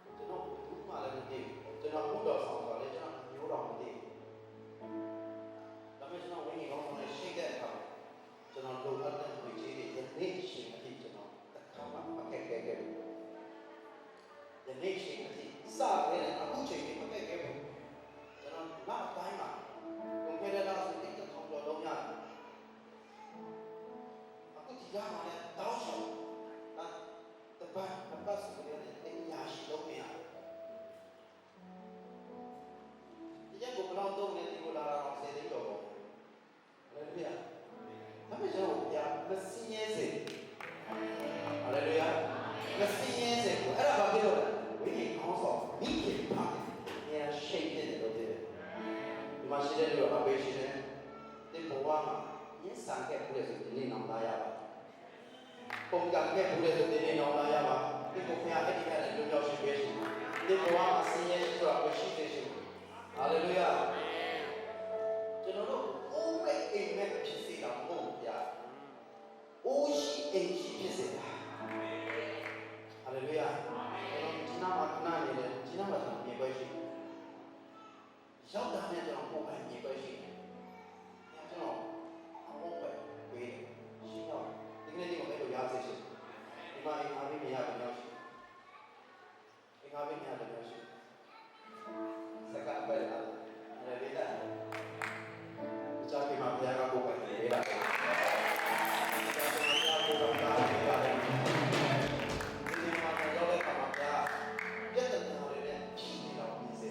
ကျွန်တော်ဘူးမှလည်းမသိဘူးကျွန်တော်ဘုတော်ဆောင်ဆိုလည်းကျွန်တော်မျိုးတော်မသိဘူးဒါပေမဲ့ကျွန်တော်ဝိညာဉ်ကောင်းဆောင်နဲ့ရှိတဲ့အခါကျွန်တော်လိုအပ်တဲ့ဝိကြီးတွေယနေ့ရှိအဖြစ်ကျွန်တော်တစ်ခါမှမခက်ခဲခဲ့ဘူးယနေ့ရှိအဖြစ်စခဲ့တဲ့အခုချိန်တွေမခက်ခဲဘူးကျွန်တော်နောက်တိုင်းမှာကုန်ခဲ့တဲ့လောက်ဆိုတိတ်တောင်တော်လုံးရတယ်အခုဒီကမှလည်းတောင်းဆောင်တပတ်ဆိုရင်လည်းညာရှိလုံးမရဒီရက်ကိုဘလောက်တော့နေဒီကိုလာတော့ဆယ်သိန်းတော့လည်းပြဒါပေမဲ့ကျွန်တော်ပြမစင်းရဲစေဟာလေလုယာမစင်းရဲစေကိုအဲ့ဒါဘာဖြစ်လို့လဲဝိညာဉ်ကောင်းဆောင်မိခင်ပါနေရာရှိတ်တဲ့လို့တဲ့ဒီမှာရှိတဲ့လူအပေးရှိတဲ့ဒီဘဝမှာရင်းစားခဲ့ဘူးလေဆိုဒီနေ့နောက်လာရပါပုံကံခဲ့ဘူးလေဆိုဒီနေ့နောက်လာရပါဒီကိုဖျားအဲ့ဒီကလည်းလူရောက်ရှိပေးရှိဒီဘဝမှာဆင်းရဲဆိုတာမရှိသေးရှိဟာလေလုယာကျွန်တော်တို့အိုးမဲ့အိမ်မဲ့ဖြစ်စေတာမဟုတ်ဘူးဗျာအိုးရှိအိမ်ရှိဖြစ်စေတာဟာလေလုယာကျွန်တော်ဒီနာမှာခဏနေတယ်ဒီနာမှာကျွန်တော်မြေပွဲရှိရောက်တာနဲ့ကျွန်တော်ပုံမှန်မြေပွဲရှိတယ်ကျွန်တော်အမောပဲဝေးရှိတော့ဒီနေ့ဒီကိုအဲ့လိုရစေရှိဒီမှာအင်္ဂါမိမရတဲ့ရောက်ရှိအင်္ဂါမိမရတဲ့ရောက်ရှိစကားပဲလာတယ်လေဒါကြာပြီမှာဘုရားကကိုယ်ပိုင်ပေးတာကြာပြီမှာဘုရားကိုယ်ပိုင်ပေးတာဒီမှာတော့လည်းကမှာပြတ်တဲ့တော်တွေနဲ့ဖြစ်နေတော့ပြီးစေ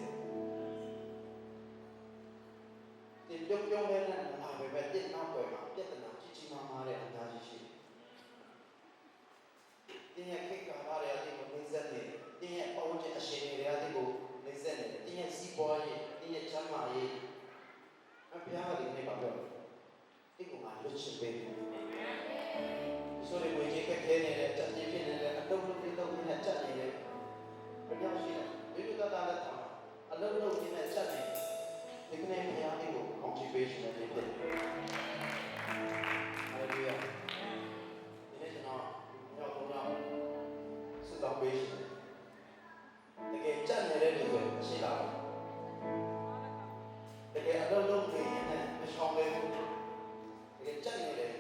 ဒီပြုံးမဲ့နဲ့မှာပဲတဲ့နောက်ွယ်မှာပြတ်တဲ့နာကြီးကြီးမားမားတဲ့အများကြီးရှိတယ်။ဒီရဲ့ခေတ်ကာလတွေအတိတ်ကိုနှိမ့်ဆက်နေတယ်။ဒီရဲ့ပေါင်းခြင်းအရှင်တွေအတိတ်ကိုနှိမ့်ဆက်နေတယ်။ဒီရဲ့စီးပွားရေးဒီရဲ့ချမ်းသာရေးအပြားတွေနေပါတော့ဒီကမှာလွတ်ချင်ပေးတယ်။ဆိုရင်ဝင်ကြီးခက်ခဲနေတဲ့တက်ကြီးဖြစ်နေတဲ့အတုပ်လုပ်ပြီးလုပ်နေတဲ့ချက်နေတယ်။ဘယ်ရောက်ရှိလဲ။ဒီလိုကတားတဲ့အခါအလုပ်လုပ်နေတဲ့ချက်နေဒီကနေ့ဘုရားဒီကို contribution နဲ့ဖြစ်တယ်။ Hallelujah ။ဒီနေ့ကျွန်တော်စတောင်းပေးရှင်တကယ်ကြက်နေတဲ့လူတွေရှိလာတယ်တကယ်အလုံးလုံးနေရင်မရှောင်ဘူးတကယ်ကြက်နေတယ်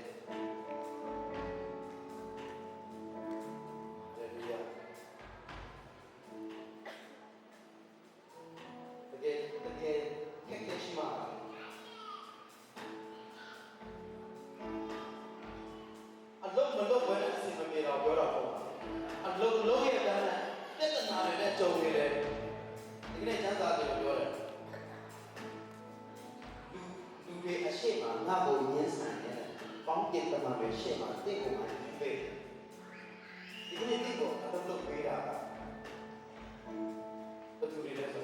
တကယ်ခက်ခဲရှိမှာအလုံးမလုံးဘယ်နဲ့အစီအမပြေတော့ပြောတော့အလုံးလုံးရဲ့တန်းပြဿနာတွေနဲ့ကြုံနေတယ်ဒီနေ့ကျမ်းစာတွေပြောတယ်လူတွေအရှိမငါ့ကိုညှင်းဆန်တယ်ပေါင်းပြဿနာတွေရှိမှတင့်ကိုမှပြီးပေးဒီနေ့တင့်ကိုအလုံးလုံးပေးတာကဘယ်သူတွေလဲဆို